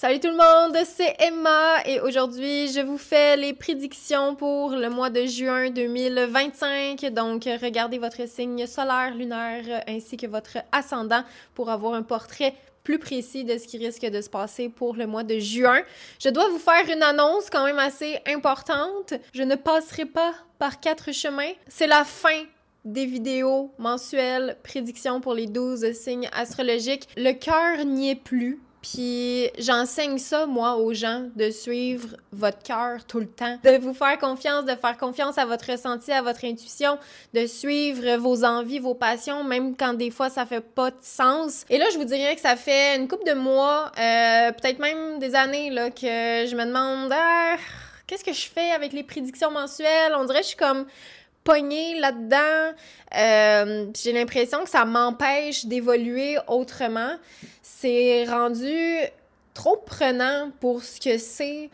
Salut tout le monde, c'est Emma et aujourd'hui je vous fais les prédictions pour le mois de juin 2025. Donc regardez votre signe solaire, lunaire ainsi que votre ascendant pour avoir un portrait plus précis de ce qui risque de se passer pour le mois de juin. Je dois vous faire une annonce quand même assez importante. Je ne passerai pas par 4 chemins. C'est la fin des vidéos mensuelles prédictions pour les 12 signes astrologiques. Le cœur n'y est plus. Puis j'enseigne ça, moi, aux gens, de suivre votre cœur tout le temps, de vous faire confiance, de faire confiance à votre ressenti, à votre intuition, de suivre vos envies, vos passions, même quand des fois ça fait pas de sens. Et là, je vous dirais que ça fait une couple de mois, peut-être même des années, là, que je me demande qu'est-ce que je fais avec les prédictions mensuelles? On dirait que je suis comme pognée là-dedans. J'ai l'impression que ça m'empêche d'évoluer autrement. C'est rendu trop prenant pour ce que c'est.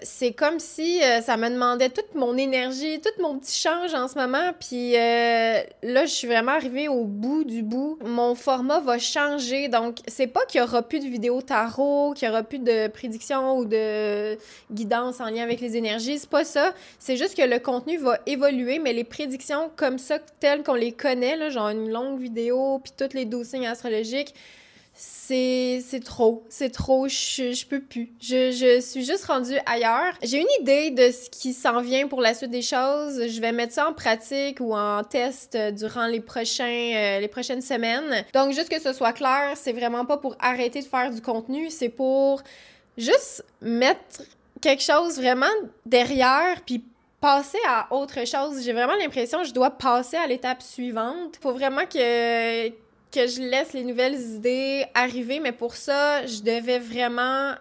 C'est comme si ça me demandait toute mon énergie, tout mon petit change en ce moment. Puis là, je suis vraiment arrivée au bout du bout. Mon format va changer. Donc, c'est pas qu'il y aura plus de vidéos tarot, qu'il y aura plus de prédictions ou de guidance en lien avec les énergies. C'est pas ça. C'est juste que le contenu va évoluer, mais les prédictions comme ça, telles qu'on les connaît, là, genre une longue vidéo, puis toutes les 12 signes astrologiques, c'est trop, je peux plus. Je suis juste rendue ailleurs. J'ai une idée de ce qui s'en vient pour la suite des choses. Je vais mettre ça en pratique ou en test durant les prochaines semaines. Donc, juste que ce soit clair, c'est vraiment pas pour arrêter de faire du contenu, c'est pour juste mettre quelque chose vraiment derrière, puis passer à autre chose. J'ai vraiment l'impression que je dois passer à l'étape suivante. Faut vraiment que je laisse les nouvelles idées arriver, mais pour ça, je devais vraiment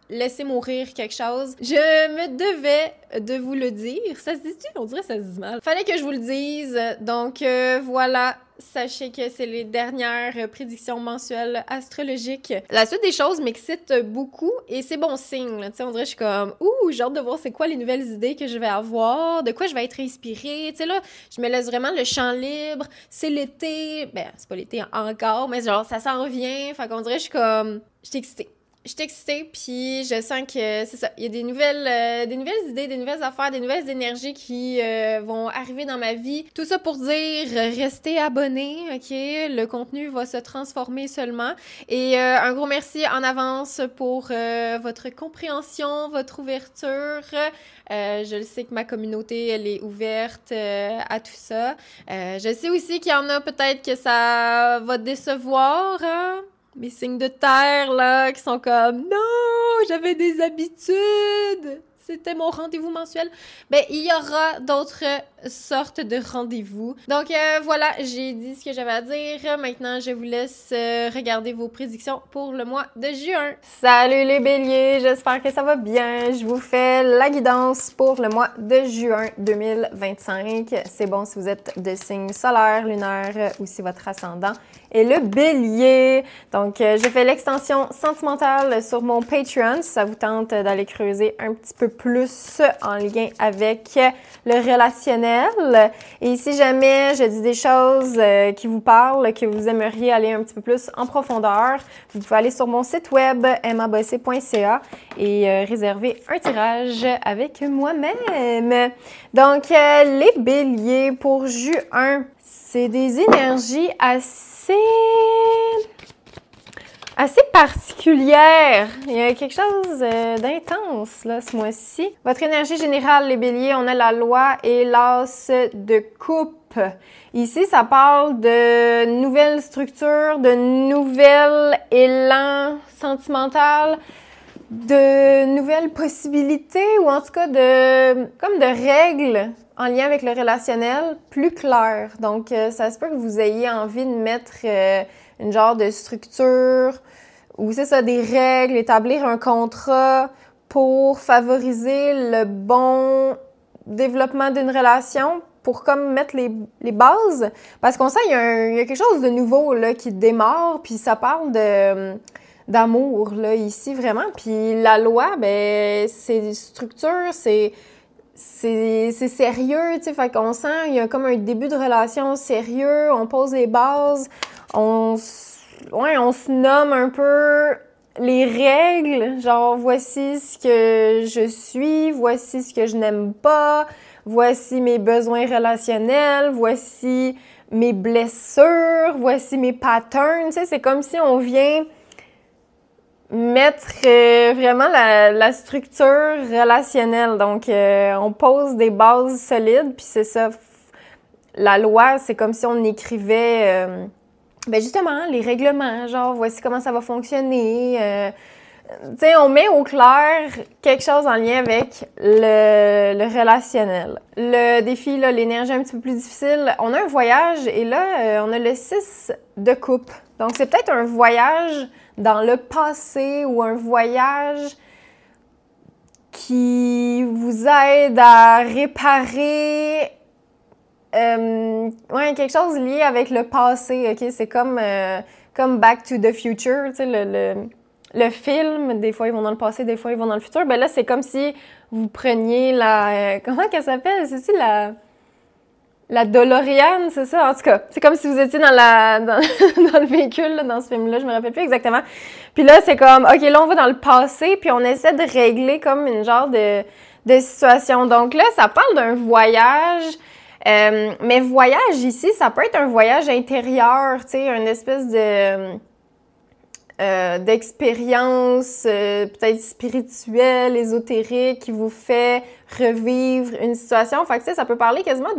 laisser mourir quelque chose. Je me devais de vous le dire. Ça se dit-tu? On dirait que ça se dit mal. Fallait que je vous le dise. Donc voilà, sachez que c'est les dernières prédictions mensuelles astrologiques. La suite des choses m'excite beaucoup et c'est bon signe. Tu sais, on dirait que je suis comme j'ai hâte de voir c'est quoi les nouvelles idées que je vais avoir, de quoi je vais être inspirée. Tu sais là, je me laisse vraiment le champ libre. C'est l'été. Ben, c'est pas l'été encore, mais genre ça s'en vient. Fait qu'on dirait que je suis comme... Je suis excitée. Je suis excitée, puis je sens que c'est ça. Il y a des nouvelles idées, des nouvelles affaires, des nouvelles énergies qui vont arriver dans ma vie. Tout ça pour dire, restez abonnés, OK? Le contenu va se transformer seulement. Et un gros merci en avance pour votre compréhension, votre ouverture. Je le sais que ma communauté, elle est ouverte à tout ça. Je sais aussi qu'il y en a peut-être que ça va décevoir, hein? Mes signes de terre, là, qui sont comme « Non, j'avais des habitudes! » C'était mon rendez-vous mensuel. Ben, il y aura d'autres sortes de rendez-vous. Donc, voilà, j'ai dit ce que j'avais à dire. Maintenant, je vous laisse regarder vos prédictions pour le mois de juin. Salut les béliers, j'espère que ça va bien. Je vous fais la guidance pour le mois de juin 2025. C'est bon si vous êtes de signe solaire, lunaire ou si votre ascendant est le bélier. Donc, j'ai fait l'extension sentimentale sur mon Patreon. Si ça vous tente d'aller creuser un petit peu plus en lien avec le relationnel. Et si jamais je dis des choses qui vous parlent, que vous aimeriez aller un petit peu plus en profondeur, vous pouvez aller sur mon site web emmabossé.ca et réserver un tirage avec moi-même. Donc, les béliers pour juin, c'est des énergies assez particulière. Il y a quelque chose d'intense là ce mois-ci. Votre énergie générale, les béliers, on a la loi et l'as de coupe. Ici, ça parle de nouvelles structures, de nouvel élan sentimental, de nouvelles possibilités ou en tout cas comme de règles en lien avec le relationnel plus claires. Donc, ça se peut que vous ayez envie de mettre une genre de structure ou c'est ça, des règles, établir un contrat pour favoriser le bon développement d'une relation, pour comme mettre les bases. Parce qu'on sent qu'il y a quelque chose de nouveau là, qui démarre, puis ça parle d'amour là, ici, vraiment. Puis la loi, ben c'est des structures, c'est sérieux, tu sais, fait qu'on sent il y a comme un début de relation sérieux, on pose les bases, on se nomme un peu les règles, genre voici ce que je suis, voici ce que je n'aime pas, voici mes besoins relationnels, voici mes blessures, voici mes patterns. Tu sais, c'est comme si on vient mettre vraiment la structure relationnelle. Donc, on pose des bases solides, puis c'est ça. La loi, c'est comme si on écrivait, ben justement, les règlements, genre, voici comment ça va fonctionner. Tu sais, on met au clair quelque chose en lien avec le relationnel. Le défi, là, l'énergie un petit peu plus difficile, on a un voyage et là, on a le 6 de coupe. Donc, c'est peut-être un voyage dans le passé ou un voyage qui vous aide à réparer quelque chose lié avec le passé, ok? C'est comme Back to the Future, tu sais, le film, des fois ils vont dans le passé, des fois ils vont dans le futur. Ben là, c'est comme si vous preniez comment qu'elle s'appelle? C'est-tu la DeLorean, c'est ça? En tout cas, c'est comme si vous étiez dans le véhicule, là, dans ce film-là, je me rappelle plus exactement. Puis là, c'est comme, OK, là, on va dans le passé, puis on essaie de régler comme une genre de situation. Donc là, ça parle d'un voyage, mais voyage ici, ça peut être un voyage intérieur, tu sais, une espèce d'expérience peut-être spirituelle, ésotérique, qui vous fait revivre une situation. Fait que, tu sais, ça peut parler quasiment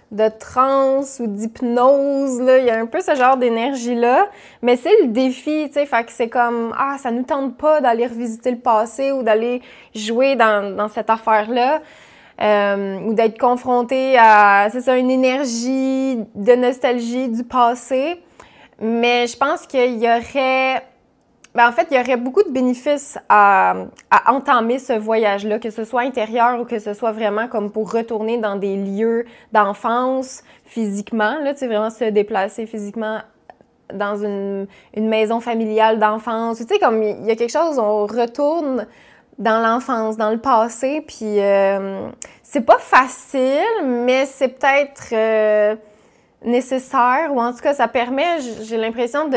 de transe ou d'hypnose, là. Il y a un peu ce genre d'énergie-là. Mais c'est le défi, tu sais. Fait que c'est comme, ça nous tente pas d'aller revisiter le passé ou d'aller jouer dans cette affaire-là. Ou d'être confronté à, c'est ça, une énergie de nostalgie du passé. Mais je pense qu'il y aurait... Ben en fait, il y aurait beaucoup de bénéfices à entamer ce voyage-là, que ce soit intérieur ou que ce soit vraiment comme pour retourner dans des lieux d'enfance physiquement, là, tu sais, vraiment se déplacer physiquement dans une maison familiale d'enfance. Tu sais, comme il y a quelque chose, on retourne dans l'enfance, dans le passé, puis c'est pas facile, mais c'est peut-être nécessaire, ou en tout cas, ça permet, j'ai l'impression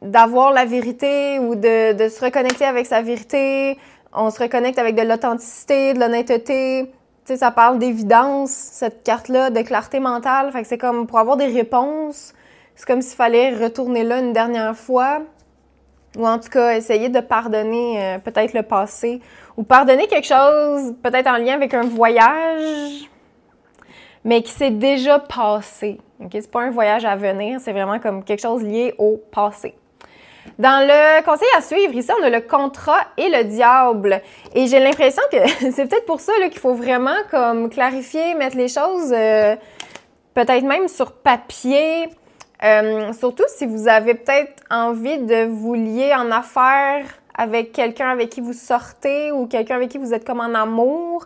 d'avoir la vérité ou de se reconnecter avec sa vérité. On se reconnecte avec de l'authenticité, de l'honnêteté. Tu sais, ça parle d'évidence, cette carte-là, de clarté mentale. Fait que c'est comme pour avoir des réponses, c'est comme s'il fallait retourner là une dernière fois. Ou en tout cas, essayer de pardonner peut-être le passé. Ou pardonner quelque chose, peut-être en lien avec un voyage, mais qui s'est déjà passé. Okay? C'est pas un voyage à venir, c'est vraiment comme quelque chose lié au passé. Dans le conseil à suivre, ici, on a le contrat et le diable. Et j'ai l'impression que c'est peut-être pour ça qu'il faut vraiment comme clarifier, mettre les choses peut-être même sur papier. Surtout si vous avez peut-être envie de vous lier en affaires avec quelqu'un avec qui vous sortez ou quelqu'un avec qui vous êtes comme en amour.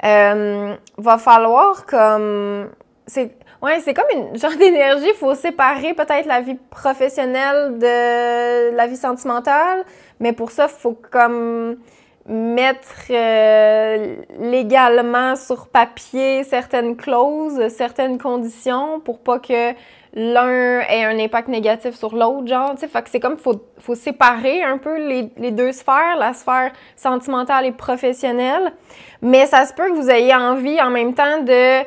Va falloir comme... c'est comme une genre d'énergie, il faut séparer peut-être la vie professionnelle de la vie sentimentale, mais pour ça, il faut comme mettre légalement sur papier certaines clauses, certaines conditions pour pas que l'un ait un impact négatif sur l'autre, genre, tu sais, fait que c'est comme, faut séparer un peu les deux sphères, la sphère sentimentale et professionnelle, mais ça se peut que vous ayez envie en même temps de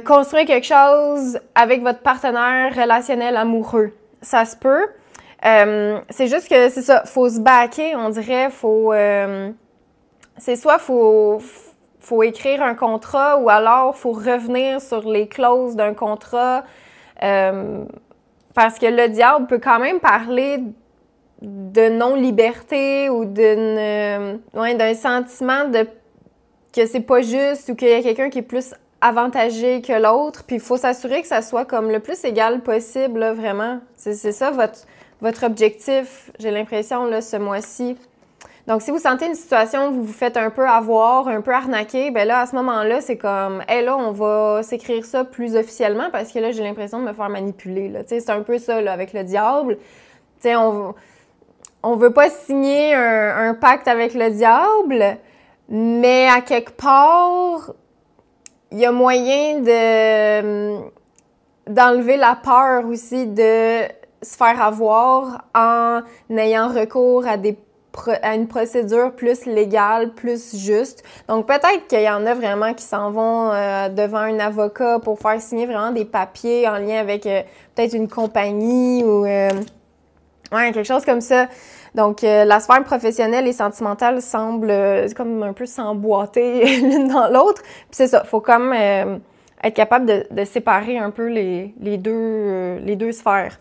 construire quelque chose avec votre partenaire relationnel amoureux. Ça se peut. C'est juste que, c'est ça, faut se backer, on dirait, c'est soit faut écrire un contrat ou alors faut revenir sur les clauses d'un contrat parce que le diable peut quand même parler de non-liberté ou d'un sentiment que c'est pas juste ou qu'il y a quelqu'un qui est plus avantagé que l'autre, puis il faut s'assurer que ça soit comme le plus égal possible, là, vraiment. C'est ça votre objectif, j'ai l'impression, là, ce mois-ci. Donc, si vous sentez une situation où vous vous faites un peu avoir, un peu arnaquer, ben là, à ce moment-là, c'est comme, là, on va s'écrire ça plus officiellement parce que là, j'ai l'impression de me faire manipuler, là. Tu sais, c'est un peu ça, là, avec le diable. Tu sais, on veut pas signer un pacte avec le diable, mais à quelque part, il y a moyen d'enlever la peur aussi de se faire avoir en ayant recours à une procédure plus légale, plus juste. Donc, peut-être qu'il y en a vraiment qui s'en vont devant un avocat pour faire signer vraiment des papiers en lien avec peut-être une compagnie ou ouais, quelque chose comme ça. Donc, la sphère professionnelle et sentimentale semble comme un peu s'emboîter l'une dans l'autre. Puis c'est ça, faut comme être capable de séparer un peu les deux sphères.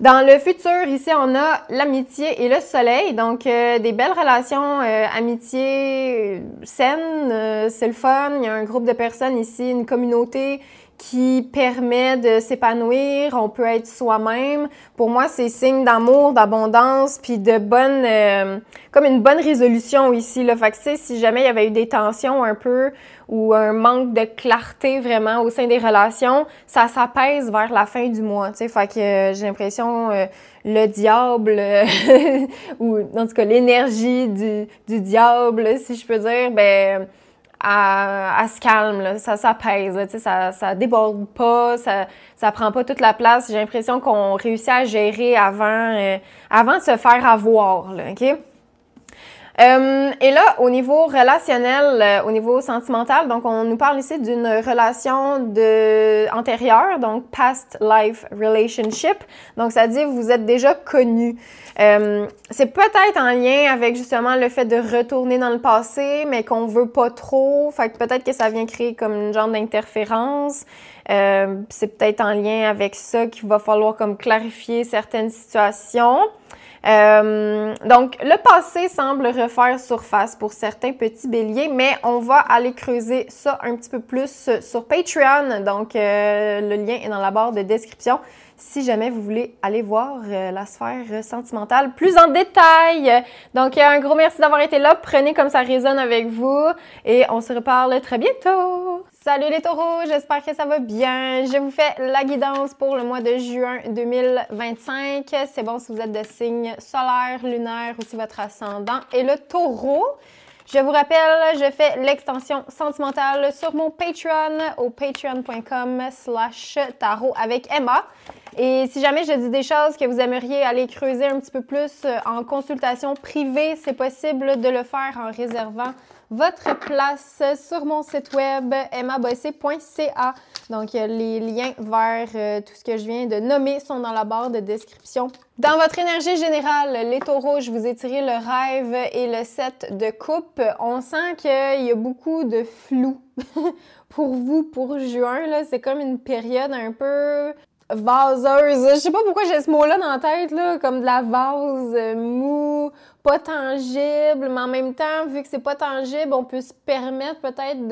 Dans le futur, ici, on a l'amitié et le soleil. Donc, des belles relations, amitié saines, c'est le fun. Il y a un groupe de personnes ici, une communauté qui permet de s'épanouir. On peut être soi-même. Pour moi, c'est signe d'amour, d'abondance, puis de comme une bonne résolution ici, là. Fait que, tu sais, si jamais il y avait eu des tensions un peu ou un manque de clarté vraiment au sein des relations, ça s'apaise vers la fin du mois, tu sais. Fait que j'ai l'impression le diable ou en tout cas l'énergie du diable, si je peux dire, ben elle se calme, là, ça s'apaise, tu sais, ça déborde pas, ça prend pas toute la place. J'ai l'impression qu'on réussit à gérer avant de se faire avoir, là, OK? Et là, au niveau relationnel, au niveau sentimental, donc on nous parle ici d'une relation antérieure, donc past life relationship. Donc ça dit vous êtes déjà connus. C'est peut-être en lien avec justement le fait de retourner dans le passé, mais qu'on veut pas trop. Fait que peut-être que ça vient créer comme une genre d'interférence. C'est peut-être en lien avec ça qu'il va falloir comme clarifier certaines situations. Donc, le passé semble refaire surface pour certains petits béliers, mais on va aller creuser ça un petit peu plus sur Patreon. Donc, le lien est dans la barre de description si jamais vous voulez aller voir la sphère sentimentale plus en détail. Donc, un gros merci d'avoir été là. Prenez comme ça résonne avec vous et on se reparle très bientôt. Salut les taureaux, j'espère que ça va bien. Je vous fais la guidance pour le mois de juin 2025. C'est bon si vous êtes de signe solaire, lunaire, aussi votre ascendant et le taureau. Je vous rappelle, je fais l'extension sentimentale sur mon Patreon au patreon.com/tarot avec Emma. Et si jamais je dis des choses que vous aimeriez aller creuser un petit peu plus en consultation privée, c'est possible de le faire en réservant votre place sur mon site web emmabossé.ca. Donc, les liens vers tout ce que je viens de nommer sont dans la barre de description. Dans votre énergie générale, les taureaux, je vous ai tiré le rêve et le 7 de coupe. On sent qu'il y a beaucoup de flou pour vous, pour juin. Là, c'est comme une période un peu vaseuse. Je sais pas pourquoi j'ai ce mot-là dans la tête, là, comme de la vase mou, pas tangible, mais en même temps, vu que c'est pas tangible, on peut se permettre peut-être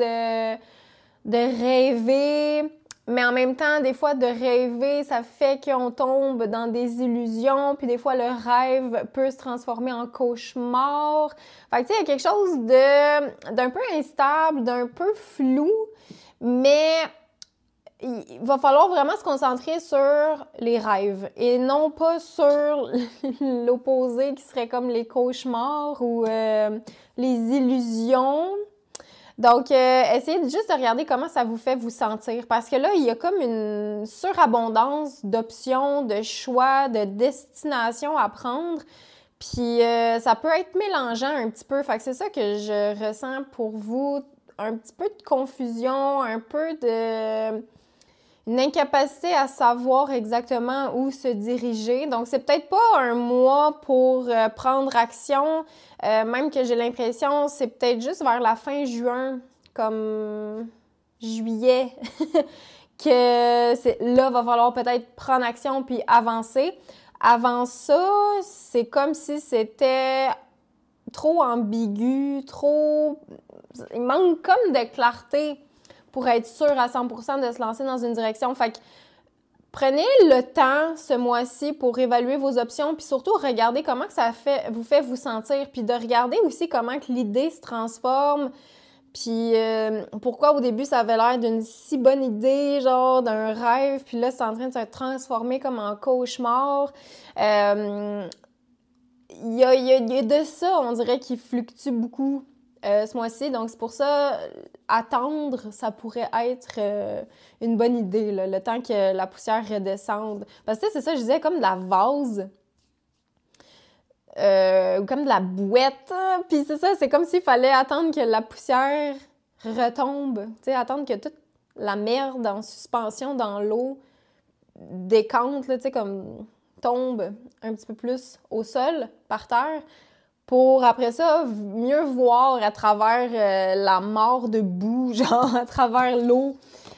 de rêver, mais en même temps, des fois, de rêver, ça fait qu'on tombe dans des illusions, puis des fois, le rêve peut se transformer en cauchemar. Fait que, tu sais, il y a quelque chose d'un peu instable, d'un peu flou, mais il va falloir vraiment se concentrer sur les rêves et non pas sur l'opposé qui serait comme les cauchemars ou les illusions. Donc, essayez juste de regarder comment ça vous fait vous sentir parce que là, il y a comme une surabondance d'options, de choix, de destinations à prendre. Puis, ça peut être mélangeant un petit peu. Fait que c'est ça que je ressens pour vous. Un petit peu de confusion, un peu une incapacité à savoir exactement où se diriger. Donc, c'est peut-être pas un mois pour prendre action, même que j'ai l'impression, c'est peut-être juste vers la fin juin, comme juillet, que là, va falloir peut-être prendre action puis avancer. Avant ça, c'est comme si c'était trop ambigu, il manque comme de clarté pour être sûr à 100% de se lancer dans une direction. Fait que prenez le temps ce mois-ci pour évaluer vos options, puis surtout regardez comment que ça vous fait vous sentir, puis de regarder aussi comment que l'idée se transforme, puis pourquoi au début ça avait l'air d'une si bonne idée, genre d'un rêve, puis là c'est en train de se transformer comme en cauchemar. Il y a de ça, on dirait, qui fluctue beaucoup ce mois-ci. Donc, c'est pour ça, attendre, ça pourrait être une bonne idée, là, le temps que la poussière redescende. Parce que c'est ça, je disais, comme de la vase, ou comme de la bouette. Hein? Puis c'est ça, c'est comme s'il fallait attendre que la poussière retombe. Tu sais, attendre que toute la merde en suspension dans l'eau décante, là, tu sais, comme tombe un petit peu plus au sol, par terre, pour après ça mieux voir à travers la mare de boue, genre à travers l'eau.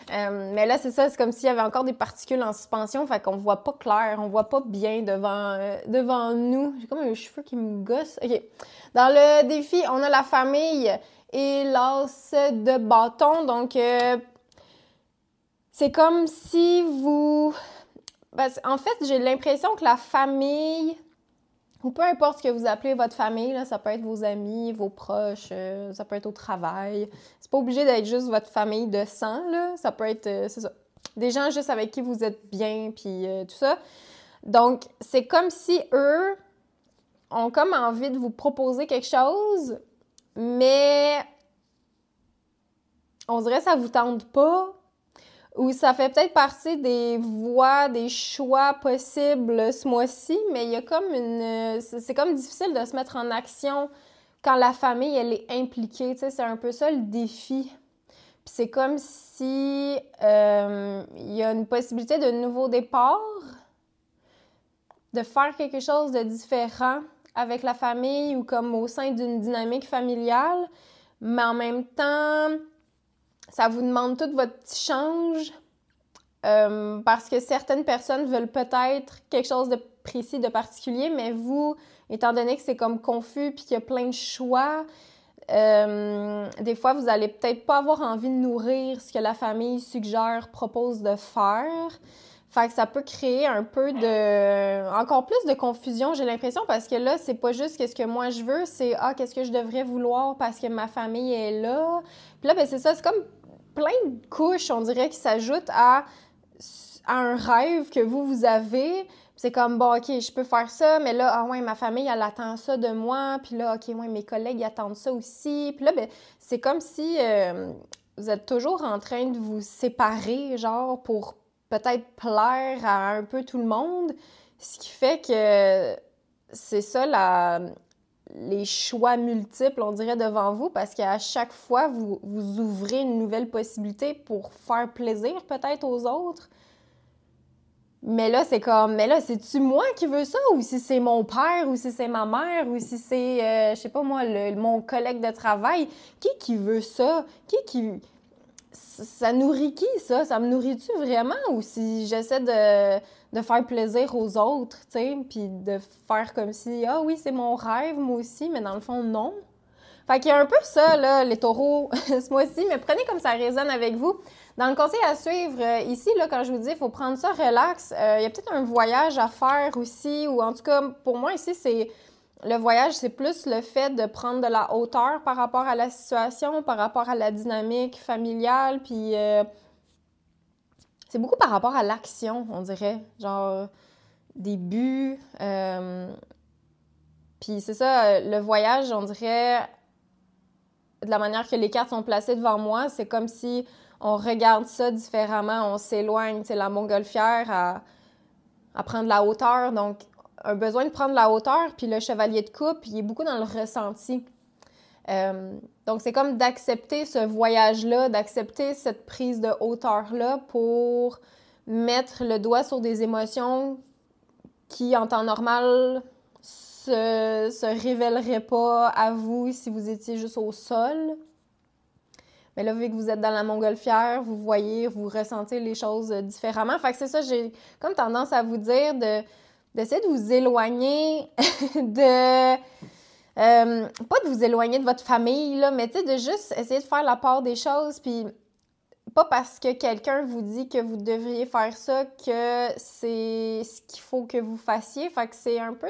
Mais là, c'est ça, c'est comme s'il y avait encore des particules en suspension, fait qu'on voit pas clair, on voit pas bien devant nous. J'ai comme un cheveu qui me gosse. OK. Dans le défi, on a la famille et l'as de bâton, donc c'est comme si vous... en fait, j'ai l'impression que la famille, ou peu importe ce que vous appelez votre famille, là, ça peut être vos amis, vos proches, ça peut être au travail. C'est pas obligé d'être juste votre famille de sang, là. Ça peut être, c'est ça, des gens juste avec qui vous êtes bien, puis tout ça. Donc, c'est comme si eux ont comme envie de vous proposer quelque chose, mais on dirait que ça vous tente pas. Ou ça fait peut-être partie des voies, des choix possibles ce mois-ci, mais il y a comme c'est comme difficile de se mettre en action quand la famille, elle est impliquée, tu sais, c'est un peu ça le défi. Puis c'est comme si il y a une possibilité de nouveau départ, de faire quelque chose de différent avec la famille ou comme au sein d'une dynamique familiale, mais en même temps... Ça vous demande tout votre petit change parce que certaines personnes veulent peut-être quelque chose de précis, de particulier, mais vous, étant donné que c'est comme confus puis qu'il y a plein de choix, des fois, vous allez peut-être pas avoir envie de nourrir ce que la famille suggère, propose de faire. Fait que ça peut créer un peu encore plus de confusion, j'ai l'impression, parce que là, c'est pas juste qu'est-ce que moi je veux, c'est qu'est-ce que je devrais vouloir parce que ma famille est là. Puis là, ben c'est ça, c'est comme plein de couches, on dirait, qui s'ajoutent à un rêve que vous avez. Puis c'est comme, bon, OK, je peux faire ça, mais là, ouais, ma famille, elle attend ça de moi. Puis là, OK, ouais, mes collègues, ils attendent ça aussi. Puis là, ben c'est comme si vous êtes toujours en train de vous séparer, genre, pour peut-être plaire à un peu tout le monde, ce qui fait que c'est ça les choix multiples, on dirait, devant vous, parce qu'à chaque fois, vous ouvrez une nouvelle possibilité pour faire plaisir peut-être aux autres. Mais là, c'est comme, mais là, c'est-tu moi qui veux ça, ou si c'est mon père, ou si c'est ma mère, ou si c'est, je sais pas moi, mon collègue de travail, qui veut ça? Ça nourrit qui, ça? Ça me nourrit-tu vraiment? Ou si j'essaie de faire plaisir aux autres, tu sais, puis de faire comme si, oui, c'est mon rêve, moi aussi, mais dans le fond, non. Fait qu'il y a un peu ça, là, les taureaux, ce mois-ci, mais prenez comme ça résonne avec vous. Dans le conseil à suivre, ici, là, quand je vous dis, il faut prendre ça relax, il y a peut-être un voyage à faire aussi, ou en tout cas, pour moi, ici, c'est... Le voyage, c'est plus le fait de prendre de la hauteur par rapport à la situation, par rapport à la dynamique familiale, puis c'est beaucoup par rapport à l'action, on dirait, genre des buts. Puis c'est ça, le voyage, on dirait, de la manière que les cartes sont placées devant moi, c'est comme si on regarde ça différemment, on s'éloigne, tu sais, la montgolfière à prendre la hauteur, donc un besoin de prendre la hauteur, puis le chevalier de coupe, il est beaucoup dans le ressenti. Donc, c'est comme d'accepter ce voyage-là, d'accepter cette prise de hauteur-là pour mettre le doigt sur des émotions qui, en temps normal, se révéleraient pas à vous si vous étiez juste au sol. Mais là, vu que vous êtes dans la montgolfière, vous voyez, vous ressentez les choses différemment. Fait que c'est ça, j'ai comme tendance à vous dire d'essayer de vous éloigner pas de vous éloigner de votre famille, là, mais tu sais, de juste essayer de faire la part des choses, puis pas parce que quelqu'un vous dit que vous devriez faire ça que c'est ce qu'il faut que vous fassiez. Fait que c'est un peu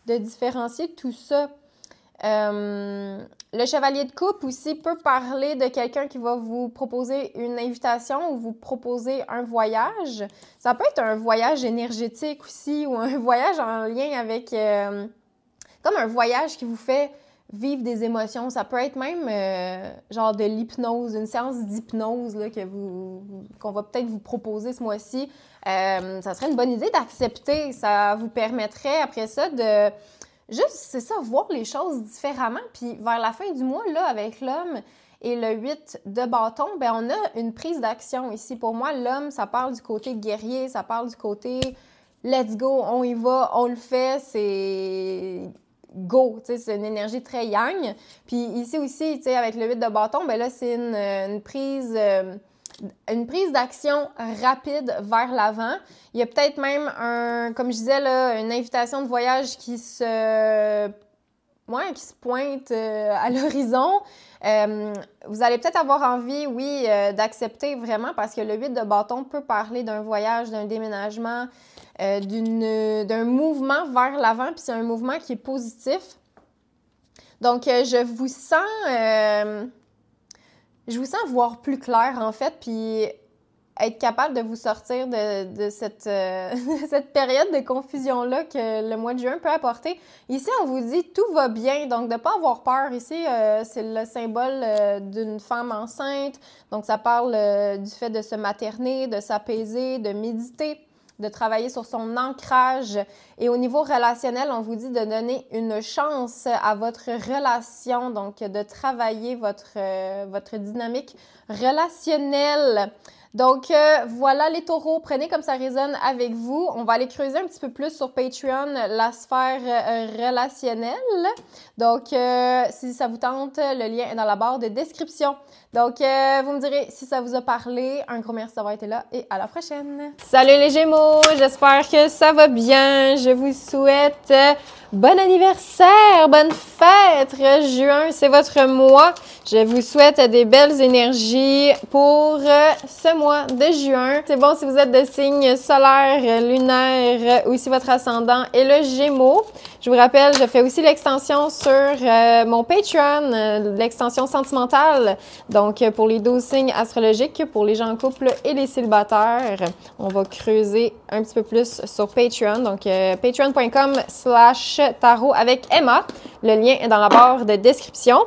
de différencier tout ça. Le chevalier de coupe aussi peut parler de quelqu'un qui va vous proposer une invitation ou vous proposer un voyage. Ça peut être un voyage énergétique aussi ou un voyage en lien avec... comme un voyage qui vous fait vivre des émotions. Ça peut être même genre de l'hypnose, une séance d'hypnose là, qu'on va peut-être vous proposer ce mois-ci. Ça serait une bonne idée d'accepter. Ça vous permettrait après ça de juste, c'est ça, voir les choses différemment. Puis vers la fin du mois, là, avec l'homme et le 8 de bâton, ben on a une prise d'action ici. Pour moi, l'homme, ça parle du côté guerrier, ça parle du côté let's go, on y va, on le fait, c'est go, tu sais, c'est une énergie très yang. Puis ici aussi, tu sais, avec le 8 de bâton, ben là, c'est une prise d'action rapide vers l'avant. Il y a peut-être même comme je disais là, une invitation de voyage qui se pointe à l'horizon. Vous allez peut-être avoir envie, oui, d'accepter vraiment parce que le 8 de bâton peut parler d'un voyage, d'un déménagement, d'un mouvement vers l'avant, puis c'est un mouvement qui est positif. Donc, je vous sens voir plus clair, en fait, puis être capable de vous sortir de cette période de confusion-là que le mois de juin peut apporter. Ici, on vous dit « tout va bien », donc de ne pas avoir peur. Ici, c'est le symbole d'une femme enceinte, donc ça parle du fait de se materner, de s'apaiser, de méditer, de travailler sur son ancrage. Et au niveau relationnel, on vous dit de donner une chance à votre relation, donc de travailler votre dynamique relationnelle. Donc, voilà les taureaux, prenez comme ça résonne avec vous. On va aller creuser un petit peu plus sur Patreon la sphère relationnelle. Donc, si ça vous tente, le lien est dans la barre de description. Donc, vous me direz si ça vous a parlé. Un gros merci d'avoir été là et à la prochaine! Salut les Gémeaux! J'espère que ça va bien. Je vous souhaite bon anniversaire, bonne fête! Juin, c'est votre mois. Je vous souhaite des belles énergies pour ce mois de juin. C'est bon si vous êtes de signe solaire, lunaire ou si votre ascendant est le Gémeaux. Je vous rappelle, je fais aussi l'extension sur mon Patreon, l'extension sentimentale. Donc, pour les 12 signes astrologiques, pour les gens en couple et les célibataires, on va creuser un petit peu plus sur Patreon. Donc, patreon.com/tarot avec Emma. Le lien est dans la barre de description.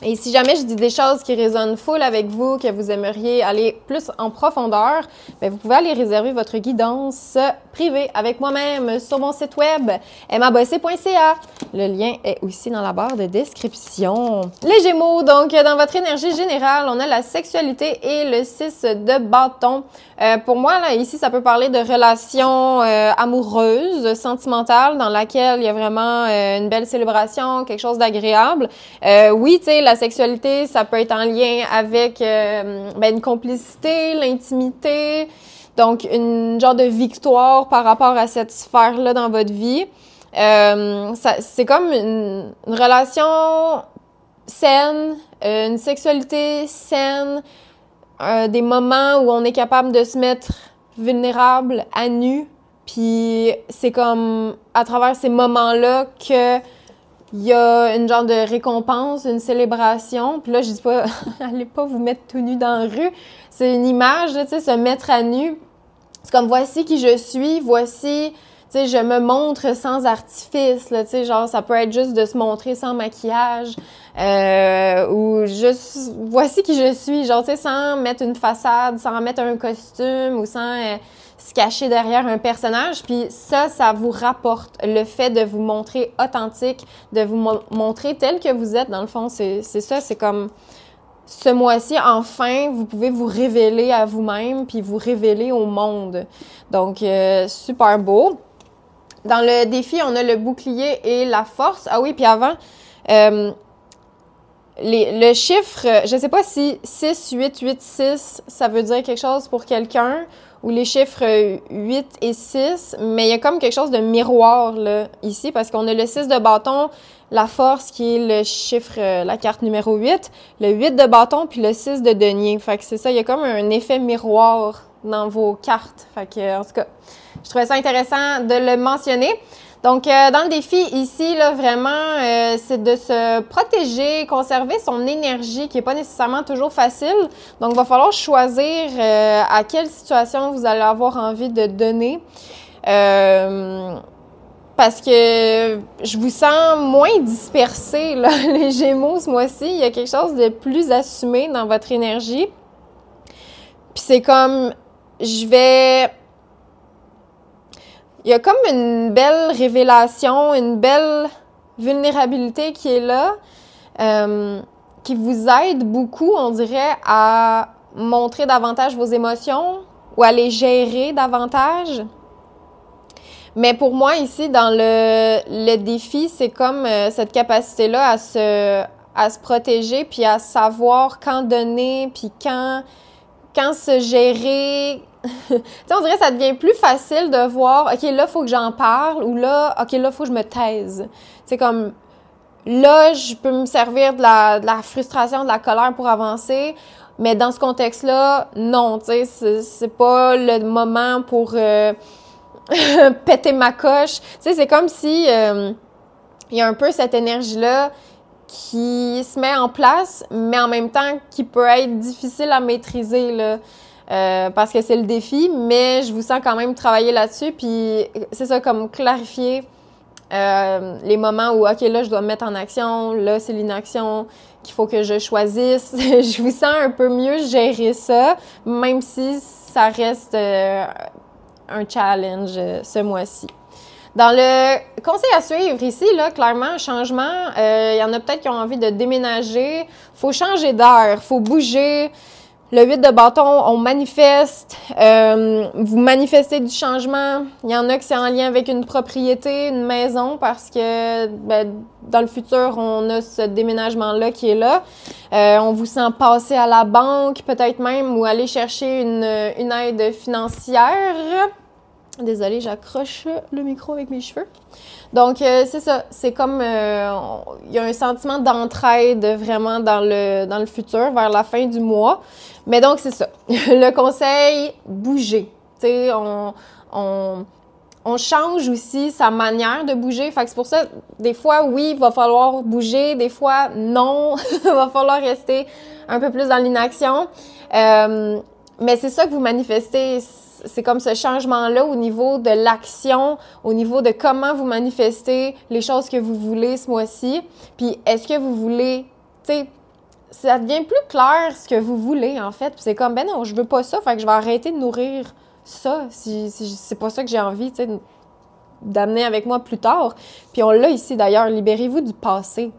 Et si jamais je dis des choses qui résonnent full avec vous, que vous aimeriez aller plus en profondeur, bien, vous pouvez aller réserver votre guidance privée avec moi-même sur mon site web emmabossé.ca. Le lien est aussi dans la barre de description. Les Gémeaux, donc dans votre énergie générale, on a la sexualité et le 6 de bâton. Pour moi, là, ici, ça peut parler de relations amoureuses, sentimentales, dans laquelle il y a vraiment une belle célébration, quelque chose d'agréable. Oui, tu sais, la sexualité, ça peut être en lien avec une complicité, l'intimité, donc une genre de victoire par rapport à cette sphère-là dans votre vie. C'est comme une relation saine, une sexualité saine, des moments où on est capable de se mettre vulnérable, à nu, puis c'est comme à travers ces moments-là que il y a une genre de récompense, une célébration. Puis là, je dis pas, allez pas vous mettre tout nu dans la rue. C'est une image, tu sais, se mettre à nu. C'est comme, voici qui je suis, voici, tu sais, je me montre sans artifice, là, tu sais, genre, ça peut être juste de se montrer sans maquillage, ou juste, voici qui je suis, genre, tu sais, sans mettre une façade, sans mettre un costume, ou sans se cacher derrière un personnage. Puis ça vous rapporte le fait de vous montrer authentique, de vous montrer tel que vous êtes. Dans le fond, c'est ça, c'est comme ce mois-ci, enfin, vous pouvez vous révéler à vous-même puis vous révéler au monde. Donc, super beau. Dans le défi, on a le bouclier et la force. Ah oui, puis avant, le chiffre, je sais pas si 6, 8, 8, 6, ça veut dire quelque chose pour quelqu'un, ou les chiffres 8 et 6, mais il y a comme quelque chose de miroir là, ici, parce qu'on a le 6 de bâton, la force qui est le chiffre, la carte numéro 8, le 8 de bâton, puis le 6 de denier. Fait que c'est ça, il y a comme un effet miroir dans vos cartes. Fait que, en tout cas, je trouvais ça intéressant de le mentionner. Donc, dans le défi ici, là, vraiment, c'est de se protéger, conserver son énergie qui n'est pas nécessairement toujours facile. Donc, il va falloir choisir à quelle situation vous allez avoir envie de donner. parce que je vous sens moins dispersé, là, les Gémeaux, ce mois-ci. Il y a quelque chose de plus assumé dans votre énergie. Puis c'est comme, il y a comme une belle révélation, une belle vulnérabilité qui est là, qui vous aide beaucoup, on dirait, à montrer davantage vos émotions ou à les gérer davantage. Mais pour moi, ici, dans le défi, c'est comme cette capacité-là à se protéger, puis à savoir quand donner, puis quand se gérer. Tu sais, on dirait que ça devient plus facile de voir, OK, là, il faut que j'en parle, ou là, OK, là, il faut que je me taise. C'est comme, là, je peux me servir de la frustration, de la colère pour avancer, mais dans ce contexte-là, non, tu sais, c'est pas le moment pour péter ma coche. Tu sais, c'est comme si il y a un peu cette énergie-là qui se met en place, mais en même temps qui peut être difficile à maîtriser, là. Parce que c'est le défi, mais je vous sens quand même travailler là-dessus, puis c'est ça, comme clarifier les moments où, OK, là, je dois me mettre en action, là, c'est l'inaction qu'il faut que je choisisse. Je vous sens un peu mieux gérer ça, même si ça reste un challenge ce mois-ci. Dans le conseil à suivre ici, là, clairement, un changement, il y en a peut-être qui ont envie de déménager, faut changer d'air, faut bouger. Le 8 de bâton, on manifeste, vous manifestez du changement. Il y en a qui c'est en lien avec une propriété, une maison, parce que dans le futur, on a ce déménagement-là qui est là. On vous sent passer à la banque, peut-être même, ou aller chercher une aide financière. Désolée, j'accroche le micro avec mes cheveux. Donc, c'est ça. C'est comme, il y a un sentiment d'entraide vraiment dans le futur, vers la fin du mois. Mais donc, c'est ça. Le conseil, bouger. Tu sais, on change aussi sa manière de bouger. Fait que c'est pour ça, des fois, oui, il va falloir bouger. Des fois, non. Il va falloir rester un peu plus dans l'inaction. Mais c'est ça que vous manifestez. C'est comme ce changement-là au niveau de l'action, au niveau de comment vous manifestez les choses que vous voulez ce mois-ci. Puis, est-ce que vous voulez, tu sais, ça devient plus clair ce que vous voulez, en fait. Puis c'est comme, ben non, je veux pas ça, fait que je vais arrêter de nourrir ça si c'est pas ça que j'ai envie, tu sais, d'amener avec moi plus tard. Puis on l'a ici, d'ailleurs, libérez-vous du passé.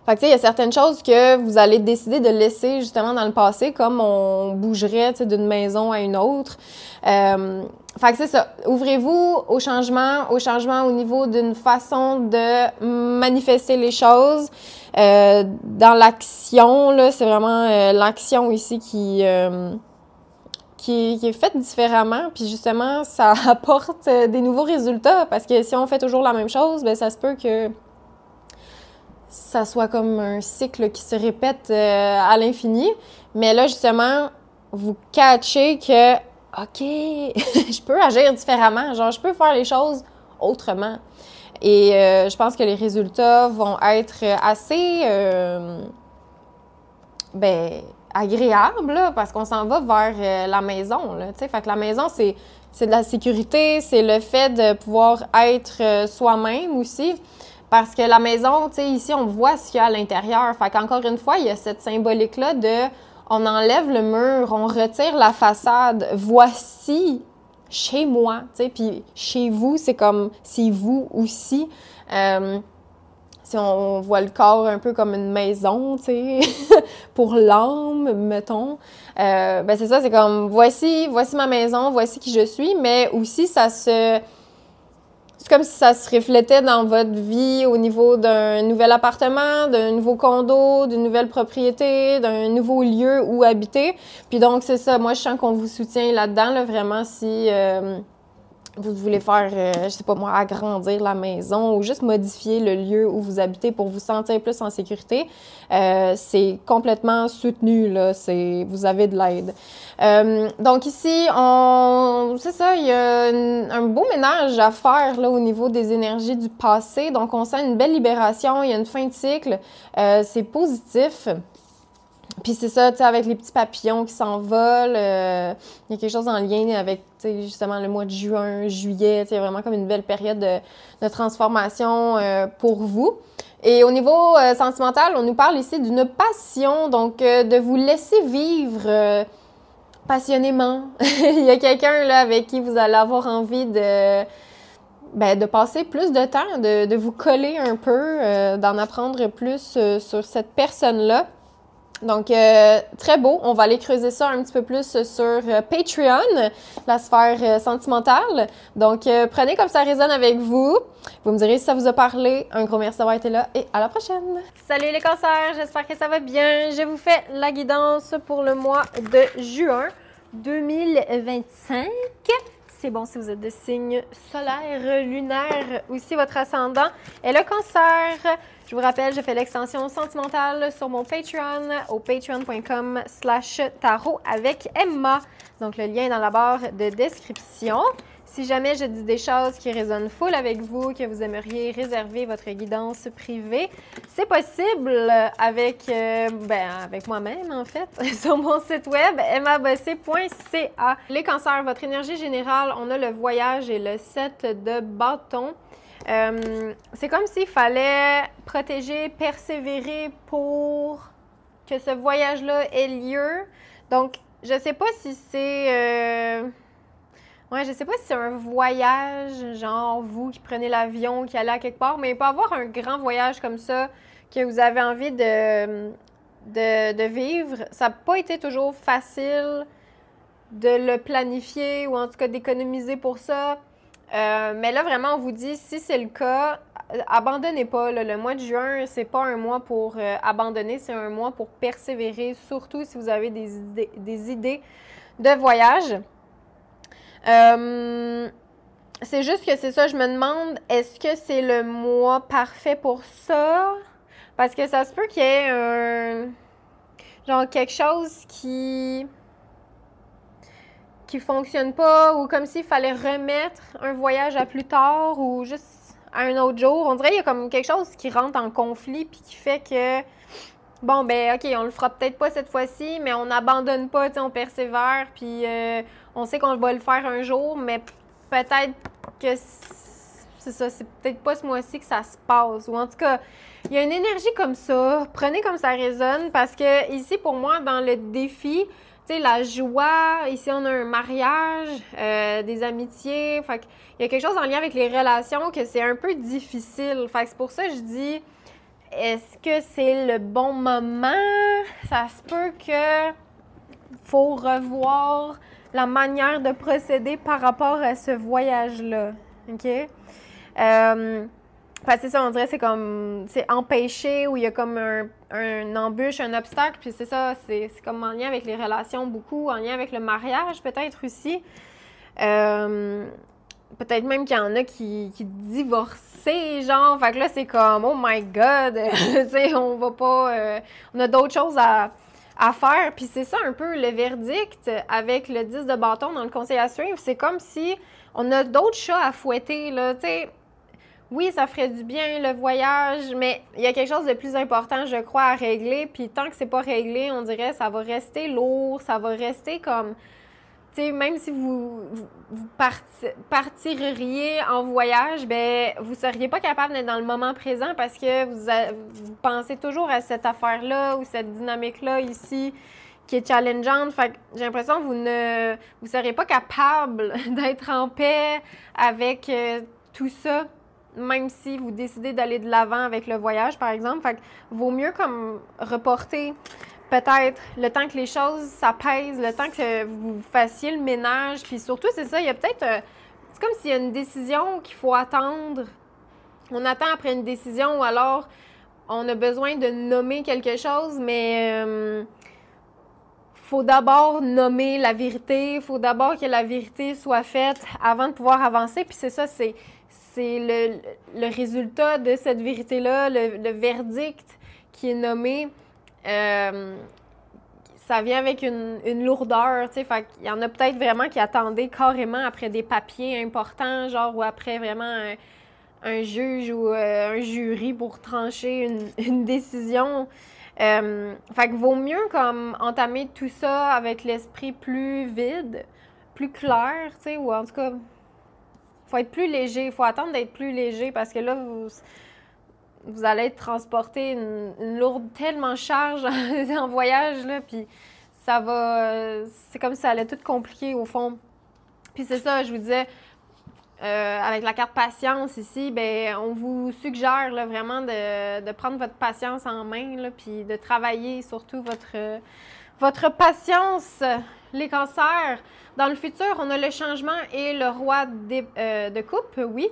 Fait que, tu sais, il y a certaines choses que vous allez décider de laisser justement dans le passé, comme on bougerait, tu sais, d'une maison à une autre. Fait que c'est ça. Ouvrez-vous au changement au niveau d'une façon de manifester les choses. Dans l'action, là, c'est vraiment l'action ici qui est faite différemment. Puis justement, ça apporte des nouveaux résultats parce que si on fait toujours la même chose, ben ça se peut que ça soit comme un cycle qui se répète à l'infini. Mais là, justement, vous catchez que, OK, je peux agir différemment. Genre, je peux faire les choses autrement. Et je pense que les résultats vont être assez agréables, là, parce qu'on s'en va vers la maison. Là, fait que la maison, c'est de la sécurité, c'est le fait de pouvoir être soi-même aussi. Parce que la maison, tu sais, ici, on voit ce qu'il y a à l'intérieur. Fait qu'encore une fois, il y a cette symbolique-là de on enlève le mur, on retire la façade. Voici chez moi, tu sais, puis chez vous, c'est comme c'est vous aussi. Si on voit le corps un peu comme une maison, tu sais, pour l'âme, mettons, ben c'est ça, c'est comme voici ma maison, voici qui je suis, mais aussi c'est comme si ça se reflétait dans votre vie au niveau d'un nouvel appartement, d'un nouveau condo, d'une nouvelle propriété, d'un nouveau lieu où habiter. Puis donc, c'est ça. Moi, je sens qu'on vous soutient là-dedans, là, vraiment, si vous voulez faire, je sais pas moi, agrandir la maison ou juste modifier le lieu où vous habitez pour vous sentir plus en sécurité. C'est complètement soutenu, là. Vous avez de l'aide. Donc ici, c'est ça, il y a un beau ménage à faire là, au niveau des énergies du passé. Donc on sent une belle libération, il y a une fin de cycle. C'est positif. Puis c'est ça, tu sais, avec les petits papillons qui s'envolent, il y a quelque chose en lien avec, tu sais, justement le mois de juin, juillet, tu sais, vraiment comme une belle période de transformation pour vous. Et au niveau sentimental, on nous parle ici d'une passion, donc de vous laisser vivre passionnément. Il y a quelqu'un là avec qui vous allez avoir envie de passer plus de temps, de vous coller un peu, d'en apprendre plus sur cette personne-là. Donc, très beau. On va aller creuser ça un petit peu plus sur Patreon, la sphère sentimentale. Donc, prenez comme ça résonne avec vous. Vous me direz si ça vous a parlé. Un gros merci d'avoir été là et à la prochaine! Salut les cancers! J'espère que ça va bien. Je vous fais la guidance pour le mois de juin 2025. C'est bon si vous êtes de signe solaire, lunaire, aussi votre ascendant est le cancer. Je vous rappelle, je fais l'extension sentimentale sur mon Patreon au patreon.com/tarot avec Emma. Donc, le lien est dans la barre de description. Si jamais je dis des choses qui résonnent full avec vous, que vous aimeriez réserver votre guidance privée, c'est possible avec moi-même, en fait, sur mon site web, emmabossé.ca. Les cancers, votre énergie générale, on a le voyage et le 7 de bâton. C'est comme s'il fallait protéger, persévérer pour que ce voyage-là ait lieu. Donc, je sais pas si c'est... je sais pas si c'est un voyage, genre vous qui prenez l'avion, qui allez à quelque part, mais il peut y avoir un grand voyage comme ça que vous avez envie de vivre. Ça n'a pas été toujours facile de le planifier ou en tout cas d'économiser pour ça. Mais là, vraiment, on vous dit, si c'est le cas, abandonnez pas. Là, le mois de juin, c'est pas un mois pour abandonner, c'est un mois pour persévérer, surtout si vous avez des idées de voyage. C'est juste que c'est ça, je me demande, est-ce que c'est le mois parfait pour ça? Parce que ça se peut qu'il y ait quelque chose qui fonctionne pas, ou comme s'il fallait remettre un voyage à plus tard, ou juste à un autre jour. On dirait qu'il y a comme quelque chose qui rentre en conflit, puis qui fait que, bon, ben ok, on le fera peut-être pas cette fois-ci, mais on n'abandonne pas, tu sais, on persévère, puis on sait qu'on va le faire un jour, mais peut-être que c'est ça, c'est peut-être pas ce mois-ci que ça se passe, ou en tout cas, il y a une énergie comme ça. Prenez comme ça résonne, parce que ici, pour moi, dans le défi, tu sais, la joie, ici on a un mariage, des amitiés, fait qu'il y a quelque chose en lien avec les relations que c'est un peu difficile. Fait que c'est pour ça que je dis, est-ce que c'est le bon moment? Ça se peut que faut revoir la manière de procéder par rapport à ce voyage-là, OK? Parce que c'est ça, on dirait c'est empêché, ou il y a comme un embûche, un obstacle, puis c'est ça, c'est comme en lien avec les relations beaucoup, en lien avec le mariage peut-être aussi. Peut-être même qu'il y en a qui divorçaient, genre, fait que là c'est comme, oh my god, tu sais, on va pas, on a d'autres choses à faire, puis c'est ça un peu le verdict avec le 10 de bâton dans le conseil à suivre, c'est comme si on a d'autres chats à fouetter, là, tu sais. Oui, ça ferait du bien, le voyage, mais il y a quelque chose de plus important, je crois, à régler. Puis tant que c'est pas réglé, on dirait que ça va rester lourd, ça va rester comme... Tu sais, même si vous partiriez en voyage, ben vous seriez pas capable d'être dans le moment présent parce que vous pensez toujours à cette affaire-là ou cette dynamique-là ici qui est challengeante. Fait que j'ai l'impression que vous seriez pas capable d'être en paix avec tout ça, même si vous décidez d'aller de l'avant avec le voyage, par exemple. Fait que vaut mieux comme reporter peut-être le temps que les choses s'apaisent, le temps que vous fassiez le ménage. Puis surtout, c'est ça, il y a peut-être... c'est comme s'il y a une décision qu'il faut attendre. On attend après une décision ou alors on a besoin de nommer quelque chose, mais faut d'abord nommer la vérité. Il faut d'abord que la vérité soit faite avant de pouvoir avancer. Puis c'est ça, c'est le résultat de cette vérité-là, le verdict qui est nommé. Ça vient avec une lourdeur, tu sais, fait qu'il y en a peut-être vraiment qui attendaient carrément après des papiers importants, genre, ou après vraiment un juge ou un jury pour trancher une décision. Fait que vaut mieux comme entamer tout ça avec l'esprit plus vide, plus clair, tu sais, ou en tout cas, faut être plus léger, faut attendre d'être plus léger parce que là, vous allez être transporté une lourde tellement charge en voyage, là, puis ça va... c'est comme si ça allait tout compliquer au fond. Puis c'est ça, je vous disais, avec la carte patience ici, ben on vous suggère là, vraiment de prendre votre patience en main, là, puis de travailler surtout votre patience, les cancers. Dans le futur, on a le changement et le roi de coupe, oui.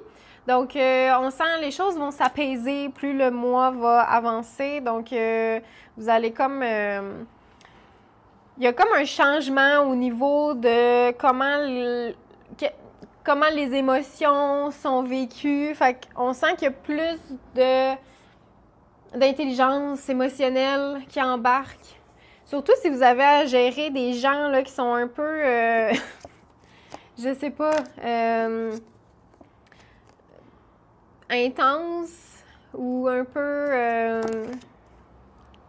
Donc, on sent les choses vont s'apaiser plus le mois va avancer. Donc, vous allez comme... il y a comme un changement au niveau de comment les émotions sont vécues. Fait qu'on sent qu'il y a plus d'intelligence émotionnelle qui embarque. Surtout si vous avez à gérer des gens là, qui sont un peu... je sais pas... intense ou un peu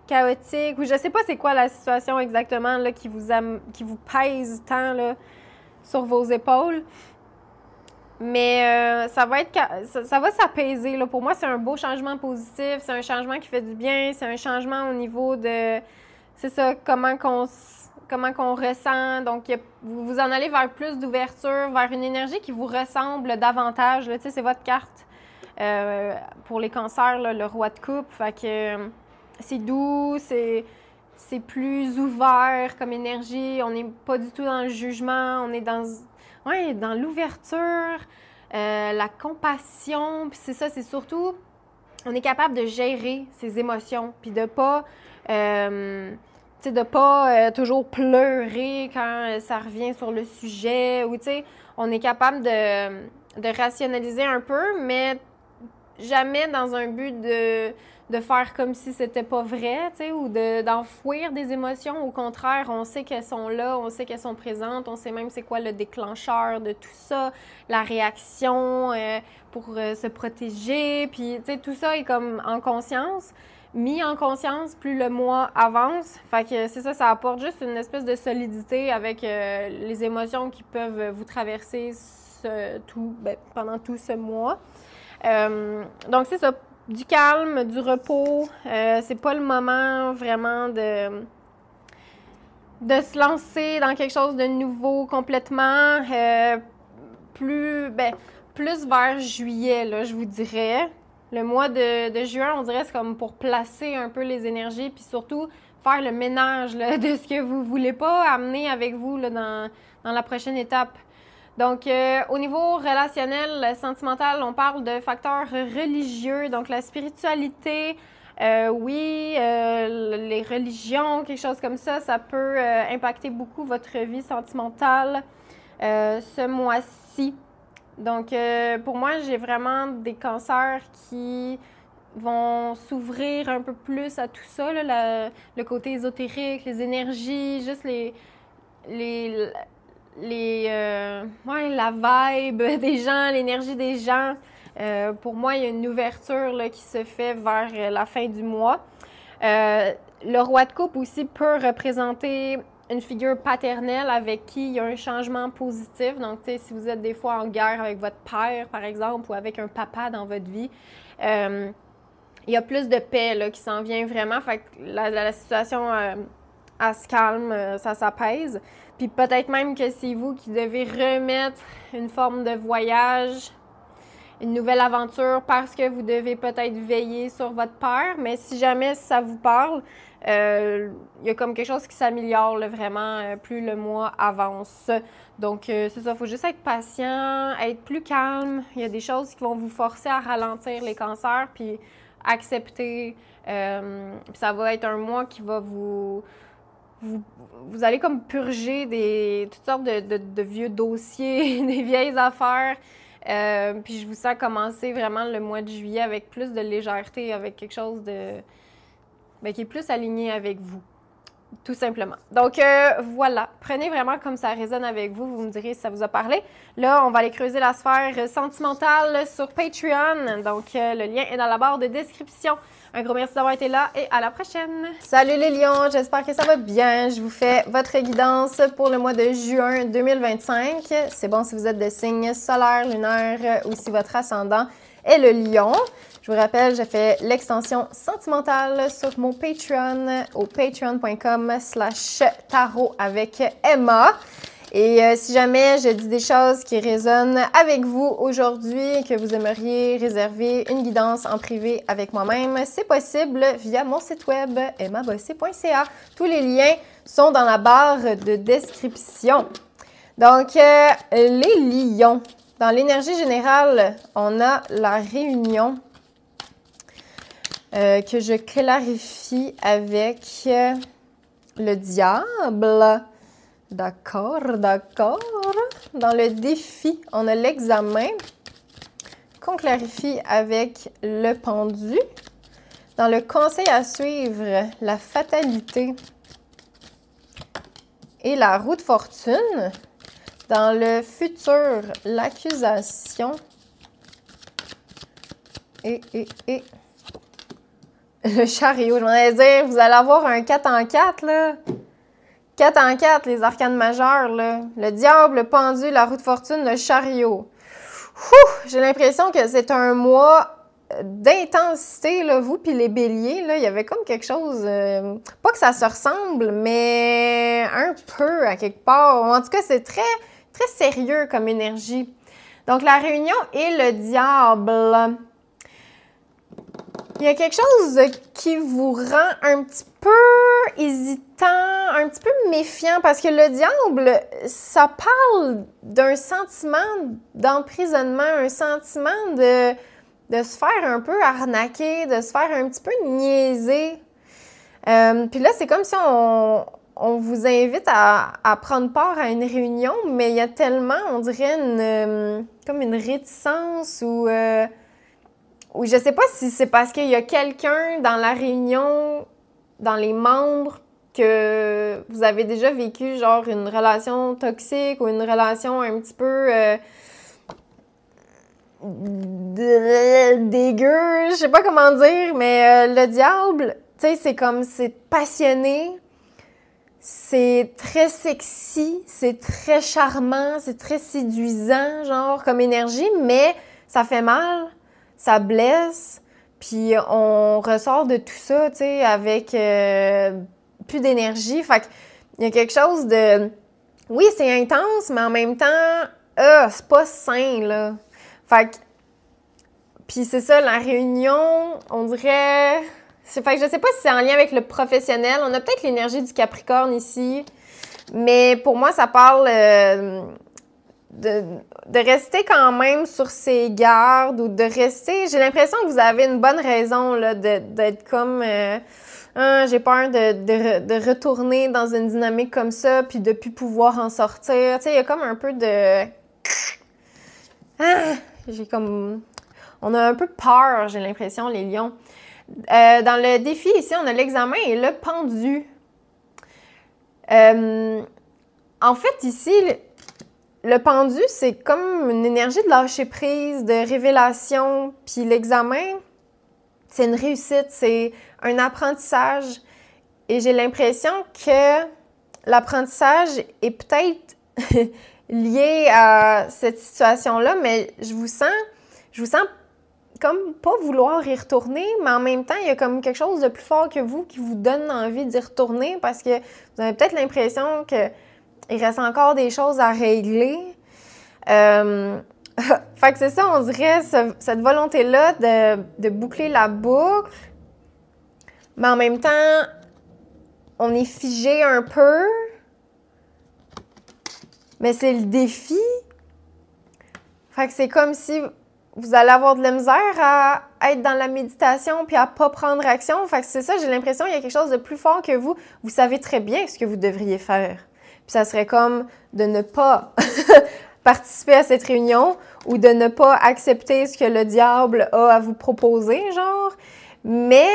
chaotique, ou je sais pas c'est quoi la situation exactement là, qui vous pèse tant là, sur vos épaules. Mais ça va s'apaiser. Là. Pour moi, c'est un beau changement positif, c'est un changement qui fait du bien, c'est un changement au niveau de... C'est ça, comment qu'on ressent. Donc, vous en allez vers plus d'ouverture, vers une énergie qui vous ressemble davantage. Tu sais, c'est votre carte. Pour les cancers, là, le roi de coupe, fait que c'est doux, c'est plus ouvert comme énergie, on n'est pas du tout dans le jugement, on est dans l'ouverture, la compassion, puis c'est ça, c'est surtout, on est capable de gérer ses émotions, puis de pas, toujours pleurer quand ça revient sur le sujet, ou tu sais, on est capable de rationaliser un peu, mais jamais dans un but de faire comme si c'était pas vrai, tu sais, ou d'enfouir des émotions. Au contraire, on sait qu'elles sont là, on sait qu'elles sont présentes, on sait même c'est quoi le déclencheur de tout ça, la réaction pour se protéger, puis tu sais, tout ça est comme en conscience, mis en conscience plus le mois avance. Fait que c'est ça, ça apporte juste une espèce de solidité avec les émotions qui peuvent vous traverser pendant tout ce mois. Donc, c'est ça, du calme, du repos. C'est pas le moment vraiment de se lancer dans quelque chose de nouveau complètement. Plus vers juillet, là, je vous dirais. Le mois de juin, on dirait, c'est comme pour placer un peu les énergies, puis surtout faire le ménage là, de ce que vous voulez pas amener avec vous là, dans la prochaine étape. Donc, au niveau relationnel, sentimental, on parle de facteurs religieux, donc la spiritualité, oui, les religions, quelque chose comme ça peut impacter beaucoup votre vie sentimentale ce mois-ci. Donc, pour moi, j'ai vraiment des cancers qui vont s'ouvrir un peu plus à tout ça, là, le côté ésotérique, les énergies, juste la vibe des gens, l'énergie des gens. Pour moi, il y a une ouverture là, qui se fait vers la fin du mois. Le roi de coupe aussi peut représenter une figure paternelle avec qui il y a un changement positif. Donc, tu sais, si vous êtes des fois en guerre avec votre père, par exemple, ou avec un papa dans votre vie, il y a plus de paix là, qui s'en vient vraiment. Fait que la situation, elle se calme, ça s'apaise. Puis peut-être même que c'est vous qui devez remettre une forme de voyage, une nouvelle aventure parce que vous devez peut-être veiller sur votre père. Mais si jamais ça vous parle, il y a comme quelque chose qui s'améliore là, vraiment plus le mois avance. Donc c'est ça, il faut juste être patient, être plus calme. Il y a des choses qui vont vous forcer à ralentir les cancers, puis accepter. Puis ça va être un mois qui va vous allez comme purger toutes sortes de vieux dossiers, des vieilles affaires. Puis je vous sens commencer vraiment le mois de juillet avec plus de légèreté, avec quelque chose qui est plus aligné avec vous. Tout simplement. Donc, voilà. Prenez vraiment comme ça résonne avec vous. Vous me direz si ça vous a parlé. Là, on va aller creuser la sphère sentimentale sur Patreon. Donc, le lien est dans la barre de description. Un gros merci d'avoir été là et à la prochaine! Salut les lions! J'espère que ça va bien. Je vous fais votre guidance pour le mois de juin 2025. C'est bon si vous êtes de signe solaire, lunaire ou si votre ascendant est le lion. Je vous rappelle, j'ai fait l'extension sentimentale sur mon Patreon au patreon.com/tarot avec Emma. Et si jamais je dis des choses qui résonnent avec vous aujourd'hui et que vous aimeriez réserver une guidance en privé avec moi-même, c'est possible via mon site web emmabossé.ca. Tous les liens sont dans la barre de description. Donc, les lions. Dans l'énergie générale, on a la réunion que je clarifie avec le diable. D'accord, d'accord. Dans le défi, on a l'examen qu'on clarifie avec le pendu. Dans le conseil à suivre, la fatalité et la roue de fortune. Dans le futur, l'accusation et le chariot. Je m'en allais dire, vous allez avoir un 4 en 4, là. 4 en 4, les arcanes majeures, là. Le diable, le pendu, la roue de fortune, le chariot. J'ai l'impression que c'est un mois d'intensité, là. Vous puis les béliers, là, il y avait comme quelque chose... pas que ça se ressemble, mais un peu, à quelque part. En tout cas, c'est très, très sérieux comme énergie. Donc, la réunion et le diable... Il y a quelque chose qui vous rend un petit peu hésitant, un petit peu méfiant, parce que le diable, ça parle d'un sentiment d'emprisonnement, un sentiment de se faire un peu arnaquer, de se faire un petit peu niaiser. Puis là, c'est comme si on vous invite à prendre part à une réunion, mais il y a tellement, on dirait, comme une réticence ou je sais pas si c'est parce qu'il y a quelqu'un dans la réunion, dans les membres, que vous avez déjà vécu genre une relation toxique ou une relation un petit peu dégueu, je sais pas comment dire, mais le diable, tu sais, c'est comme, c'est passionné, c'est très sexy, c'est très charmant, c'est très séduisant, genre, comme énergie, mais ça fait mal. Ça blesse, puis on ressort de tout ça, tu sais, avec plus d'énergie. Fait qu'il y a quelque chose de... Oui, c'est intense, mais en même temps, c'est pas sain, là. Fait que... Puis c'est ça, la réunion, on dirait... Fait que je sais pas si c'est en lien avec le professionnel. On a peut-être l'énergie du Capricorne ici, mais pour moi, ça parle... De rester quand même sur ses gardes ou de rester... J'ai l'impression que vous avez une bonne raison là, d'être comme... j'ai peur de retourner dans une dynamique comme ça puis de plus pouvoir en sortir. Tu sais, il y a comme un peu de... j'ai comme... On a un peu peur, j'ai l'impression, les lions. Dans le défi ici, on a l'examen et le pendu. En fait, ici... Le pendu, c'est comme une énergie de lâcher prise, de révélation. Puis l'examen, c'est une réussite, c'est un apprentissage. Et j'ai l'impression que l'apprentissage est peut-être lié à cette situation-là, mais je vous sens comme pas vouloir y retourner, mais en même temps, il y a comme quelque chose de plus fort que vous qui vous donne envie d'y retourner parce que vous avez peut-être l'impression que il reste encore des choses à régler. Fait que c'est ça, on dirait, cette volonté-là de boucler la boucle. Mais en même temps, on est figé un peu. Mais c'est le défi. Fait que c'est comme si vous allez avoir de la misère à être dans la méditation puis à pas prendre action. Fait que c'est ça, j'ai l'impression qu'il y a quelque chose de plus fort que vous. Vous savez très bien ce que vous devriez faire. Puis ça serait comme de ne pas participer à cette réunion ou de ne pas accepter ce que le diable a à vous proposer, genre. Mais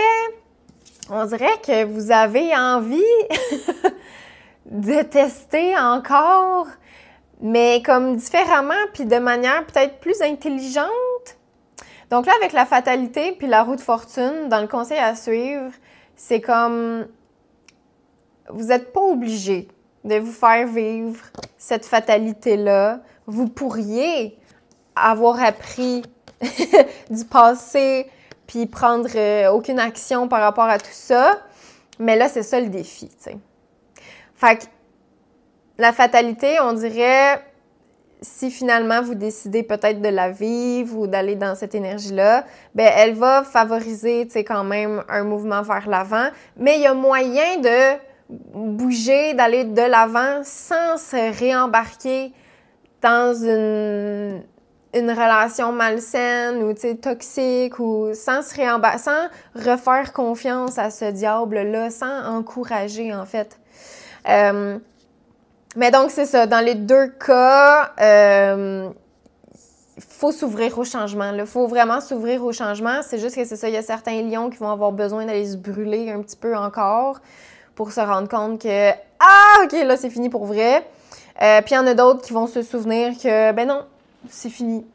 on dirait que vous avez envie de tester encore, mais comme différemment, puis de manière peut-être plus intelligente. Donc là, avec la fatalité puis la roue de fortune, dans le conseil à suivre, c'est comme, vous n'êtes pas obligé de vous faire vivre cette fatalité-là. Vous pourriez avoir appris du passé puis prendre aucune action par rapport à tout ça, mais là, c'est ça le défi, tu sais. Fait que la fatalité, on dirait, si finalement vous décidez peut-être de la vivre ou d'aller dans cette énergie-là, ben elle va favoriser, tu sais, quand même un mouvement vers l'avant, mais il y a moyen de bouger, d'aller de l'avant sans se réembarquer dans une relation malsaine ou, tu sais, toxique ou sans refaire confiance à ce diable-là, sans encourager, en fait. Mais donc, c'est ça. Dans les deux cas, faut s'ouvrir au changement. Il faut vraiment s'ouvrir au changement. C'est juste que c'est ça. Il y a certains lions qui vont avoir besoin d'aller se brûler un petit peu encore pour se rendre compte que « Ah, OK, là, c'est fini pour vrai. » Puis il y en a d'autres qui vont se souvenir que « Ben non, c'est fini.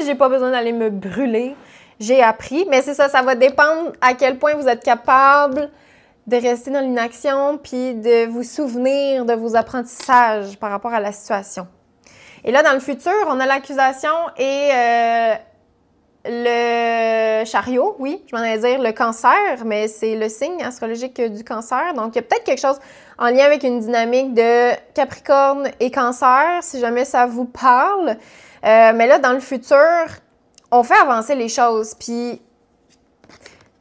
J'ai pas besoin d'aller me brûler. J'ai appris. » Mais c'est ça, ça va dépendre à quel point vous êtes capable de rester dans l'inaction, puis de vous souvenir de vos apprentissages par rapport à la situation. Et là, dans le futur, on a l'accusation et le chariot, oui, je m'en allais dire le cancer, mais c'est le signe astrologique du cancer. Donc, il y a peut-être quelque chose en lien avec une dynamique de Capricorne et Cancer, si jamais ça vous parle. Mais là, dans le futur, on fait avancer les choses, puis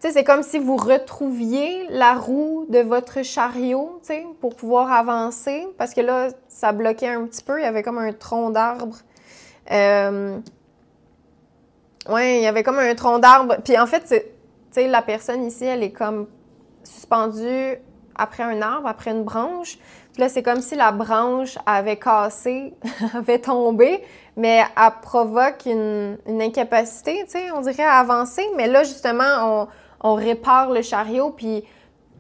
tu sais, c'est comme si vous retrouviez la roue de votre chariot, tu sais, pour pouvoir avancer. Parce que là, ça bloquait un petit peu. Il y avait comme un tronc d'arbre. Ouais, il y avait comme un tronc d'arbre. Puis en fait, tu sais, la personne ici, elle est comme suspendue après un arbre, après une branche. Puis là, c'est comme si la branche avait cassé, avait tombé, mais elle provoque une incapacité, tu sais, on dirait, à avancer. Mais là, justement, on répare le chariot, puis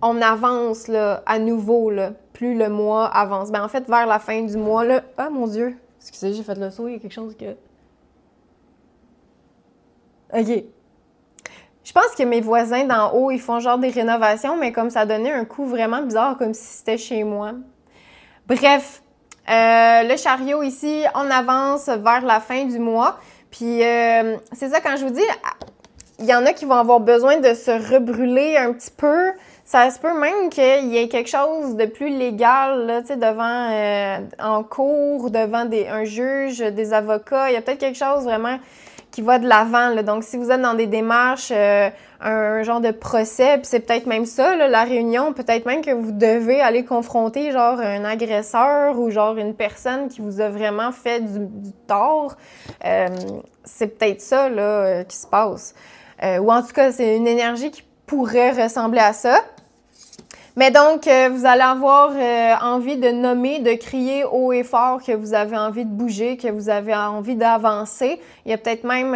on avance là, à nouveau, là, plus le mois avance. Ben, en fait, vers la fin du mois, là... Ah, mon Dieu! Excusez, j'ai fait le saut, il y a quelque chose que... OK. Je pense que mes voisins d'en haut, ils font genre des rénovations, mais comme ça donnait un coup vraiment bizarre, comme si c'était chez moi. Bref, le chariot ici, on avance vers la fin du mois. Puis c'est ça, quand je vous dis... Il y en a qui vont avoir besoin de se rebrûler un petit peu. Ça se peut même qu'il y ait quelque chose de plus légal là, tu sais, devant, en cours, devant un juge, des avocats. Il y a peut-être quelque chose vraiment qui va de l'avant. Donc, si vous êtes dans des démarches, un genre de procès, puis c'est peut-être même ça, là, la réunion, peut-être même que vous devez aller confronter genre un agresseur ou genre une personne qui vous a vraiment fait du tort. C'est peut-être ça là, qui se passe. Ou en tout cas, c'est une énergie qui pourrait ressembler à ça. Mais donc, vous allez avoir envie de nommer, de crier haut et fort que vous avez envie de bouger, que vous avez envie d'avancer. Il y a peut-être même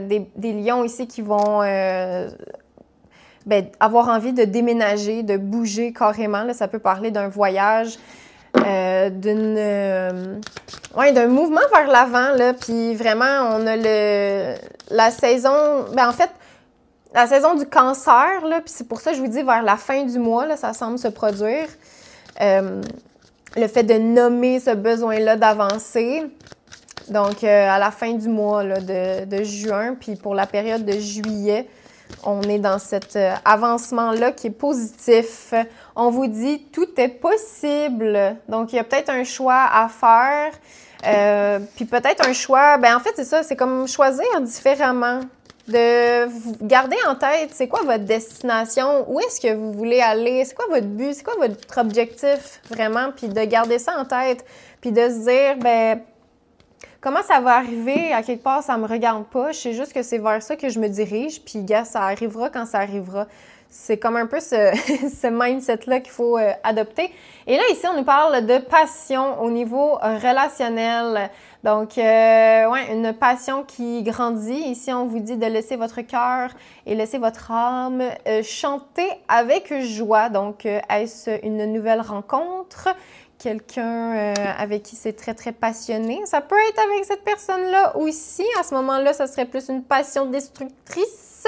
des lions ici qui vont avoir envie de déménager, de bouger carrément. Là, ça peut parler d'un voyage, d'un mouvement vers l'avant. Là. Puis vraiment, on a la saison... Ben, en fait, la saison du cancer, là, puis c'est pour ça que je vous dis vers la fin du mois, là, ça semble se produire. Le fait de nommer ce besoin-là d'avancer. Donc, à la fin du mois là, de juin, puis pour la période de juillet, on est dans cet avancement-là qui est positif. On vous dit tout est possible. Donc, il y a peut-être un choix à faire. Puis peut-être un choix, ben en fait, c'est ça, c'est comme choisir différemment. De vous garder en tête, c'est quoi votre destination, où est-ce que vous voulez aller, c'est quoi votre but, c'est quoi votre objectif vraiment, puis de garder ça en tête, puis de se dire, ben Comment ça va arriver? À quelque part, ça me regarde pas. Je sais juste que c'est vers ça que je me dirige. Puis, gars, ça arrivera quand ça arrivera. C'est comme un peu ce mindset-là qu'il faut adopter. Et là, ici, on nous parle de passion au niveau relationnel. Donc, ouais, une passion qui grandit. Ici, on vous dit de laisser votre cœur et laisser votre âme chanter avec joie. Donc, est-ce une nouvelle rencontre? Quelqu'un avec qui c'est très, très passionné. Ça peut être avec cette personne-là aussi. À ce moment-là, ça serait plus une passion destructrice.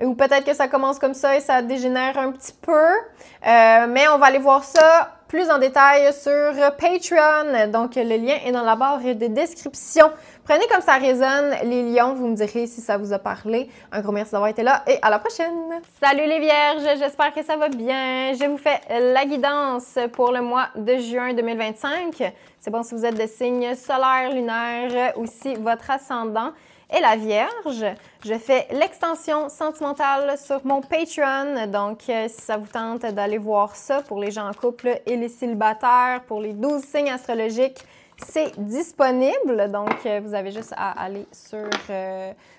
Ou peut-être que ça commence comme ça et ça dégénère un petit peu. Mais on va aller voir ça plus en détail sur Patreon. Donc, le lien est dans la barre de description. Prenez comme ça résonne les lions. Vous me direz si ça vous a parlé. Un gros merci d'avoir été là et à la prochaine! Salut les vierges! J'espère que ça va bien. Je vous fais la guidance pour le mois de juin 2025. C'est bon si vous êtes de signe solaire, lunaire, aussi votre ascendant et la Vierge. Je fais l'extension sentimentale sur mon Patreon. Donc, si ça vous tente d'aller voir ça pour les gens en couple et les célibataires, pour les 12 signes astrologiques, c'est disponible. Donc, vous avez juste à aller sur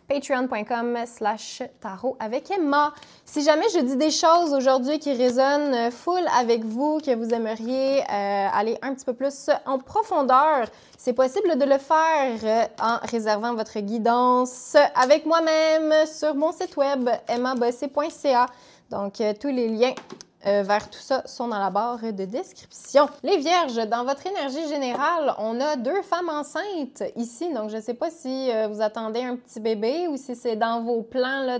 patreon.com/tarot avec Emma. Si jamais je dis des choses aujourd'hui qui résonnent full avec vous, que vous aimeriez aller un petit peu plus en profondeur, c'est possible de le faire en réservant votre guidance avec moi-même sur mon site web emmabossé.ca. Donc, tous les liens vers tout ça sont dans la barre de description. Les Vierges, dans votre énergie générale, on a 2 femmes enceintes ici. Donc, je ne sais pas si vous attendez un petit bébé ou si c'est dans vos plans là,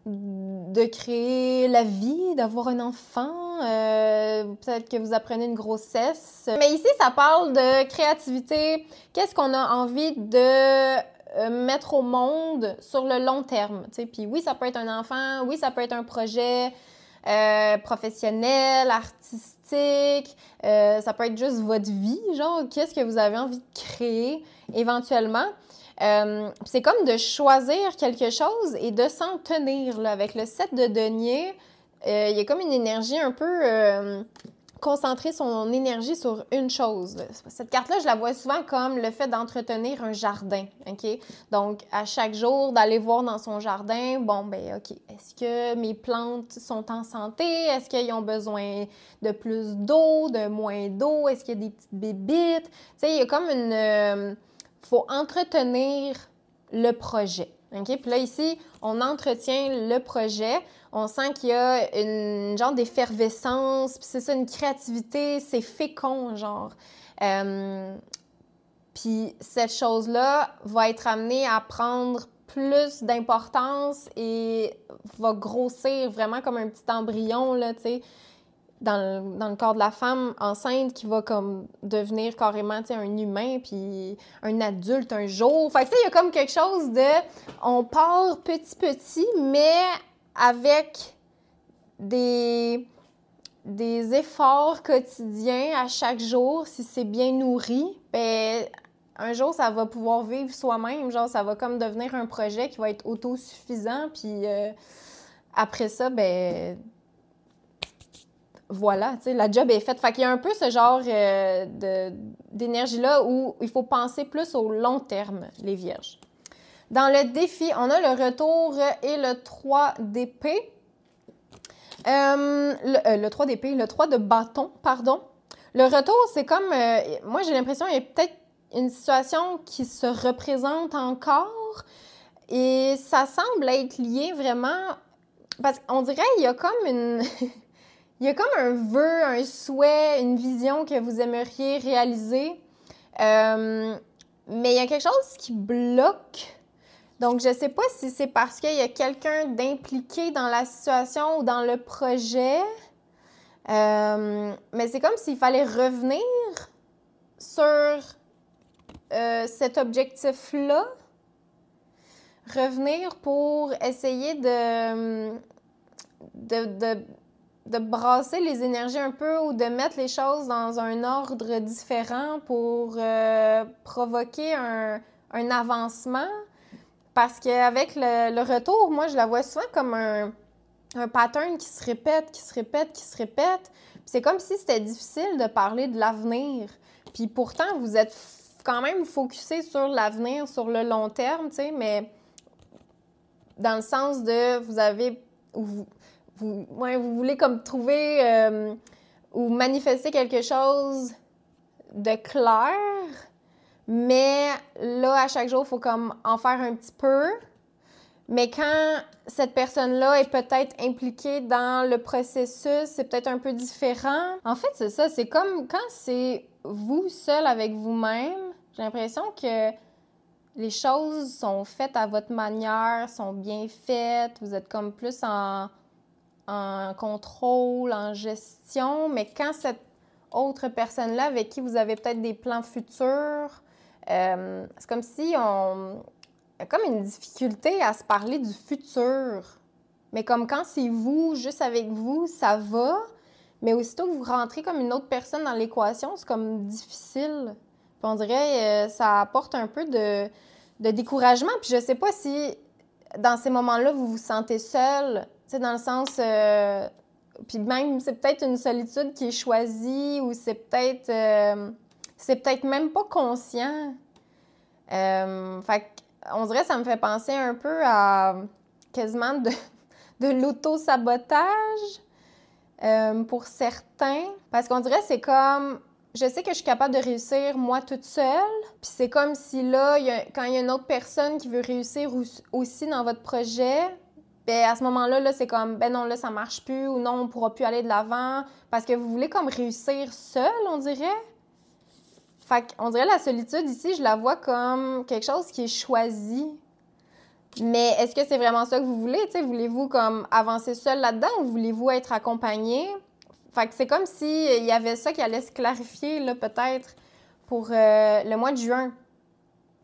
de créer la vie, d'avoir un enfant. Peut-être que vous apprenez une grossesse. Mais ici, ça parle de créativité. Qu'est-ce qu'on a envie de mettre au monde sur le long terme? Puis oui, ça peut être un enfant. Oui, ça peut être un projet professionnel, artistique, ça peut être juste votre vie, genre, qu'est-ce que vous avez envie de créer éventuellement. C'est comme de choisir quelque chose et de s'en tenir, là. Avec le 7 de denier, il y a comme une énergie un peu concentrer son énergie sur une chose. Cette carte-là, je la vois souvent comme le fait d'entretenir un jardin, OK? Donc, à chaque jour, d'aller voir dans son jardin, bon, ben OK, est-ce que mes plantes sont en santé? Est-ce qu'ils ont besoin de plus d'eau, de moins d'eau? Est-ce qu'il y a des petites bébites? Tu sais, il y a comme une... faut entretenir le projet. OK? Puis là, ici, on entretient le projet. On sent qu'il y a une genre d'effervescence, puis c'est ça, une créativité, c'est fécond, genre. Puis cette chose-là va être amenée à prendre plus d'importance et va grossir vraiment comme un petit embryon, là, tu sais, dans le corps de la femme enceinte qui va comme devenir carrément, tu sais, un humain, puis un adulte un jour. Fait que, tu sais, il y a comme quelque chose de... On part petit, mais avec des efforts quotidiens à chaque jour, si c'est bien nourri, ben un jour, ça va pouvoir vivre soi-même. Genre, ça va comme devenir un projet qui va être autosuffisant, puis après ça, ben... Voilà, tu sais, la job est faite. Fait qu'il y a un peu ce genre d'énergie-là où il faut penser plus au long terme, les Vierges. Dans le défi, on a le retour et le 3 d'épée. Le 3 d'épée, le 3 de bâton, pardon. Le retour, c'est comme... moi, j'ai l'impression qu'il y a peut-être une situation qui se représente encore et ça semble être lié vraiment... Parce qu'on dirait qu'il y a comme une... Il y a comme un vœu, un souhait, une vision que vous aimeriez réaliser, mais il y a quelque chose qui bloque. Donc, je ne sais pas si c'est parce qu'il y a quelqu'un d'impliqué dans la situation ou dans le projet, mais c'est comme s'il fallait revenir sur cet objectif-là, revenir pour essayer de brasser les énergies un peu ou de mettre les choses dans un ordre différent pour provoquer un avancement. Parce qu'avec le retour, moi, je la vois souvent comme un pattern qui se répète. Puis c'est comme si c'était difficile de parler de l'avenir. Puis pourtant, vous êtes quand même focusé sur l'avenir, sur le long terme, tu sais, mais dans le sens de vous avez... Vous voulez comme trouver ou manifester quelque chose de clair, mais là, à chaque jour, il faut comme en faire un petit peu. Mais quand cette personne-là est peut-être impliquée dans le processus, c'est peut-être un peu différent. En fait, c'est ça, c'est comme quand c'est vous seul avec vous-même, j'ai l'impression que les choses sont faites à votre manière, sont bien faites, vous êtes comme plus en contrôle, en gestion, mais quand cette autre personne-là avec qui vous avez peut-être des plans futurs, c'est comme si on a comme une difficulté à se parler du futur. Mais comme quand c'est vous, juste avec vous, ça va, mais aussitôt que vous rentrez comme une autre personne dans l'équation, c'est comme difficile. Puis on dirait ça apporte un peu de découragement. Puis je sais pas si dans ces moments-là, vous vous sentez seul, tu sais, dans le sens... puis même, c'est peut-être une solitude qui est choisie ou c'est peut-être même pas conscient. Fait on dirait que ça me fait penser un peu à quasiment de l'auto-sabotage pour certains. Parce qu'on dirait que c'est comme... Je sais que je suis capable de réussir moi toute seule. Puis c'est comme si là, quand il y a une autre personne qui veut réussir aussi dans votre projet, ben à ce moment-là, là, c'est comme, ben non, là, ça marche plus ou non, on pourra plus aller de l'avant. Parce que vous voulez comme réussir seul, on dirait. Fait qu'on dirait la solitude ici, je la vois comme quelque chose qui est choisi. Mais est-ce que c'est vraiment ça que vous voulez? T'sais, voulez-vous comme avancer seul là-dedans ou voulez-vous être accompagné? Fait que c'est comme s'il y avait ça qui allait se clarifier, là, peut-être, pour le mois de juin.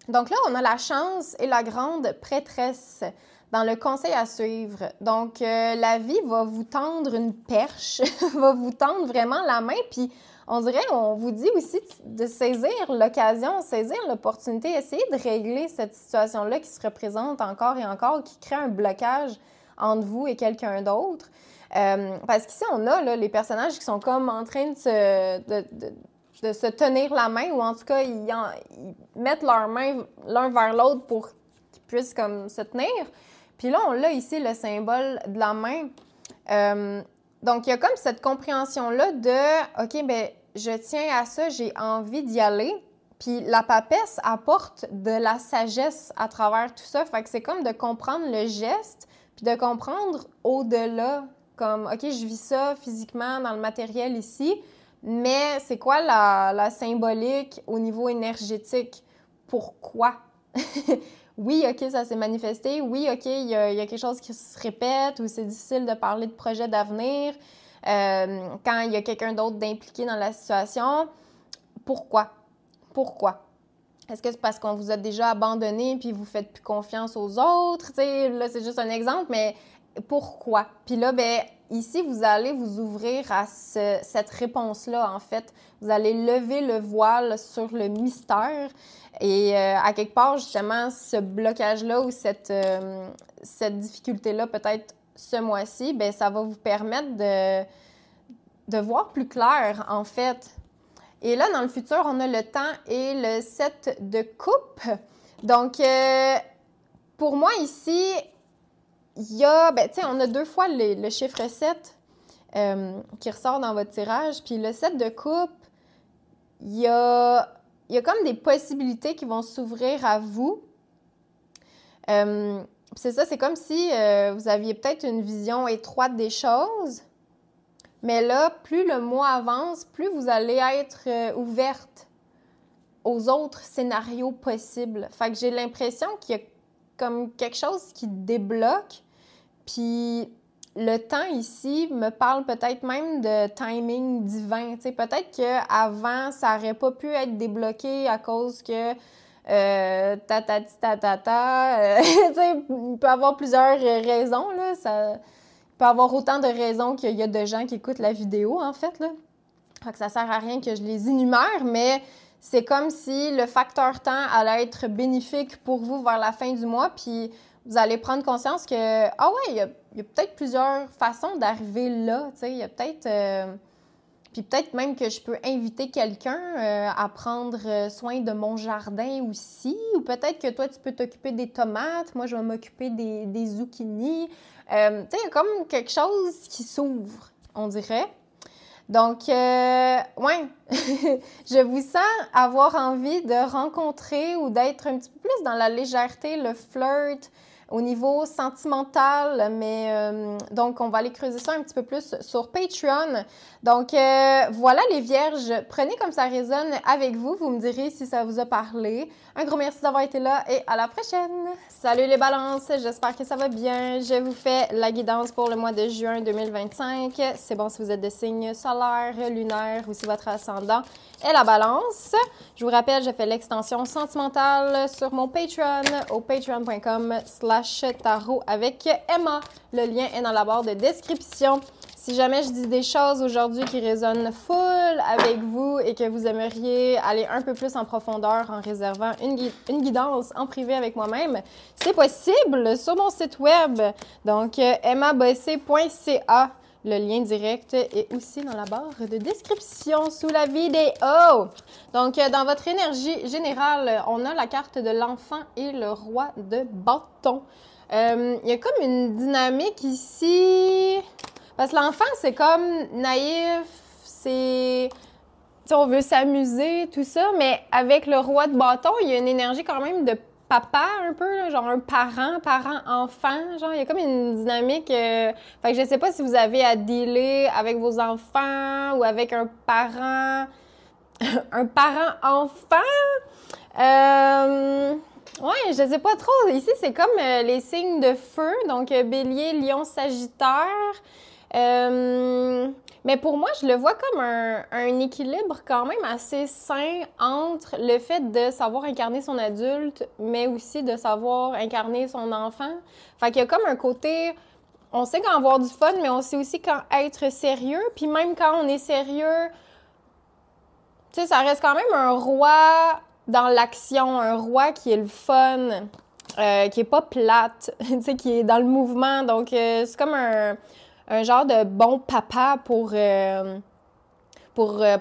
Donc là, on a la chance et la grande prêtresse dans le conseil à suivre. Donc, la vie va vous tendre une perche, va vous tendre vraiment la main, puis on dirait, on vous dit aussi de saisir l'occasion, saisir l'opportunité, essayer de régler cette situation-là qui se représente encore et encore, qui crée un blocage entre vous et quelqu'un d'autre. Parce qu'ici, on a là, les personnages qui sont comme en train de se tenir la main, ou en tout cas, ils mettent leurs mains l'un vers l'autre pour qu'ils puissent comme se tenir. Puis là, on a ici le symbole de la main. Donc, il y a comme cette compréhension-là de « OK, bien, je tiens à ça, j'ai envie d'y aller ». Puis la papesse apporte de la sagesse à travers tout ça. Fait que c'est comme de comprendre le geste, puis de comprendre au-delà, comme « OK, je vis ça physiquement dans le matériel ici », mais c'est quoi la symbolique au niveau énergétique? Pourquoi? Oui, OK, ça s'est manifesté. Oui, OK, il y a quelque chose qui se répète ou c'est difficile de parler de projet d'avenir quand il y a quelqu'un d'autre d'impliqué dans la situation. Pourquoi? Pourquoi? Est-ce que c'est parce qu'on vous a déjà abandonné puis vous faites plus confiance aux autres? T'sais, là, c'est juste un exemple, mais pourquoi? Puis là, ben ici, vous allez vous ouvrir à cette réponse-là, en fait. Vous allez lever le voile sur le mystère. Et à quelque part, justement, ce blocage-là ou cette difficulté-là, peut-être ce mois-ci, bien, ça va vous permettre de voir plus clair, en fait. Et là, dans le futur, on a le temps et le 7 de coupe. Donc, pour moi, ici, il y a, ben, tu sais, on a 2 fois le chiffre 7 qui ressort dans votre tirage. Puis le 7 de coupe, il y a comme des possibilités qui vont s'ouvrir à vous. C'est ça, c'est comme si vous aviez peut-être une vision étroite des choses. Mais là, plus le mois avance, plus vous allez être ouverte aux autres scénarios possibles. Fait que j'ai l'impression qu'il y a comme quelque chose qui débloque. Puis le temps ici me parle peut-être même de timing divin. T'sais, peut-être qu'avant, ça n'aurait pas pu être débloqué à cause que il peut y avoir plusieurs raisons, là. Il peut y avoir autant de raisons qu'il y a de gens qui écoutent la vidéo, en fait, là. Fait que ça sert à rien que je les énumère, mais c'est comme si le facteur temps allait être bénéfique pour vous vers la fin du mois, puis vous allez prendre conscience que, ah ouais, il y a peut-être plusieurs façons d'arriver là, tu sais, il y a peut-être Puis peut-être même que je peux inviter quelqu'un à prendre soin de mon jardin aussi. Ou peut-être que toi, tu peux t'occuper des tomates. Moi, je vais m'occuper des zucchinis. Tu sais, il y a comme quelque chose qui s'ouvre, on dirait. Donc, ouais, je vous sens avoir envie de rencontrer ou d'être un petit peu plus dans la légèreté, le flirt, au niveau sentimental, mais donc on va aller creuser ça un petit peu plus sur Patreon. Donc voilà les vierges, prenez comme ça résonne avec vous, vous me direz si ça vous a parlé. Un gros merci d'avoir été là et à la prochaine! Salut les balances, j'espère que ça va bien. Je vous fais la guidance pour le mois de juin 2025. C'est bon si vous êtes de signe solaire, lunaire ou si votre ascendant est la balance. Je vous rappelle, je fais l'extension sentimentale sur mon Patreon au patreon.com/tarot avec Emma. Le lien est dans la barre de description. Si jamais je dis des choses aujourd'hui qui résonnent full avec vous et que vous aimeriez aller un peu plus en profondeur en réservant une guidance en privé avec moi-même, c'est possible sur mon site web. Donc, emmabossé.ca. Le lien direct est aussi dans la barre de description sous la vidéo. Donc, dans votre énergie générale, on a la carte de l'enfant et le roi de bâton. Il y a comme une dynamique ici. Parce que l'enfant, c'est comme naïf, c'est... Tu sais, on veut s'amuser, tout ça, mais avec le roi de bâton, il y a une énergie quand même de papa un peu, là, genre un parent-enfant, genre il y a comme une dynamique. Fait que je sais pas si vous avez à dealer avec vos enfants ou avec un parent, un parent-enfant. Ouais, je sais pas trop. Ici, c'est comme les signes de feu, donc Bélier, Lion, Sagittaire. Mais pour moi, je le vois comme un équilibre quand même assez sain entre le fait de savoir incarner son adulte, mais aussi de savoir incarner son enfant. Fait qu'il y a comme un côté, on sait quand avoir du fun, mais on sait aussi quand être sérieux. Puis même quand on est sérieux, tu sais, ça reste quand même un roi dans l'action, un roi qui est le fun, qui est pas plate, tu sais, qui est dans le mouvement. Donc, c'est comme un genre de bon papa pour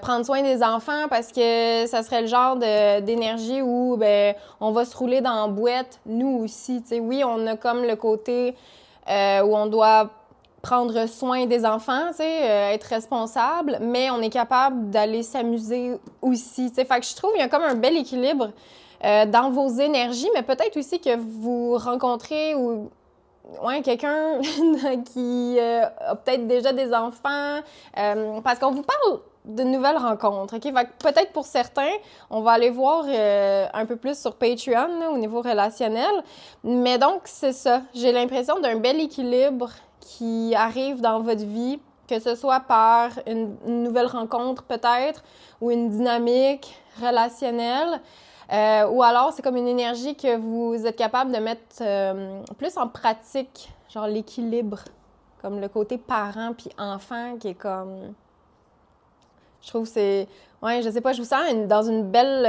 prendre soin des enfants parce que ça serait le genre d'énergie où ben on va se rouler dans la boîte, nous aussi. Tu sais, oui, on a comme le côté où on doit prendre soin des enfants, tu sais, être responsable, mais on est capable d'aller s'amuser aussi. Tu sais, fait que je trouve qu'il y a comme un bel équilibre dans vos énergies, mais peut-être aussi que vous rencontrez ou ouais, quelqu'un qui a peut-être déjà des enfants, parce qu'on vous parle de nouvelles rencontres, OK? Fait que peut-être pour certains, on va aller voir un peu plus sur Patreon là, au niveau relationnel. Mais donc, c'est ça. J'ai l'impression d'un bel équilibre qui arrive dans votre vie, que ce soit par une nouvelle rencontre peut-être ou une dynamique relationnelle. Ou alors, c'est comme une énergie que vous êtes capable de mettre plus en pratique, genre l'équilibre, comme le côté parent puis enfant qui est comme... Je trouve que c'est... Ouais, je sais pas, je vous sens dans une belle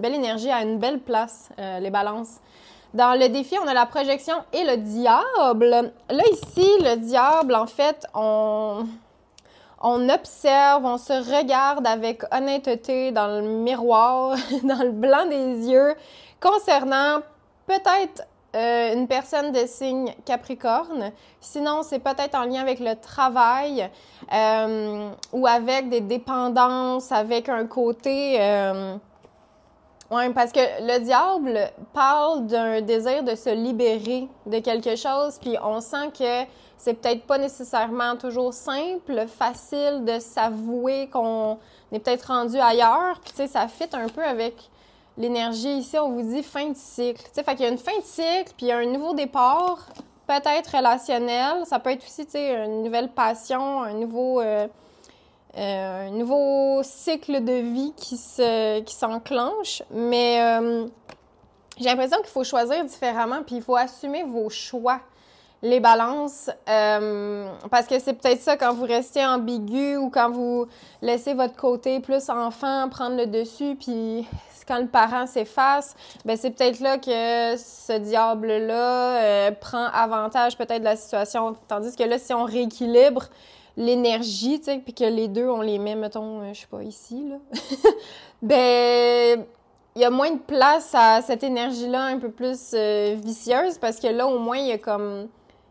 énergie, à une belle place, les balances. Dans le défi, on a la projection et le diable. Là, ici, le diable, en fait, on observe, on se regarde avec honnêteté dans le miroir, dans le blanc des yeux, concernant peut-être une personne de signe Capricorne. Sinon, c'est peut-être en lien avec le travail ou avec des dépendances, avec un côté... Oui, parce que le diable parle d'un désir de se libérer de quelque chose, puis on sent que c'est peut-être pas nécessairement toujours simple, facile de s'avouer qu'on est peut-être rendu ailleurs, puis tu sais, ça fit un peu avec l'énergie ici, on vous dit fin de cycle. Tu sais, fait qu'il y a une fin de cycle, puis il y a un nouveau départ, peut-être relationnel, ça peut être aussi, tu sais, une nouvelle passion, un nouveau cycle de vie qui s'enclenche, mais j'ai l'impression qu'il faut choisir différemment, puis il faut assumer vos choix, les balances, parce que c'est peut-être ça quand vous restez ambigu ou quand vous laissez votre côté plus enfant prendre le dessus, puis quand le parent s'efface, ben c'est peut-être là que ce diable-là prend avantage peut-être de la situation, tandis que là, si on rééquilibre, l'énergie, tu sais, puis que les deux, on les met, mettons, je sais pas, ici, là, ben, il y a moins de place à cette énergie-là un peu plus vicieuse parce que là, au moins, il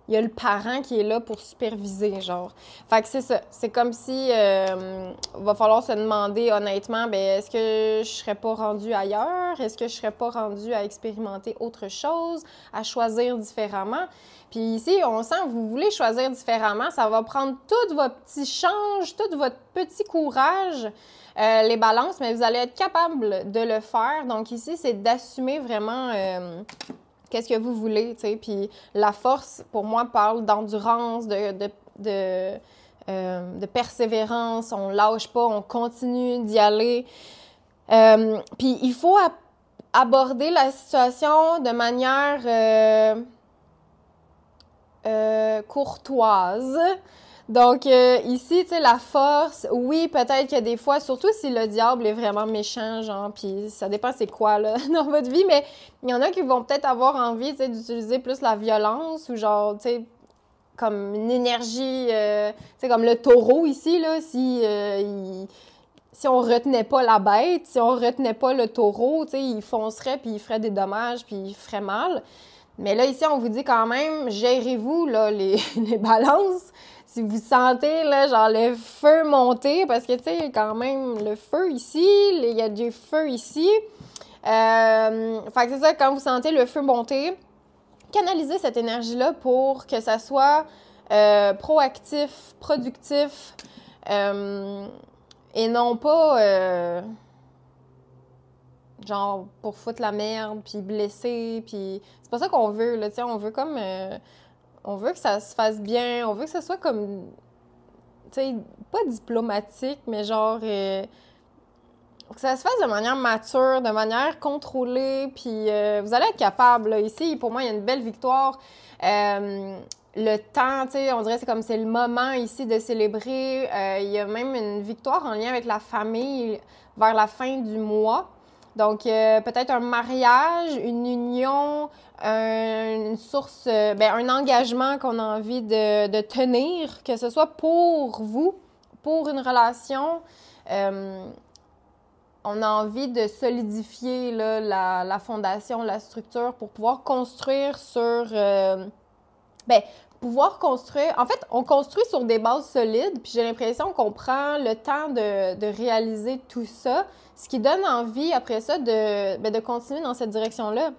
y a le parent qui est là pour superviser, genre. Fait que c'est ça. C'est comme si va falloir se demander honnêtement, ben est-ce que je serais pas rendue ailleurs? Est-ce que je serais pas rendue à expérimenter autre chose, à choisir différemment? Puis ici, on sent que vous voulez choisir différemment. Ça va prendre tout votre petit change, tout votre petit courage, les balances, mais vous allez être capable de le faire. Donc ici, c'est d'assumer vraiment qu'est-ce que vous voulez, tu sais. Puis la force, pour moi, parle d'endurance, de persévérance. On lâche pas, on continue d'y aller. Puis il faut aborder la situation de manière courtoise. Donc, ici, tu sais, la force, oui, peut-être que des fois, surtout si le diable est vraiment méchant, genre, puis ça dépend c'est quoi, là, dans votre vie, mais il y en a qui vont peut-être avoir envie, tu sais, d'utiliser plus la violence ou genre, tu sais, comme une énergie, tu sais, comme le taureau ici, là, si on retenait pas la bête, si on retenait pas le taureau, tu sais, il foncerait, puis il ferait des dommages, puis il ferait mal. Mais là, ici, on vous dit quand même, gérez-vous, là, les balances. Si vous sentez, là, genre, le feu monter, parce que, tu sais, il y a quand même le feu ici, il y a du feu ici. Fait que c'est ça, quand vous sentez le feu monter, canalisez cette énergie-là pour que ça soit proactif, productif, et non pas... genre pour foutre la merde, puis blesser, puis... C'est pas ça qu'on veut, là, tu sais, on veut comme... on veut que ça se fasse bien, on veut que ça soit comme... Tu sais, pas diplomatique, mais genre... que ça se fasse de manière mature, de manière contrôlée, puis vous allez être capable, là. Ici, pour moi, il y a une belle victoire. Le temps, tu sais, on dirait que c'est comme c'est le moment ici de célébrer. Il y a même une victoire en lien avec la famille vers la fin du mois. Donc, peut-être un mariage, une union, une source, un engagement qu'on a envie de tenir, que ce soit pour vous, pour une relation. On a envie de solidifier là, la fondation, la structure pour pouvoir construire sur... pouvoir construire... En fait, on construit sur des bases solides, puis j'ai l'impression qu'on prend le temps de réaliser tout ça, ce qui donne envie, après ça, de continuer dans cette direction-là.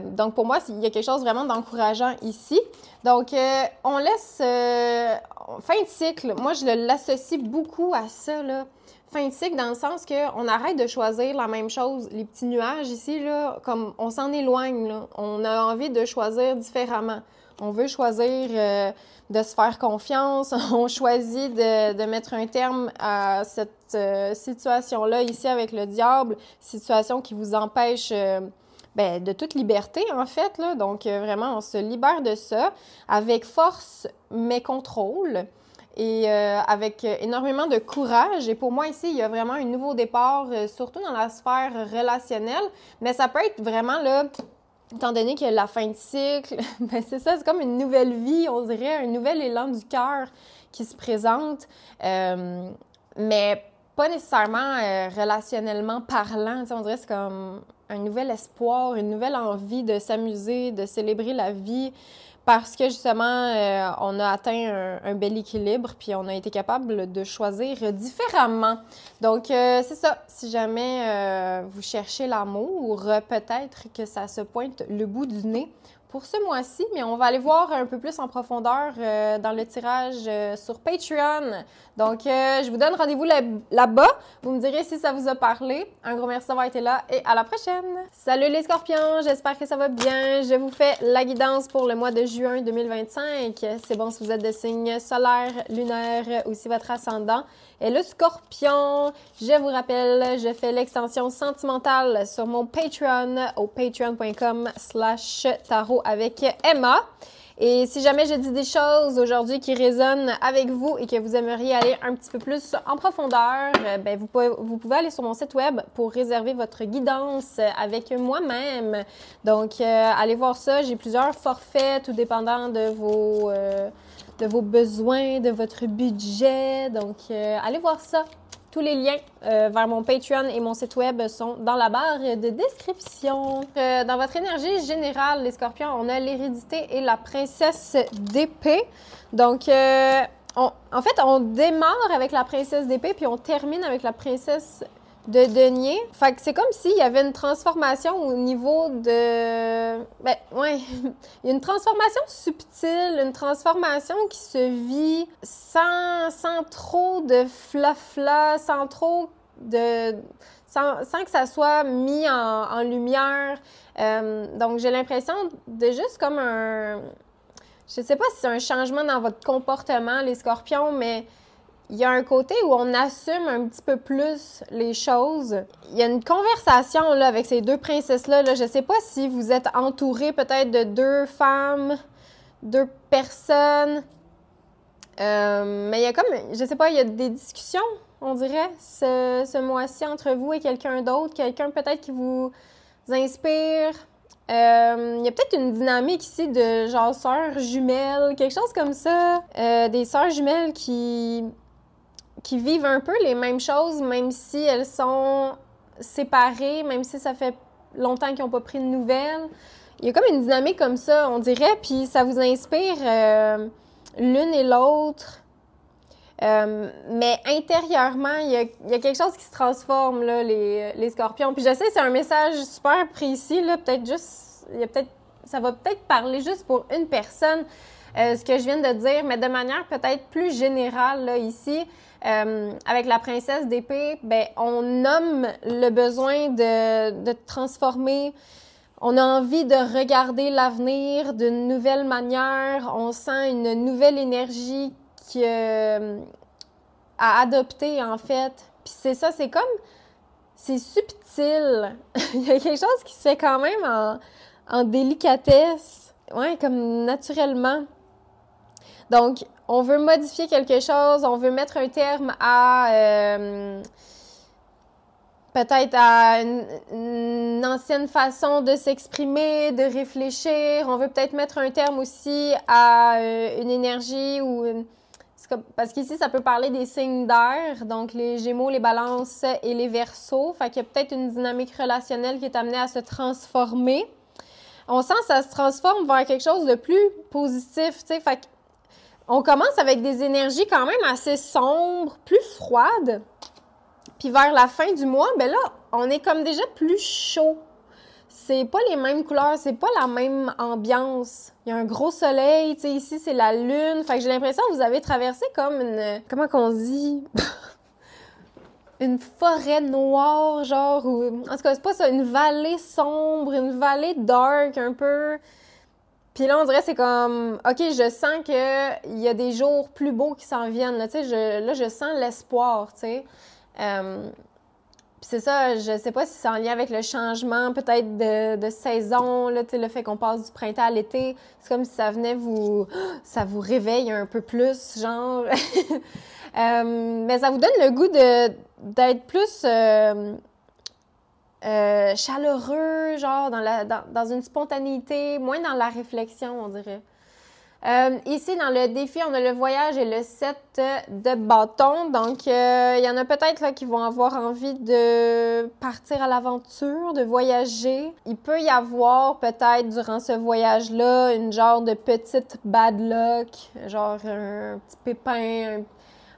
Donc, pour moi, il y a quelque chose vraiment d'encourageant ici. Donc, on laisse... fin de cycle, moi, je l'associe beaucoup à ça, là. Fin de cycle, dans le sens qu'on arrête de choisir la même chose. Les petits nuages ici, là, comme on s'en éloigne, là. On a envie de choisir différemment. On veut choisir de se faire confiance. On choisit de mettre un terme à cette situation-là ici avec le diable, situation qui vous empêche de toute liberté, en fait, là. Donc, vraiment, on se libère de ça avec force, mais contrôle. Et avec énormément de courage. Et pour moi, ici, il y a vraiment un nouveau départ, surtout dans la sphère relationnelle. Mais ça peut être vraiment, là, étant donné qu'il y a la fin de cycle, ben c'est ça, c'est comme une nouvelle vie, on dirait, un nouvel élan du cœur qui se présente. Mais pas nécessairement relationnellement parlant. On dirait que c'est comme un nouvel espoir, une nouvelle envie de s'amuser, de célébrer la vie. Parce que justement, on a atteint un bel équilibre, puis on a été capable de choisir différemment. Donc, c'est ça. Si jamais vous cherchez l'amour, peut-être que ça se pointe le bout du nez pour ce mois-ci, mais on va aller voir un peu plus en profondeur dans le tirage sur Patreon. Donc, je vous donne rendez-vous là-bas. Vous me direz si ça vous a parlé. Un gros merci d'avoir été là et à la prochaine! Salut les scorpions, j'espère que ça va bien. Je vous fais la guidance pour le mois de juin 2025. C'est bon si vous êtes de signe solaire, lunaire ou si votre ascendant est le scorpion. Je vous rappelle, je fais l'extension sentimentale sur mon Patreon au patreon.com/tarot avec Emma. Et si jamais je dis des choses aujourd'hui qui résonnent avec vous et que vous aimeriez aller un petit peu plus en profondeur, vous pouvez aller sur mon site web pour réserver votre guidance avec moi-même. Donc, allez voir ça. J'ai plusieurs forfaits, tout dépendant de de vos besoins, de votre budget. Donc, allez voir ça. Tous les liens vers mon Patreon et mon site web sont dans la barre de description. Dans votre énergie générale, les scorpions, on a l'hérédité et la princesse d'épée. Donc, en fait, on démarre avec la princesse d'épée, puis on termine avec la princesse de denier. Fait que c'est comme s'il y avait une transformation au niveau de... Ben, ouais, il y a une transformation subtile, une transformation qui se vit sans trop de flafla, sans trop de... Sans que ça soit mis en lumière. Donc, j'ai l'impression de juste comme un... Je sais pas si c'est un changement dans votre comportement, les scorpions, mais il y a un côté où on assume un petit peu plus les choses. Il y a une conversation là, avec ces deux princesses-là. Là. Je sais pas si vous êtes entouré peut-être de deux femmes, deux personnes. Mais il y a comme, je sais pas, il y a des discussions, on dirait, ce mois-ci entre vous et quelqu'un d'autre. Quelqu'un peut-être qui vous inspire. Il y a peut-être une dynamique ici de genre sœurs jumelles, quelque chose comme ça. Des sœurs jumelles qui vivent un peu les mêmes choses, même si elles sont séparées, même si ça fait longtemps qu'ils n'ont pas pris de nouvelles. Il y a comme une dynamique comme ça, on dirait, puis ça vous inspire l'une et l'autre. Mais intérieurement, il y a quelque chose qui se transforme, là, les scorpions. Puis je sais, c'est un message super précis, là, peut-être juste, ça va peut-être parler juste pour une personne, ce que je viens de dire, mais de manière peut-être plus générale, là, ici. Avec la princesse d'épée, ben, on nomme le besoin de transformer. On a envie de regarder l'avenir d'une nouvelle manière. On sent une nouvelle énergie à adopter, en fait. Puis c'est ça, c'est comme... C'est subtil. Il y a quelque chose qui se fait quand même en délicatesse. Ouais, comme naturellement. Donc, on veut modifier quelque chose, on veut mettre un terme à peut-être à une ancienne façon de s'exprimer, de réfléchir. On veut peut-être mettre un terme aussi à une énergie ou parce qu'ici, ça peut parler des signes d'air, donc les Gémeaux, les Balances et les Verseaux. Fait qu'il y a peut-être une dynamique relationnelle qui est amenée à se transformer. On sent que ça se transforme vers quelque chose de plus positif, tu sais. Fait on commence avec des énergies quand même assez sombres, plus froides. Puis vers la fin du mois, ben là, on est comme déjà plus chaud. C'est pas les mêmes couleurs, c'est pas la même ambiance. Il y a un gros soleil, tu sais, ici, c'est la lune. Fait que j'ai l'impression que vous avez traversé comme une... Comment qu'on dit? Une forêt noire, genre, ou... En tout cas, c'est pas ça, une vallée sombre, une vallée dark, un peu... Puis là, on dirait c'est comme, OK, je sens qu'il y a des jours plus beaux qui s'en viennent. Là, tu sais, je sens l'espoir, tu sais. Puis c'est ça, je sais pas si c'est en lien avec le changement peut-être de saison, là, tu sais, le fait qu'on passe du printemps à l'été. C'est comme si ça venait ça vous réveille un peu plus, genre. Mais ça vous donne le goût d'être plus... chaleureux, genre dans une spontanéité, moins dans la réflexion, on dirait. Ici, dans le défi, on a le voyage et le 7 de bâton. Donc, il y en a peut-être là qui vont avoir envie de partir à l'aventure, de voyager. Il peut y avoir peut-être durant ce voyage-là une genre de petite bad luck, genre un petit pépin,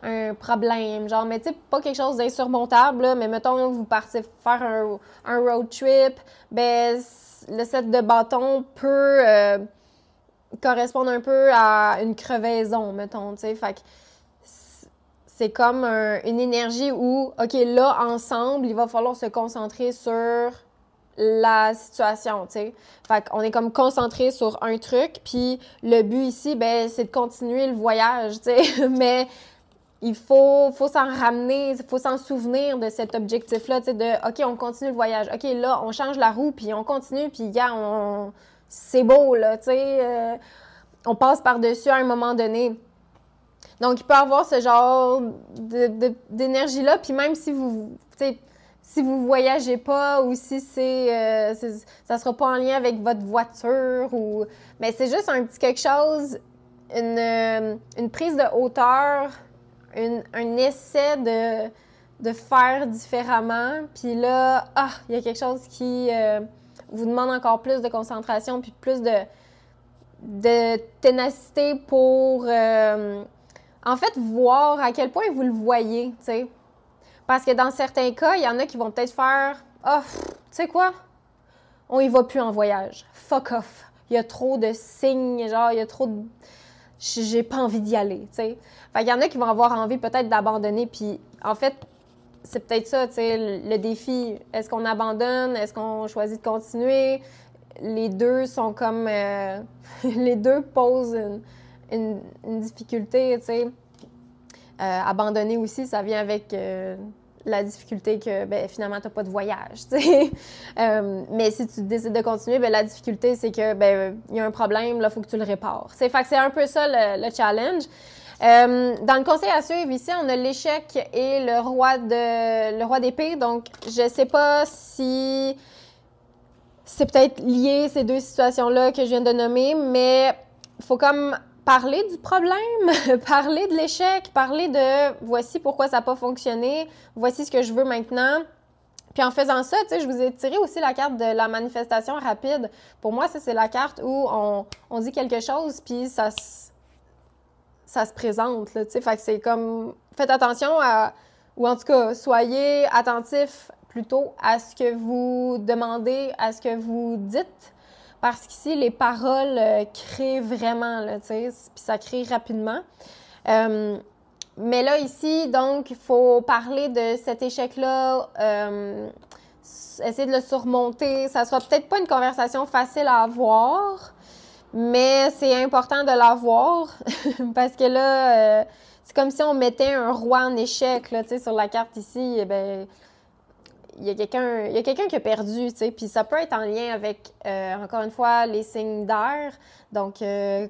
un problème, genre, mais tu sais, pas quelque chose d'insurmontable, là, mais mettons, vous partez faire un road trip, ben, le set de bâton peut correspondre un peu à une crevaison, mettons, tu sais, fait que c'est comme une énergie où, OK, là, ensemble, il va falloir se concentrer sur la situation, tu sais. Fait qu'on est comme concentré sur un truc, puis le but ici, ben, c'est de continuer le voyage, tu sais, mais il faut s'en ramener, il faut s'en souvenir de cet objectif-là, tu sais, de OK, on continue le voyage. OK, là, on change la roue, puis on continue, puis gars, c'est beau, là, tu sais, on passe par-dessus à un moment donné. Donc, il peut y avoir ce genre d'énergie-là, puis même si vous, tu sais, si vous voyagez pas ou si ça sera pas en lien avec votre voiture ou... Mais c'est juste un petit quelque chose une prise de hauteur, un essai de faire différemment. Puis là, il y a quelque chose qui vous demande encore plus de concentration puis plus de ténacité pour, en fait, voir à quel point vous le voyez, tu sais. Parce que dans certains cas, il y en a qui vont peut-être faire « Ah, tu sais quoi? On y va plus en voyage. Fuck off. Il y a trop de signes, genre, il y a trop de... J'ai pas envie d'y aller, tu sais. » Fait qu'il y en a qui vont avoir envie peut-être d'abandonner, puis en fait, c'est peut-être ça, tu sais, le défi. Est-ce qu'on abandonne? Est-ce qu'on choisit de continuer? Les deux sont comme... les deux posent une difficulté, tu sais. Abandonner aussi, ça vient avec la difficulté que, finalement, t'as pas de voyage, tu sais. Mais si tu décides de continuer, la difficulté, c'est que, il y a un problème, là, il faut que tu le répares. Fait que c'est un peu ça, le challenge. Dans le conseil à suivre, ici, on a l'échec et le roi d'épée. Donc, je sais pas si c'est peut-être lié, ces deux situations-là que je viens de nommer, mais il faut comme parler du problème, parler de l'échec, parler de voici pourquoi ça n'a pas fonctionné, voici ce que je veux maintenant. Puis en faisant ça, tu sais, je vous ai tiré aussi la carte de la manifestation rapide. Pour moi, ça, c'est la carte où on dit quelque chose, puis ça se présente, là, tu sais. Fait que c'est comme, faites attention ou en tout cas, soyez attentifs plutôt à ce que vous demandez, à ce que vous dites, parce qu'ici, les paroles créent vraiment, là, tu sais, puis ça crée rapidement. Mais là, ici, donc, il faut parler de cet échec-là, essayer de le surmonter. Ça sera peut-être pas une conversation facile à avoir, mais c'est important de l'avoir parce que là, c'est comme si on mettait un roi en échec, là, tu sais, sur la carte ici, eh bien, il y a quelqu'un qui a perdu, tu sais, puis ça peut être en lien avec, encore une fois, les signes d'air. Donc,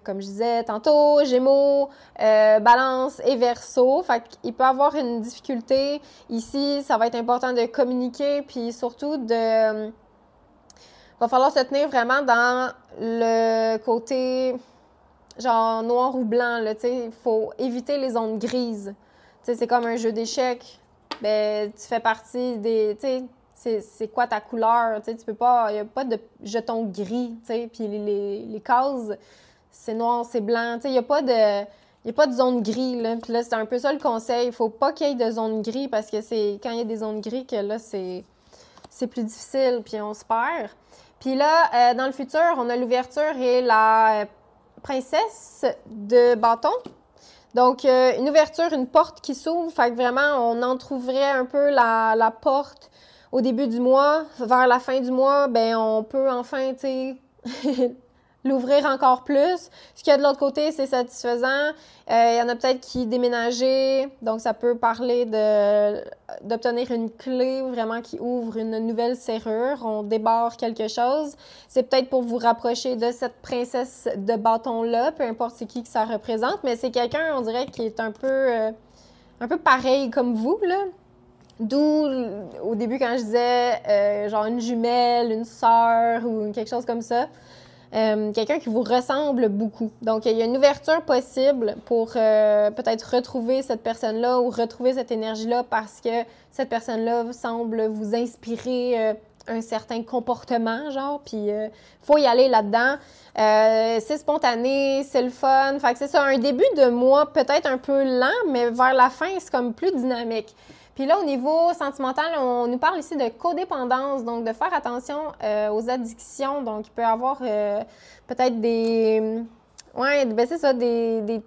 comme je disais tantôt, Gémeaux, Balance et Verseau. Fait qu'il peut y avoir une difficulté. Ici, ça va être important de communiquer, puis surtout va falloir se tenir vraiment dans le côté, genre, noir ou blanc, là, tu sais. Il faut éviter les zones grises. Tu sais, c'est comme un jeu d'échecs. Ben, tu fais partie des, tu sais, c'est quoi ta couleur, tu sais, tu peux pas, il n'y a pas de jeton gris, tu sais, puis les cases, c'est noir, c'est blanc, tu sais, il n'y a pas de zone gris, là, puis là, c'est un peu ça le conseil, il faut pas qu'il y ait de zone gris, parce que c'est quand il y a des zones gris que là, c'est plus difficile, puis on se perd. Puis là, dans le futur, on a l'ouverture et la princesse de bâton. Donc, une ouverture, une porte qui s'ouvre, fait que vraiment, on entrouvrait un peu la porte au début du mois. Vers la fin du mois, ben on peut enfin, tu sais, l'ouvrir encore plus. Ce qu'il y a de l'autre côté, c'est satisfaisant. Il y en a peut-être qui déménageaient, donc ça peut parler d'obtenir une clé vraiment qui ouvre une nouvelle serrure. On débarre quelque chose. C'est peut-être pour vous rapprocher de cette princesse de bâton-là, peu importe c'est qui que ça représente, mais c'est quelqu'un, on dirait, qui est un peu pareil comme vous, là. D'où, au début, quand je disais, genre une jumelle, une sœur ou quelque chose comme ça. Quelqu'un qui vous ressemble beaucoup. Donc, il y a une ouverture possible pour peut-être retrouver cette personne-là ou retrouver cette énergie-là parce que cette personne-là semble vous inspirer un certain comportement, genre, puis faut y aller là-dedans. C'est spontané, c'est le fun. Fait que c'est ça, un début de mois peut-être un peu lent, mais vers la fin, c'est comme plus dynamique. Puis là, au niveau sentimental, on nous parle ici de codépendance, donc de faire attention aux addictions. Donc, il peut y avoir peut-être des... Ouais, ben c'est ça, des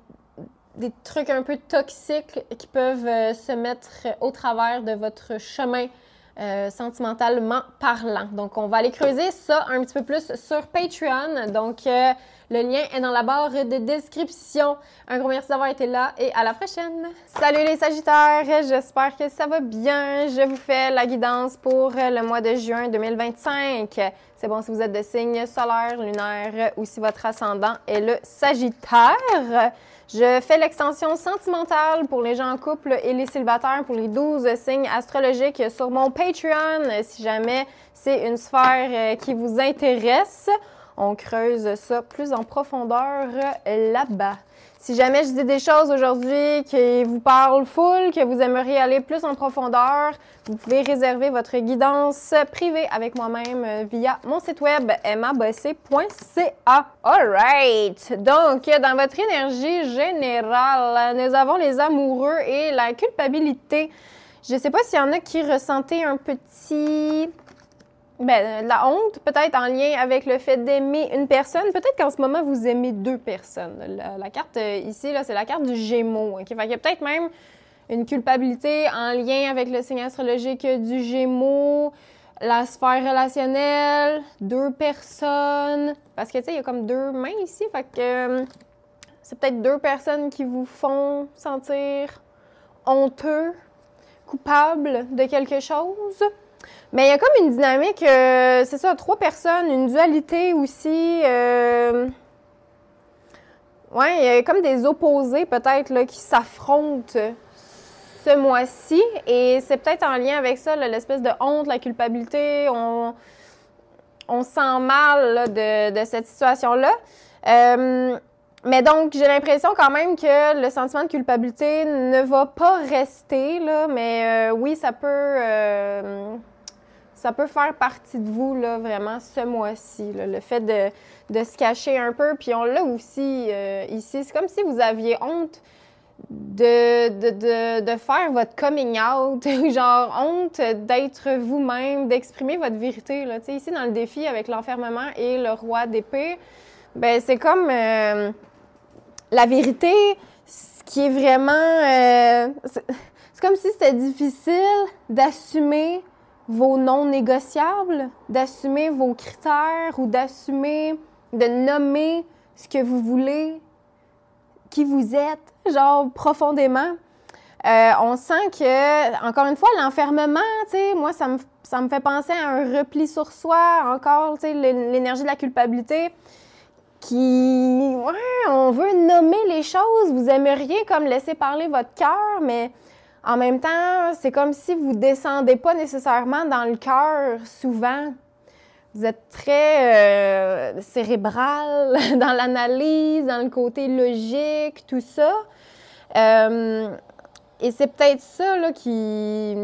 trucs un peu toxiques qui peuvent se mettre au travers de votre chemin sentimentalement parlant. Donc, on va aller creuser ça un petit peu plus sur Patreon. Donc, le lien est dans la barre de description. Un gros merci d'avoir été là et à la prochaine! Salut les Sagittaires! J'espère que ça va bien. Je vous fais la guidance pour le mois de juin 2025. C'est bon si vous êtes de signe solaire, lunaire ou si votre ascendant est le Sagittaire. Je fais l'extension sentimentale pour les gens en couple et les célibataires pour les 12 signes astrologiques sur mon Patreon, si jamais c'est une sphère qui vous intéresse. on creuse ça plus en profondeur là-bas. Si jamais je dis des choses aujourd'hui qui vous parlent full, que vous aimeriez aller plus en profondeur, vous pouvez réserver votre guidance privée avec moi-même via mon site web emmabossé.ca. Alright! Donc, dans votre énergie générale, nous avons les amoureux et la culpabilité. Je ne sais pas s'il y en a qui ressentaient un petit... la honte, peut-être en lien avec le fait d'aimer une personne. Peut-être qu'en ce moment, vous aimez deux personnes. La carte ici, là, c'est la carte du Gémeaux. Okay? Fait qu'il y a peut-être même une culpabilité en lien avec le signe astrologique du Gémeaux, la sphère relationnelle, deux personnes. Parce que, tu sais, il y a comme deux mains ici. Fait que c'est peut-être deux personnes qui vous font sentir honteux, coupable de quelque chose. Mais il y a comme une dynamique, c'est ça, trois personnes, une dualité aussi. Ouais, il y a comme des opposés peut-être là, qui s'affrontent ce mois-ci. Et c'est peut-être en lien avec ça, l'espèce de honte, la culpabilité. On se sent mal là, de cette situation-là. Mais donc, j'ai l'impression quand même que le sentiment de culpabilité ne va pas rester, là, mais oui, ça peut faire partie de vous, là, vraiment, ce mois-ci. Là, le fait de se cacher un peu. Puis on l'a aussi ici. C'est comme si vous aviez honte de faire votre coming out, genre honte d'être vous-même, d'exprimer votre vérité. Là. Tu sais, ici, dans le défi avec l'enfermement et le roi d'épée, ben c'est comme la vérité, ce qui est vraiment... c'est comme si c'était difficile d'assumer vos non négociables, d'assumer vos critères ou d'assumer, de nommer ce que vous voulez, qui vous êtes, genre profondément. On sent que, encore une fois, l'enfermement, tu sais, moi, ça me fait penser à un repli sur soi, encore, tu sais, l'énergie de la culpabilité qui, ouais, on veut nommer les choses, vous aimeriez comme laisser parler votre cœur, mais en même temps, c'est comme si vous descendez pas nécessairement dans le cœur souvent. Vous êtes très cérébral dans l'analyse, dans le côté logique, tout ça. Et c'est peut-être ça là, qui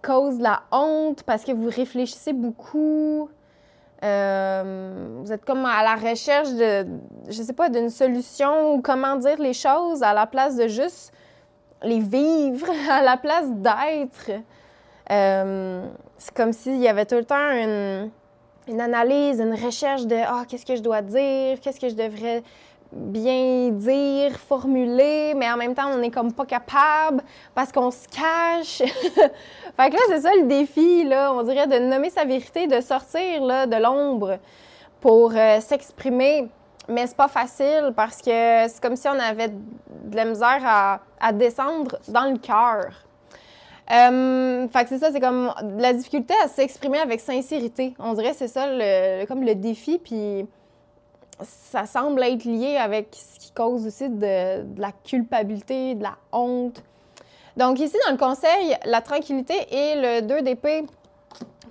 cause la honte parce que vous réfléchissez beaucoup. Vous êtes comme à la recherche de, je sais pas, d'une solution ou comment dire les choses à la place de juste les vivre, à la place d'être. C'est comme s'il y avait tout le temps une analyse, une recherche de « Ah, qu'est-ce que je dois dire? Qu'est-ce que je devrais bien dire, formuler? » Mais en même temps, on n'est comme pas capable parce qu'on se cache. Fait que là, c'est ça le défi, là, on dirait de nommer sa vérité, de sortir là, de l'ombre pour s'exprimer. Mais c'est pas facile parce que c'est comme si on avait de la misère à descendre dans le cœur. Fait que c'est ça, c'est comme de la difficulté à s'exprimer avec sincérité. On dirait que c'est ça comme le défi, puis ça semble être lié avec ce qui cause aussi de la culpabilité, de la honte. Donc ici, dans le conseil, la tranquillité et le 2 d'épée.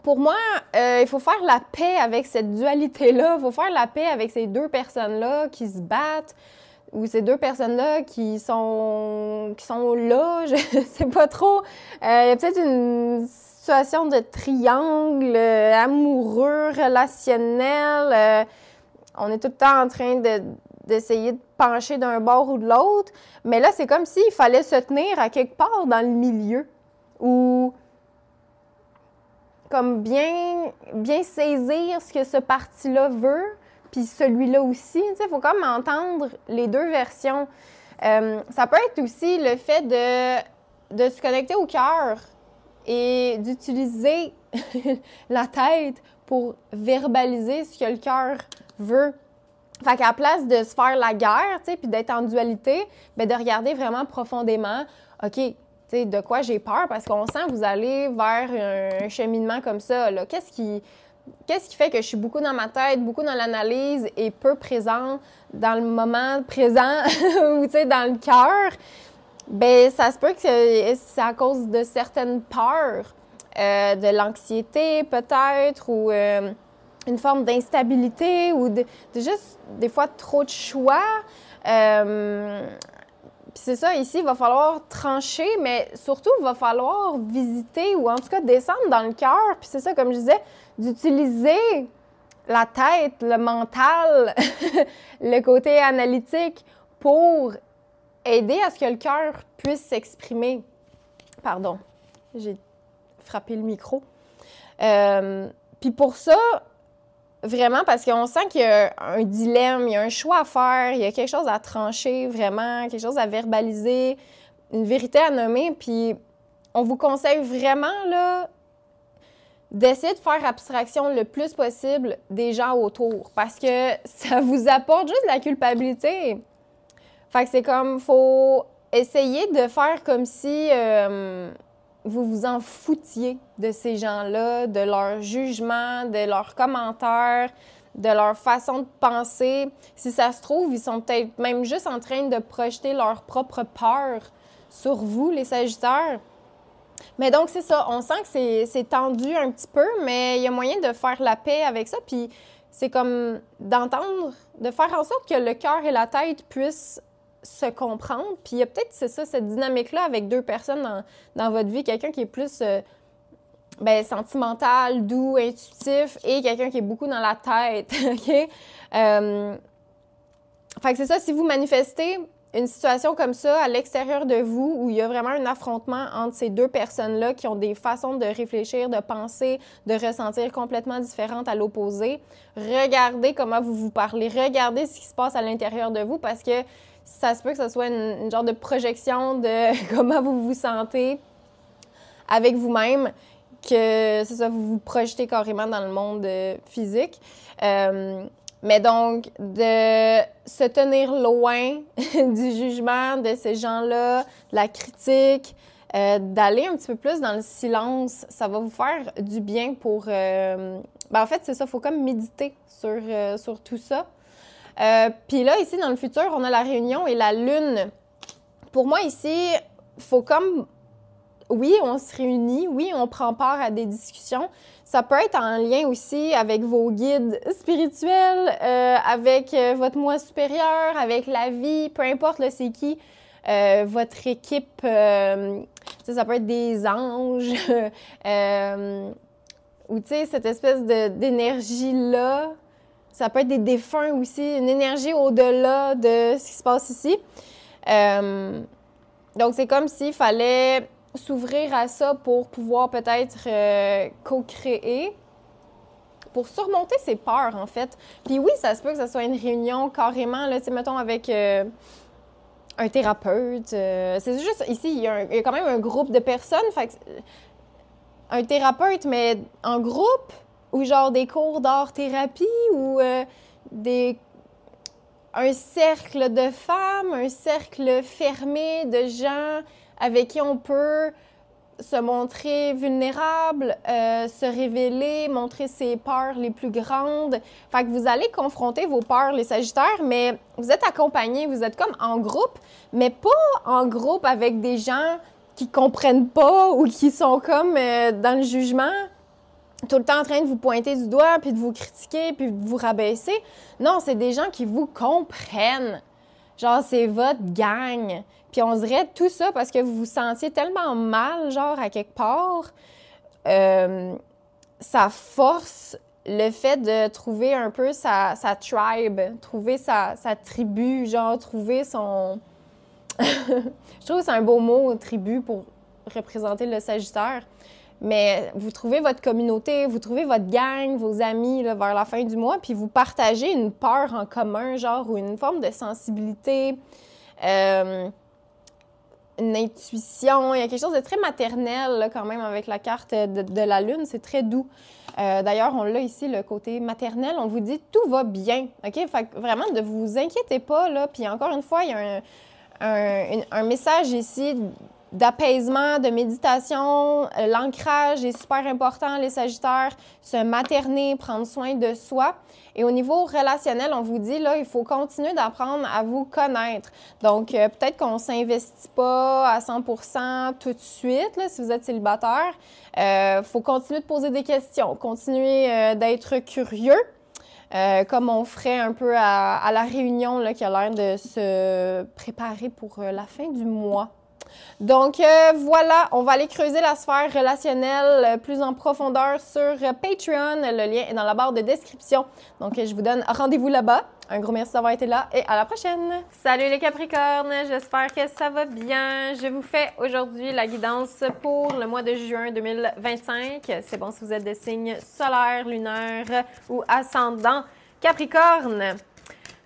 Pour moi, il faut faire la paix avec cette dualité-là. Il faut faire la paix avec ces deux personnes-là qui se battent ou ces deux personnes-là qui sont là, je sais pas trop. Il y a peut-être une situation de triangle amoureux, relationnel. On est tout le temps en train d'essayer de pencher d'un bord ou de l'autre. Mais là, c'est comme s'il fallait se tenir à quelque part dans le milieu ou comme bien saisir ce que ce parti-là veut, puis celui-là aussi. Tu sais, il faut comme entendre les deux versions. Ça peut être aussi le fait de se connecter au cœur et d'utiliser la tête pour verbaliser ce que le cœur veut. Fait qu'à la place de se faire la guerre, tu sais, puis d'être en dualité, bien, de regarder vraiment profondément, OK, tu sais, de quoi j'ai peur? Parce qu'on sent que vous allez vers un cheminement comme ça, là. Qu'est-ce qui fait que je suis beaucoup dans ma tête, beaucoup dans l'analyse et peu présent dans le moment présent ou, tu sais, dans le cœur? Bien, ça se peut que c'est à cause de certaines peurs, de l'anxiété peut-être ou une forme d'instabilité ou de juste des fois trop de choix. Puis c'est ça, ici, il va falloir trancher, mais surtout, il va falloir visiter ou en tout cas descendre dans le cœur. Puis c'est ça, comme je disais, d'utiliser la tête, le mental, le côté analytique pour aider à ce que le cœur puisse s'exprimer. Pardon, j'ai frappé le micro. Puis pour ça, vraiment, parce qu'on sent qu'il y a un dilemme, il y a un choix à faire, il y a quelque chose à trancher, vraiment, quelque chose à verbaliser, une vérité à nommer. Puis on vous conseille vraiment, là, d'essayer de faire abstraction le plus possible des gens autour parce que ça vous apporte juste de la culpabilité. Fait que c'est comme, faut essayer de faire comme si vous vous en foutiez de ces gens-là, de leur jugement, de leurs commentaires, de leur façon de penser. Si ça se trouve, ils sont peut-être même juste en train de projeter leur propre peur sur vous, les Sagittaires. Mais donc, c'est ça. On sent que c'est tendu un petit peu, mais il y a moyen de faire la paix avec ça. Puis c'est comme d'entendre, de faire en sorte que le cœur et la tête puissent se comprendre. Puis il y a peut-être, c'est ça, cette dynamique-là avec deux personnes dans votre vie. Quelqu'un qui est plus sentimental, doux, intuitif et quelqu'un qui est beaucoup dans la tête. OK? Fait que c'est ça, si vous manifestez une situation comme ça à l'extérieur de vous où il y a vraiment un affrontement entre ces deux personnes-là qui ont des façons de réfléchir, de penser, de ressentir complètement différentes à l'opposé, regardez comment vous vous parlez, regardez ce qui se passe à l'intérieur de vous parce que ça se peut que ce soit une genre de projection de comment vous vous sentez avec vous-même, que c'est ça, vous vous projetez carrément dans le monde physique. Mais donc, de se tenir loin du jugement de ces gens-là, de la critique, d'aller un petit peu plus dans le silence, ça va vous faire du bien pour... en fait, c'est ça, il faut comme méditer sur tout ça. Puis là, ici, dans le futur, on a la Réunion et la Lune. Pour moi, ici, il faut comme... Oui, on se réunit, oui, on prend part à des discussions. Ça peut être en lien aussi avec vos guides spirituels, avec votre moi supérieur, avec la vie, peu importe là, c'est qui, votre équipe. Ça peut être des anges, ou tu sais, cette espèce d'énergie-là. Ça peut être des défunts aussi, une énergie au-delà de ce qui se passe ici. Donc, c'est comme s'il fallait s'ouvrir à ça pour pouvoir peut-être co-créer, pour surmonter ses peurs, en fait. Puis oui, ça se peut que ce soit une réunion carrément, là, tu sais, mettons, avec un thérapeute. C'est juste, ici, il y a quand même un groupe de personnes, fait que, un thérapeute, mais en groupe, ou genre des cours d'art-thérapie, ou un cercle de femmes, un cercle fermé de gens avec qui on peut se montrer vulnérable, se révéler, montrer ses peurs les plus grandes. Fait que vous allez confronter vos peurs, les Sagittaires, mais vous êtes accompagnés, vous êtes comme en groupe, mais pas en groupe avec des gens qui comprennent pas ou qui sont comme dans le jugement, tout le temps en train de vous pointer du doigt, puis de vous critiquer, puis de vous rabaisser. Non, c'est des gens qui vous comprennent. Genre, c'est votre gang. Puis on dirait tout ça parce que vous vous sentiez tellement mal, genre, à quelque part. Ça force le fait de trouver un peu sa tribe, trouver sa tribu, genre, trouver son... Je trouve que c'est un beau mot, tribu, pour représenter le Sagittaire. Mais vous trouvez votre communauté, vous trouvez votre gang, vos amis là, vers la fin du mois, puis vous partagez une peur en commun, genre, ou une forme de sensibilité, une intuition. Il y a quelque chose de très maternel là, quand même avec la carte de la Lune, c'est très doux. D'ailleurs, on l'a ici, le côté maternel, on vous dit « tout va bien ». OK? Fait que vraiment, ne vous inquiétez pas, là. Puis encore une fois, il y a un message ici d'apaisement, de méditation. L'ancrage est super important, les Sagittaires. Se materner, prendre soin de soi. Et au niveau relationnel, on vous dit, là, il faut continuer d'apprendre à vous connaître. Donc, peut-être qu'on ne s'investit pas à 100% tout de suite, là, si vous êtes célibataire. Il faut continuer de poser des questions, continuer d'être curieux. Comme on ferait un peu à la réunion là, qui a l'air de se préparer pour la fin du mois. Donc voilà, on va aller creuser la sphère relationnelle plus en profondeur sur Patreon. Le lien est dans la barre de description. Donc je vous donne rendez-vous là-bas. Un gros merci d'avoir été là et à la prochaine! Salut les Capricornes, j'espère que ça va bien. Je vous fais aujourd'hui la guidance pour le mois de juin 2025. C'est bon si vous êtes de signe solaire, lunaire ou ascendant Capricorne.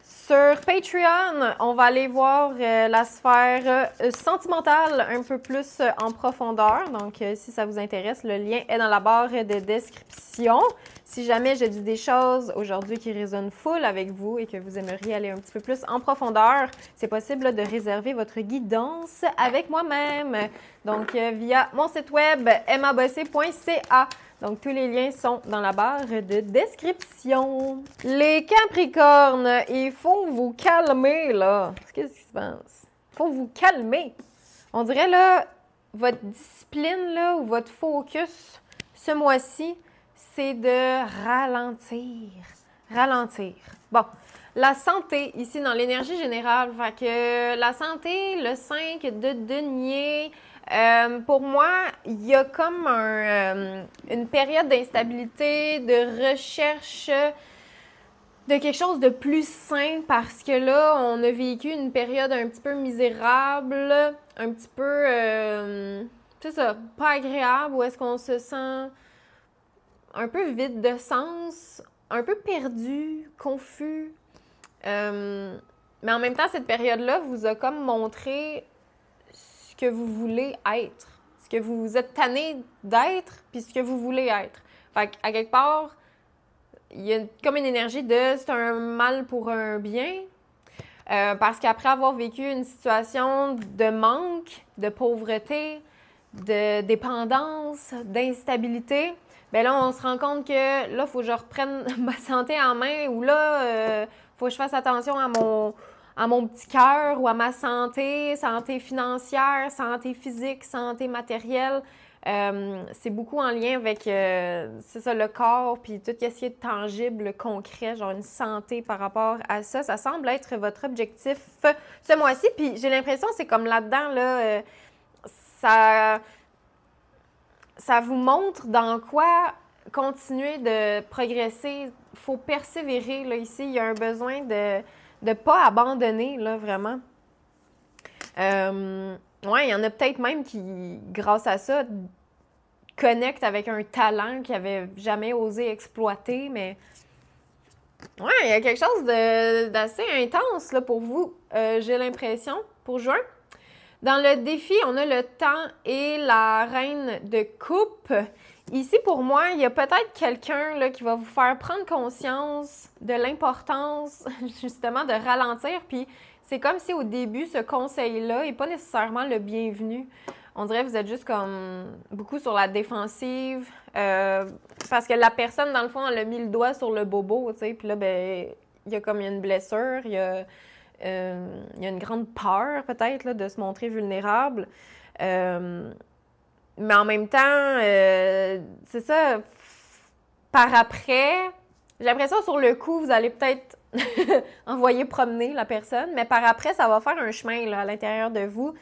Sur Patreon, on va aller voir la sphère sentimentale un peu plus en profondeur. Donc, si ça vous intéresse, le lien est dans la barre de description. Si jamais je dis des choses aujourd'hui qui résonnent full avec vous et que vous aimeriez aller un petit peu plus en profondeur, c'est possible là, de réserver votre guidance avec moi-même. Donc, via mon site web emmabossé.ca. Donc, tous les liens sont dans la barre de description. Les Capricornes, il faut vous calmer, là. Qu'est-ce qui se passe? Il faut vous calmer. On dirait, là, votre discipline, là, ou votre focus ce mois-ci, c'est de ralentir. Ralentir. Bon, la santé, ici, dans l'énergie générale, fait que la santé, le 5 de denier... pour moi, il y a comme une période d'instabilité, de recherche de quelque chose de plus sain parce que là, on a vécu une période un petit peu misérable, un petit peu, c'est ça, pas agréable, où est-ce qu'on se sent un peu vide de sens, un peu perdu, confus. Mais en même temps, cette période-là vous a comme montré ce que vous voulez être, ce que vous êtes tanné d'être, puis ce que vous voulez être. Fait qu'à quelque part, il y a comme une énergie de c'est un mal pour un bien, parce qu'après avoir vécu une situation de manque, de pauvreté, de dépendance, d'instabilité, bien là, on se rend compte que là, il faut que je reprenne ma santé en main, ou là, il faut que je fasse attention à mon petit cœur ou à ma santé, santé financière, santé physique, santé matérielle. C'est beaucoup en lien avec, c'est ça, le corps, puis tout ce qui est tangible, concret, genre une santé par rapport à ça. Ça semble être votre objectif ce mois-ci, puis j'ai l'impression que c'est comme là-dedans, là, ça vous montre dans quoi continuer de progresser. Il faut persévérer, là, ici. Il y a un besoin de ne pas abandonner, là, vraiment. Ouais, il y en a peut-être même qui, grâce à ça, connectent avec un talent qu'ils n'avaient jamais osé exploiter, mais ouais, il y a quelque chose d'assez intense, là, pour vous, j'ai l'impression, pour juin. Dans le défi, on a le temps et la reine de coupe. Ici, pour moi, il y a peut-être quelqu'un là, qui va vous faire prendre conscience de l'importance, justement, de ralentir. Puis c'est comme si au début, ce conseil-là n'est pas nécessairement le bienvenu. On dirait que vous êtes juste comme beaucoup sur la défensive. Parce que la personne, dans le fond, elle a mis le doigt sur le bobo, tu sais. Puis là, ben, il y a comme une blessure, il y a une grande peur, peut-être, là, de se montrer vulnérable. Mais en même temps, c'est ça, par après, j'ai l'impression sur le coup, vous allez peut-être envoyer promener la personne, mais par après, ça va faire un chemin là, à l'intérieur de vous.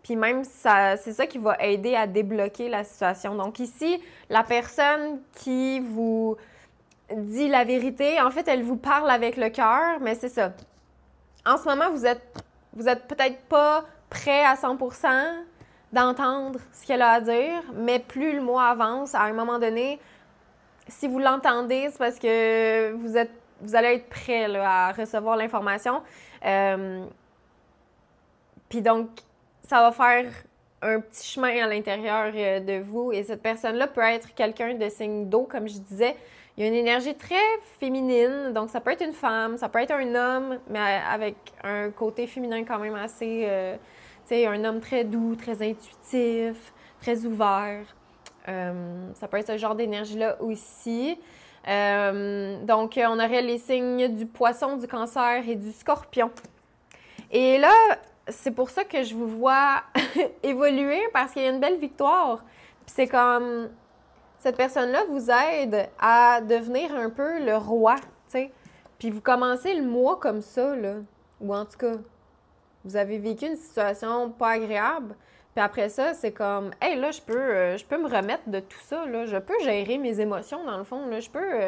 Puis même, c'est ça qui va aider à débloquer la situation. Donc ici, la personne qui vous dit la vérité, en fait, elle vous parle avec le cœur, mais c'est ça. En ce moment, vous êtes peut-être pas prêt à 100% d'entendre ce qu'elle a à dire, mais plus le mois avance, à un moment donné, si vous l'entendez, c'est parce que vous allez être prêt là, à recevoir l'information. Puis donc, ça va faire un petit chemin à l'intérieur de vous. Et cette personne-là peut être quelqu'un de signe d'eau, comme je disais. Il y a une énergie très féminine, donc ça peut être une femme, ça peut être un homme, mais avec un côté féminin quand même assez... sais, un homme très doux, très intuitif, très ouvert. Ça peut être ce genre d'énergie-là aussi. Donc, on aurait les signes du poisson, du cancer et du scorpion. Et là, c'est pour ça que je vous vois évoluer parce qu'il y a une belle victoire. Puis c'est comme, cette personne-là vous aide à devenir un peu le roi, tu sais. Puis vous commencez le mois comme ça, là. Ou en tout cas, vous avez vécu une situation pas agréable. Puis après ça, c'est comme, hey, là, je peux me remettre de tout ça, là. Je peux gérer mes émotions, dans le fond, là. Je peux,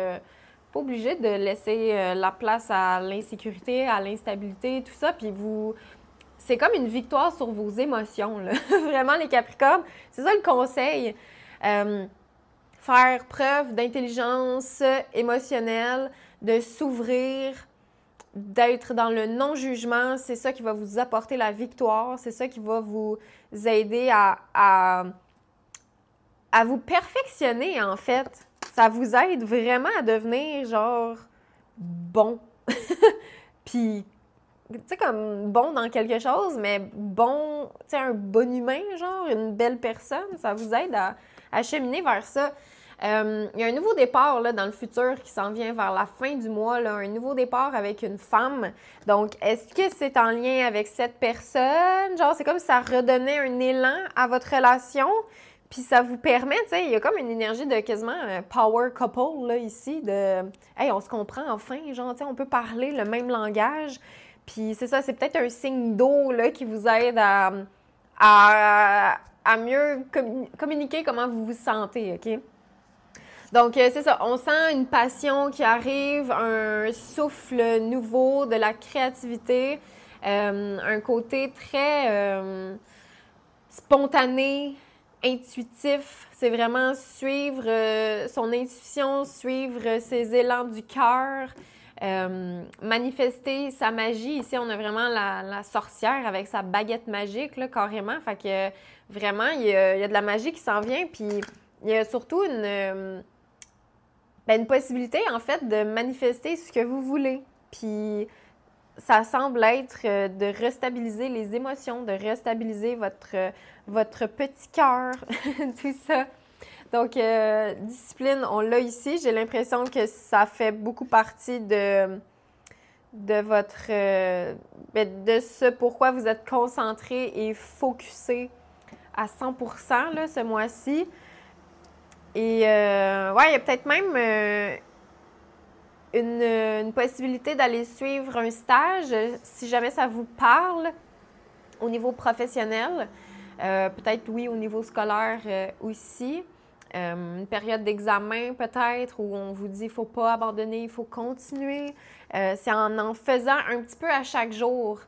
pas obligé de laisser la place à l'insécurité, à l'instabilité, tout ça. Puis vous, c'est comme une victoire sur vos émotions, là. Vraiment, les Capricornes, c'est ça le conseil. Faire preuve d'intelligence émotionnelle, de s'ouvrir, d'être dans le non-jugement, c'est ça qui va vous apporter la victoire, c'est ça qui va vous aider à vous perfectionner, en fait. Ça vous aide vraiment à devenir, genre, bon. Puis, tu sais, comme bon dans quelque chose, mais bon, tu sais, un bon humain, genre, une belle personne, ça vous aide à cheminer vers ça. Il y a un nouveau départ là, dans le futur qui s'en vient vers la fin du mois, là, un nouveau départ avec une femme. Donc, est-ce que c'est en lien avec cette personne? Genre, c'est comme si ça redonnait un élan à votre relation, puis ça vous permet, tu sais, il y a comme une énergie de quasiment power couple, là, ici, de « Hey, on se comprend enfin, genre, tu sais, on peut parler le même langage. » Puis c'est ça, c'est peut-être un signe d'eau, là, qui vous aide à mieux communiquer comment vous vous sentez, OK? Donc, c'est ça, on sent une passion qui arrive, un souffle nouveau, de la créativité, un côté très spontané, intuitif. C'est vraiment suivre son intuition, suivre ses élans du cœur, manifester sa magie. Ici, on a vraiment la sorcière avec sa baguette magique, là, carrément. Fait que vraiment, il y a de la magie qui s'en vient, puis il y a surtout une possibilité, en fait, de manifester ce que vous voulez. Puis ça semble être de restabiliser les émotions, de restabiliser votre petit cœur, tout ça. Donc, discipline, on l'a ici. J'ai l'impression que ça fait beaucoup partie de votre... de ce pourquoi vous êtes concentré et focusé à 100% là, ce mois-ci. Et ouais, il y a peut-être même une possibilité d'aller suivre un stage, si jamais ça vous parle, au niveau professionnel. Peut-être, oui, au niveau scolaire aussi. Une période d'examen, peut-être, où on vous dit qu'il ne faut pas abandonner, il faut continuer. C'est en faisant un petit peu à chaque jour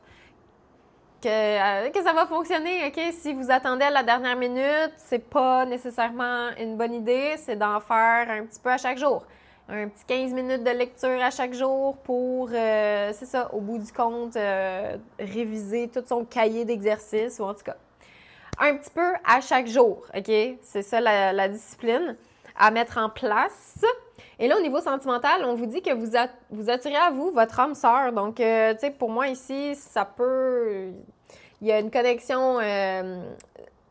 que ça va fonctionner, OK? Si vous attendez à la dernière minute, c'est pas nécessairement une bonne idée, c'est d'en faire un petit peu à chaque jour. Un petit 15 minutes de lecture à chaque jour pour, c'est ça, au bout du compte, réviser tout son cahier d'exercices, ou en tout cas, un petit peu à chaque jour, OK? C'est ça la discipline à mettre en place. Et là, au niveau sentimental, on vous dit que vous attirez à vous votre âme sœur. Donc, tu sais, pour moi ici, ça peut... Il y a une connexion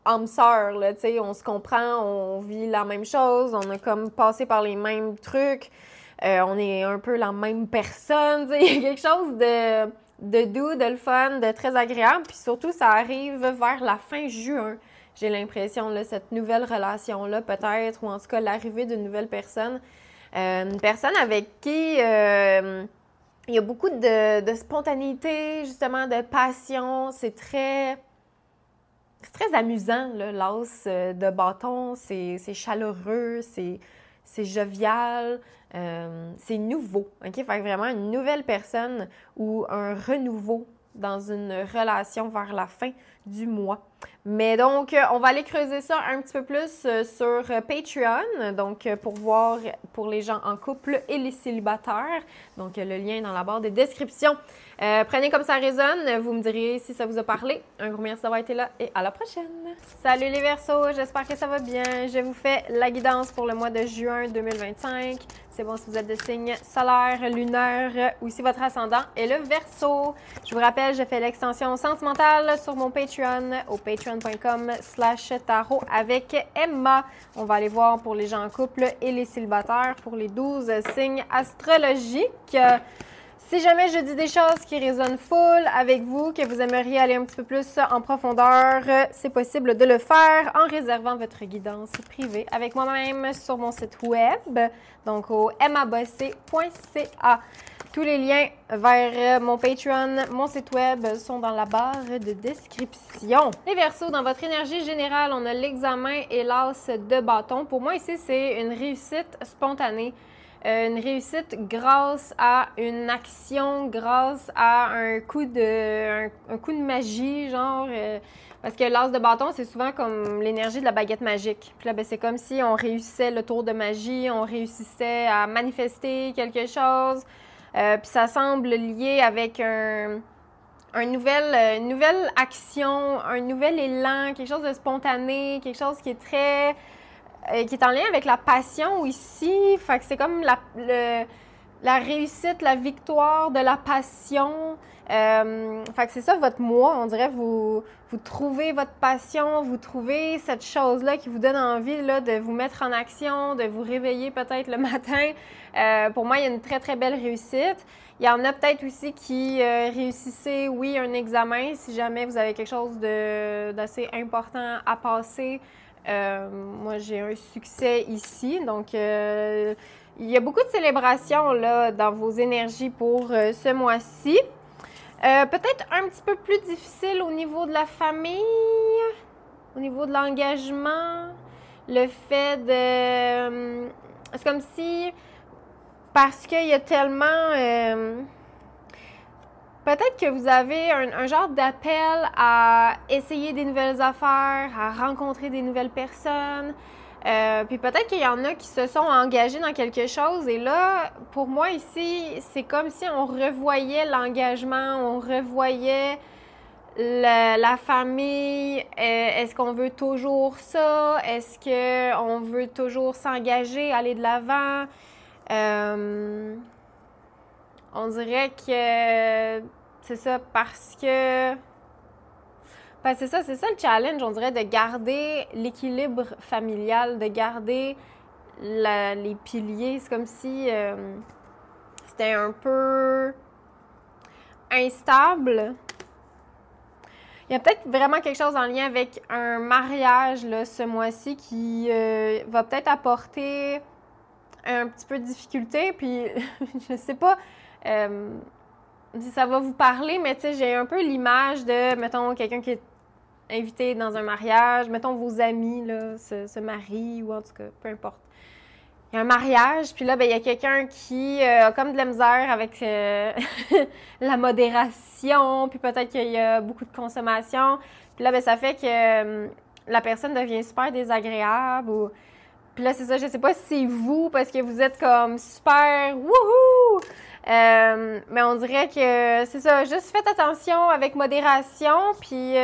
âme sœur, là, tu sais, on se comprend, on vit la même chose, on a comme passé par les mêmes trucs, on est un peu la même personne, tu sais, il y a quelque chose de doux, de le fun, de très agréable, puis surtout, ça arrive vers la fin juin. J'ai l'impression, là, cette nouvelle relation-là, peut-être, ou en tout cas, l'arrivée d'une nouvelle personne. Une personne avec qui il y a beaucoup de spontanéité, justement, de passion. C'est très amusant, là, l'as de bâton. C'est chaleureux, c'est jovial, c'est nouveau. OK? Fait que vraiment une nouvelle personne ou un renouveau dans une relation vers la fin du mois. Mais donc, on va aller creuser ça un petit peu plus sur Patreon, donc pour voir pour les gens en couple et les célibataires. Donc, le lien est dans la barre de description. Prenez comme ça résonne, vous me direz si ça vous a parlé. Un gros merci d'avoir été là et à la prochaine! Salut les Verseaux, j'espère que ça va bien. Je vous fais la guidance pour le mois de juin 2025. C'est bon si vous êtes de signe solaire, lunaire ou si votre ascendant est le Verseau. Je vous rappelle, je fais l'extension sentimentale sur mon Patreon au patreon.com/tarot avec Emma. On va aller voir pour les gens en couple et les célibataires pour les 12 signes astrologiques. Si jamais je dis des choses qui résonnent full avec vous, que vous aimeriez aller un petit peu plus en profondeur, c'est possible de le faire en réservant votre guidance privée avec moi-même sur mon site web, donc au emmabossé.ca. Tous les liens vers mon Patreon, mon site web sont dans la barre de description. Les Verseaux, dans votre énergie générale, on a l'examen et l'as de bâton. Pour moi, ici, c'est une réussite spontanée. Une réussite grâce à une action, grâce à un coup de magie, genre... parce que l'as de bâton, c'est souvent comme l'énergie de la baguette magique. Puis là, ben, c'est comme si on réussissait le tour de magie, on réussissait à manifester quelque chose. Puis ça semble lié avec une nouvelle action, un nouvel élan, quelque chose de spontané, quelque chose qui est très... qui est en lien avec la passion ici. Fait que c'est comme la réussite, la victoire de la passion. Fait que c'est ça votre mois. On dirait vous trouvez votre passion, vous trouvez cette chose-là qui vous donne envie là, de vous mettre en action, de vous réveiller peut-être le matin. Pour moi, il y a une très, très belle réussite. Il y en a peut-être aussi qui réussissez, oui, un examen, si jamais vous avez quelque chose d'assez important à passer. Moi, j'ai un succès ici, donc il y a beaucoup de célébrations là, dans vos énergies pour ce mois-ci. Peut-être un petit peu plus difficile au niveau de la famille, au niveau de l'engagement, le fait de... c'est comme si, parce qu'il y a tellement... peut-être que vous avez un genre d'appel à essayer des nouvelles affaires, à rencontrer des nouvelles personnes. Puis peut-être qu'il y en a qui se sont engagés dans quelque chose. Et là, pour moi ici, c'est comme si on revoyait l'engagement, on revoyait la famille. Est-ce qu'on veut toujours ça? Est-ce qu'on veut toujours s'engager, aller de l'avant? On dirait que c'est ça parce que... Ben c'est ça le challenge, on dirait, de garder l'équilibre familial, de garder les piliers. C'est comme si c'était un peu instable. Il y a peut-être vraiment quelque chose en lien avec un mariage là, ce mois-ci qui va peut-être apporter un petit peu de difficulté. Puis, je sais pas si ça va vous parler, mais tu sais, j'ai un peu l'image de, mettons, quelqu'un qui est invité dans un mariage, mettons vos amis là, se marient ou en tout cas, peu importe. Il y a un mariage, puis là, ben, il y a quelqu'un qui a comme de la misère avec la modération, puis peut-être qu'il y a beaucoup de consommation. Puis là, ben, ça fait que la personne devient super désagréable. Puis là, c'est ça, je sais pas si c'est vous, parce que vous êtes comme super wouhou! Mais on dirait que c'est ça, juste faites attention avec modération, puis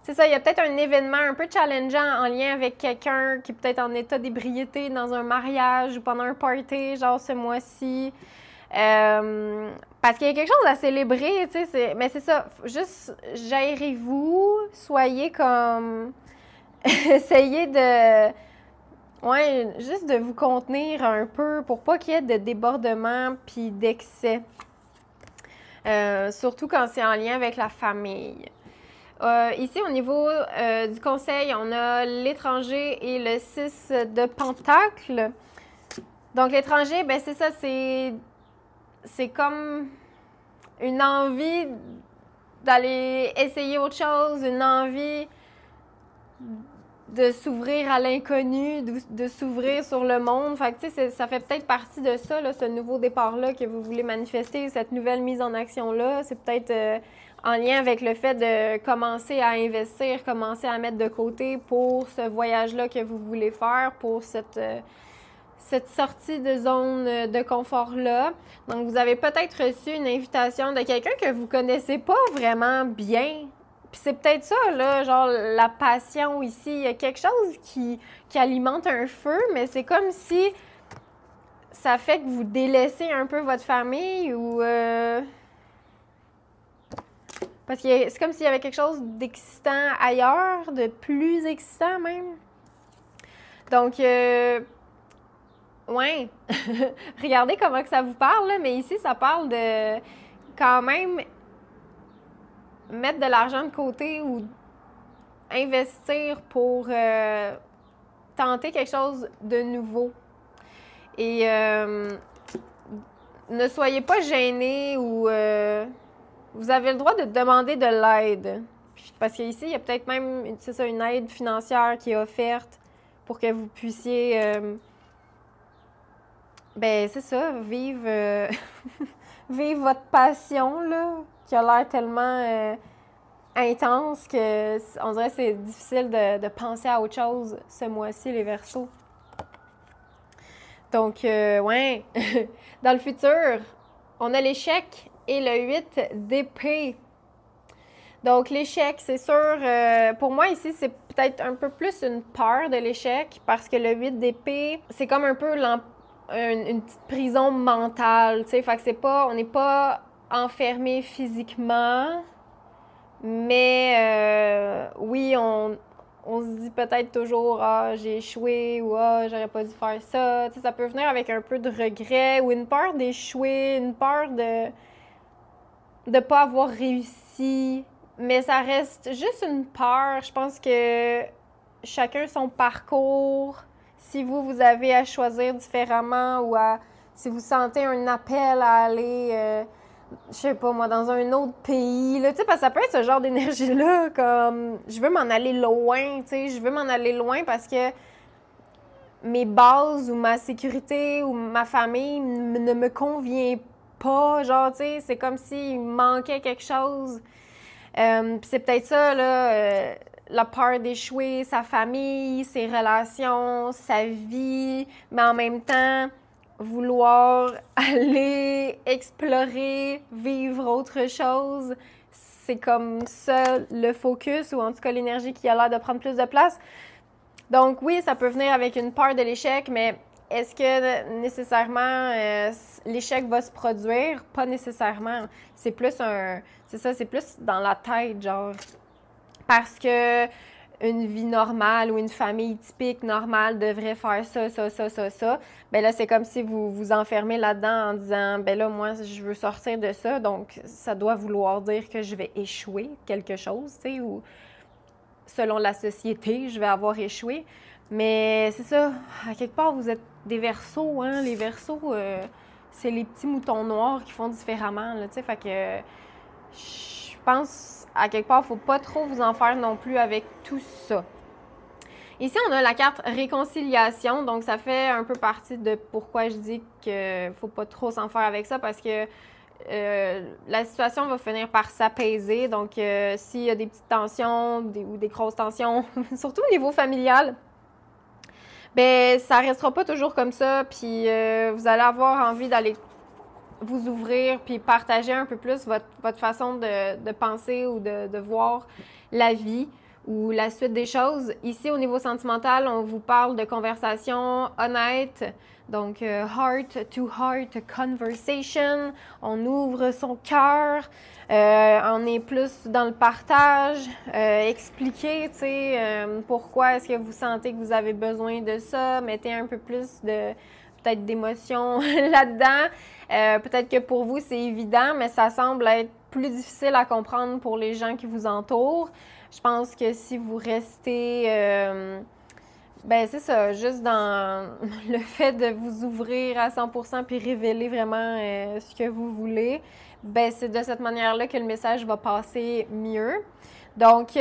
c'est ça, il y a peut-être un événement un peu challengeant en lien avec quelqu'un qui est peut-être en état d'ébriété dans un mariage ou pendant un party, genre ce mois-ci. Parce qu'il y a quelque chose à célébrer, tu sais, mais c'est ça, juste gérez-vous, soyez comme... essayez de... Ouais, juste de vous contenir un peu pour pas qu'il y ait de débordement puis d'excès. Surtout quand c'est en lien avec la famille. Ici, au niveau du conseil, on a l'étranger et le 6 de Pentacle. Donc, l'étranger, ben c'est ça, c'est comme une envie d'aller essayer autre chose, une envie de s'ouvrir à l'inconnu, de s'ouvrir sur le monde. Fait que, tu sais, ça fait peut-être partie de ça, là, ce nouveau départ-là que vous voulez manifester, cette nouvelle mise en action-là. C'est peut-être en lien avec le fait de commencer à investir, commencer à mettre de côté pour ce voyage-là que vous voulez faire, pour cette sortie de zone de confort-là. Donc, vous avez peut-être reçu une invitation de quelqu'un que vous connaissez pas vraiment bien. Puis c'est peut-être ça, là, genre la passion ici. Il y a quelque chose qui alimente un feu, mais c'est comme si ça fait que vous délaissez un peu votre famille ou... Parce que c'est comme s'il y avait quelque chose d'excitant ailleurs, de plus excitant même. Donc, ouais, regardez comment que ça vous parle, là, mais ici, ça parle de quand même mettre de l'argent de côté ou investir pour tenter quelque chose de nouveau. Et ne soyez pas gênés ou vous avez le droit de demander de l'aide. Parce qu'ici, il y a peut-être même, c'est ça, une aide financière qui est offerte pour que vous puissiez, ben c'est ça, vivre, vivre votre passion, là, qui a l'air tellement intense que on dirait que c'est difficile de penser à autre chose ce mois-ci, les Verseaux. Donc, ouais, dans le futur, on a l'échec et le 8 d'épée. Donc, l'échec, c'est sûr, pour moi ici, c'est peut-être un peu plus une peur de l'échec parce que le 8 d'épée, c'est comme un peu une petite prison mentale, tu sais, fait que c'est pas, on n'est pas enfermé physiquement, mais oui, on se dit peut-être toujours « Ah, j'ai échoué » ou « Ah, j'aurais pas dû faire ça ». Tu sais, ça peut venir avec un peu de regret ou une peur d'échouer, une peur de pas avoir réussi. Mais ça reste juste une peur. Je pense que chacun son parcours. Si vous avez à choisir différemment ou si vous sentez un appel à aller... je sais pas moi, dans un autre pays, là, tu sais, parce que ça peut être ce genre d'énergie-là, comme, je veux m'en aller loin, tu sais, je veux m'en aller loin parce que mes bases ou ma sécurité ou ma famille ne me convient pas, genre, tu sais, c'est comme s'il manquait quelque chose. Puis c'est peut-être ça, là, la peur d'échouer, sa famille, ses relations, sa vie, mais en même temps... vouloir aller explorer, vivre autre chose, c'est comme ça le focus ou en tout cas l'énergie qui a l'air de prendre plus de place. Donc oui, ça peut venir avec une peur de l'échec, mais est-ce que nécessairement l'échec va se produire? Pas nécessairement. C'est plus c'est plus dans la tête, genre. Parce que une vie normale ou une famille typique normale devrait faire ça, ça, ça, ça, ça, ben là, c'est comme si vous vous enfermez là-dedans en disant, ben là, moi, je veux sortir de ça, donc ça doit vouloir dire que je vais échouer quelque chose, tu sais, ou selon la société, je vais avoir échoué. Mais c'est ça, à quelque part, vous êtes des Verseaux, hein, les Verseaux, c'est les petits moutons noirs qui font différemment, là, tu sais, fait que je pense... À quelque part, il ne faut pas trop vous en faire non plus avec tout ça. Ici, on a la carte réconciliation, donc ça fait un peu partie de pourquoi je dis qu'il ne faut pas trop s'en faire avec ça, parce que la situation va finir par s'apaiser. Donc, s'il y a des petites tensions ou des grosses tensions, surtout au niveau familial, ben ça restera pas toujours comme ça, puis vous allez avoir envie d'aller vous ouvrir puis partager un peu plus votre façon de penser ou de voir la vie ou la suite des choses. Ici, au niveau sentimental, on vous parle de conversation honnête, donc heart-to-heart conversation. On ouvre son cœur, on est plus dans le partage, expliquer, tu sais, pourquoi est-ce que vous sentez que vous avez besoin de ça, mettez un peu plus de peut-être d'émotions là-dedans. Peut-être que pour vous, c'est évident, mais ça semble être plus difficile à comprendre pour les gens qui vous entourent. Je pense que si vous restez, ben c'est ça, juste dans le fait de vous ouvrir à 100% puis révéler vraiment ce que vous voulez, ben c'est de cette manière-là que le message va passer mieux. Donc,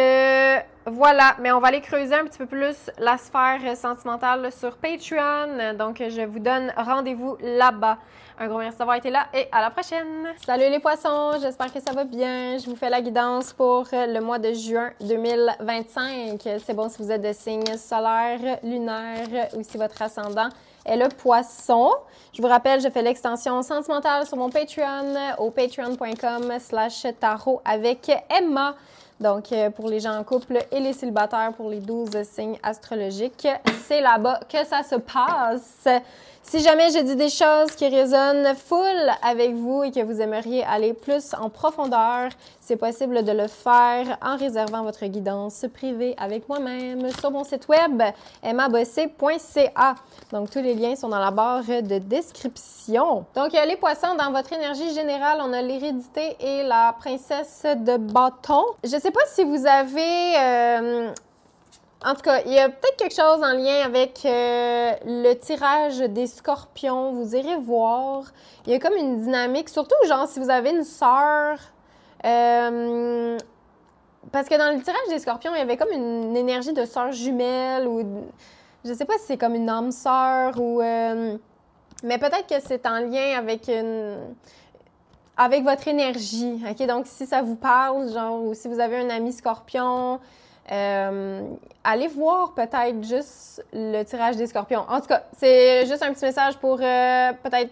voilà. Mais on va aller creuser un petit peu plus la sphère sentimentale sur Patreon. Donc, je vous donne rendez-vous là-bas. Un gros merci d'avoir été là et à la prochaine! Salut les poissons! J'espère que ça va bien. Je vous fais la guidance pour le mois de juin 2025. C'est bon si vous êtes de signe solaire, lunaire ou si votre ascendant est le poisson. Je vous rappelle, je fais l'extension sentimentale sur mon Patreon au patreon.com/tarot avec Emma. Donc, pour les gens en couple et les célibataires, pour les 12 signes astrologiques, c'est là-bas que ça se passe. Si jamais je dis des choses qui résonnent full avec vous et que vous aimeriez aller plus en profondeur, c'est possible de le faire en réservant votre guidance privée avec moi-même sur mon site web emmabossé.ca. Donc, tous les liens sont dans la barre de description. Donc, les poissons, dans votre énergie générale, on a l'hérédité et la princesse de bâton. Je ne sais pas si vous avez... En tout cas, il y a peut-être quelque chose en lien avec le tirage des scorpions. Vous irez voir. Il y a comme une dynamique, surtout genre si vous avez une sœur. Parce que dans le tirage des scorpions, il y avait comme une énergie de sœur jumelle ou je sais pas si c'est comme une âme sœur ou... mais peut-être que c'est en lien avec votre énergie. OK? Donc, si ça vous parle, genre, ou si vous avez un ami scorpion... allez voir peut-être juste le tirage des scorpions. En tout cas, c'est juste un petit message pour peut-être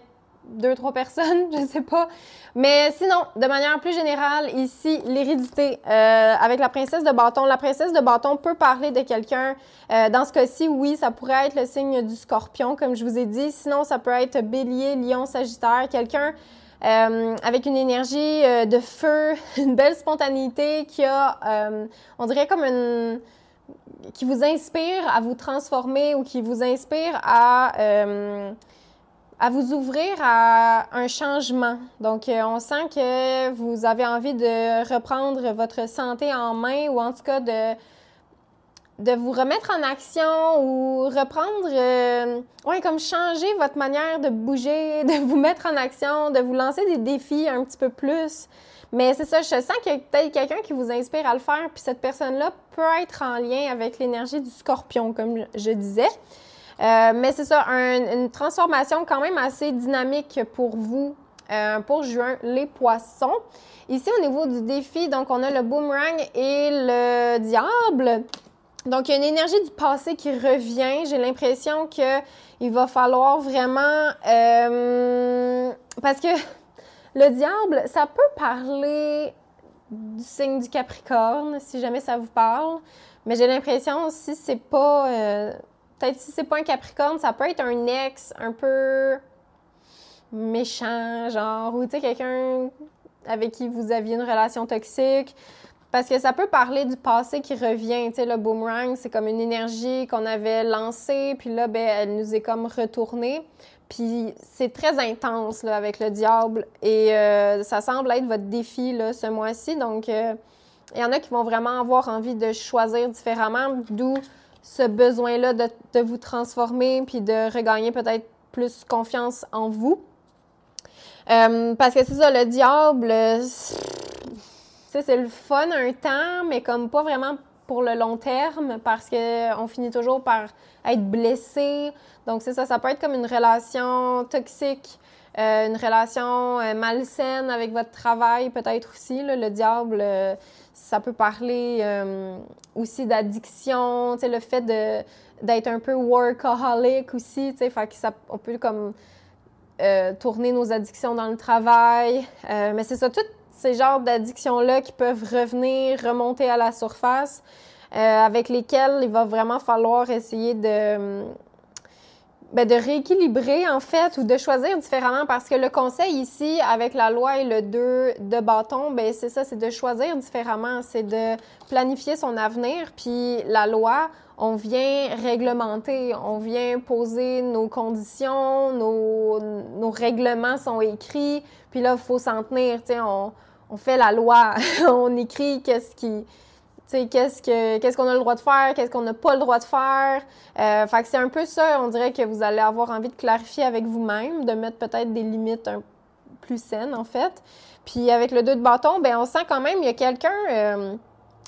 2-3 personnes, je sais pas. Mais sinon, de manière plus générale, ici, l'hérédité avec la princesse de bâton. La princesse de bâton peut parler de quelqu'un. Dans ce cas-ci, oui, ça pourrait être le signe du scorpion, comme je vous ai dit. Sinon, ça peut être bélier, lion, sagittaire. Quelqu'un avec une énergie de feu, une belle spontanéité qui a, on dirait comme qui vous inspire à vous transformer ou qui vous inspire à vous ouvrir à un changement. Donc, on sent que vous avez envie de reprendre votre santé en main ou en tout cas de vous remettre en action ou reprendre, comme changer votre manière de bouger, de vous mettre en action, de vous lancer des défis un petit peu plus. Mais c'est ça, je sens qu'il y a peut-être quelqu'un qui vous inspire à le faire, puis cette personne-là peut être en lien avec l'énergie du scorpion, comme je disais. Mais c'est ça, une transformation quand même assez dynamique pour vous, pour juin, les poissons. Ici, au niveau du défi, donc on a le boomerang et le diable. Donc, il y a une énergie du passé qui revient. J'ai l'impression qu'il va falloir vraiment... parce que le diable, ça peut parler du signe du Capricorne, si jamais ça vous parle. Mais j'ai l'impression, si c'est pas... peut-être si c'est pas un Capricorne, ça peut être un ex un peu méchant, genre, ou tu sais, quelqu'un avec qui vous aviez une relation toxique. Parce que ça peut parler du passé qui revient. Tu sais, le boomerang, c'est comme une énergie qu'on avait lancée, puis là, ben, elle nous est comme retournée. Puis c'est très intense, là, avec le diable. Et ça semble être votre défi, là, ce mois-ci. Donc, il y en a qui vont vraiment avoir envie de choisir différemment, d'où ce besoin-là de vous transformer, puis de regagner peut-être plus confiance en vous. Parce que c'est ça, le diable... c'est le fun un temps, mais comme pas vraiment pour le long terme parce qu'on finit toujours par être blessé. Donc, c'est ça, ça peut être comme une relation toxique, une relation malsaine avec votre travail peut-être aussi. Là, le diable, ça peut parler aussi d'addiction, tu sais, le fait d'être un peu workaholic aussi, tu sais, fait que on peut comme tourner nos addictions dans le travail. Mais c'est ça, tout ces genres d'addictions-là qui peuvent revenir, remonter à la surface, avec lesquelles il va vraiment falloir essayer de rééquilibrer, en fait, ou de choisir différemment. Parce que le conseil ici, avec la loi et le 2 de bâton, ben c'est ça, c'est de choisir différemment. C'est de planifier son avenir. Puis la loi, on vient réglementer, on vient poser nos conditions, nos règlements sont écrits. Puis là, il faut s'en tenir, tu sais, on fait la loi, on écrit qu'est-ce qu'on a le droit de faire, qu'est-ce qu'on n'a pas le droit de faire. Fait que c'est un peu ça, on dirait que vous allez avoir envie de clarifier avec vous-même, de mettre peut-être des limites plus saines, en fait. Puis avec le 2 de bâton, ben on sent quand même, il y a quelqu'un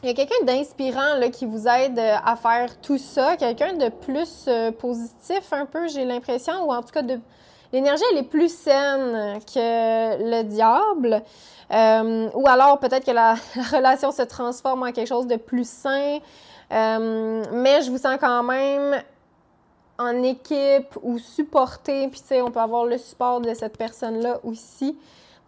il y a quelqu'un d'inspirant là, qui vous aide à faire tout ça, quelqu'un de plus positif un peu, j'ai l'impression, ou en tout cas l'énergie elle est plus saine que le diable. Ou alors peut-être que la relation se transforme en quelque chose de plus sain. Mais je vous sens quand même en équipe ou supporté, puis tu sais, on peut avoir le support de cette personne-là aussi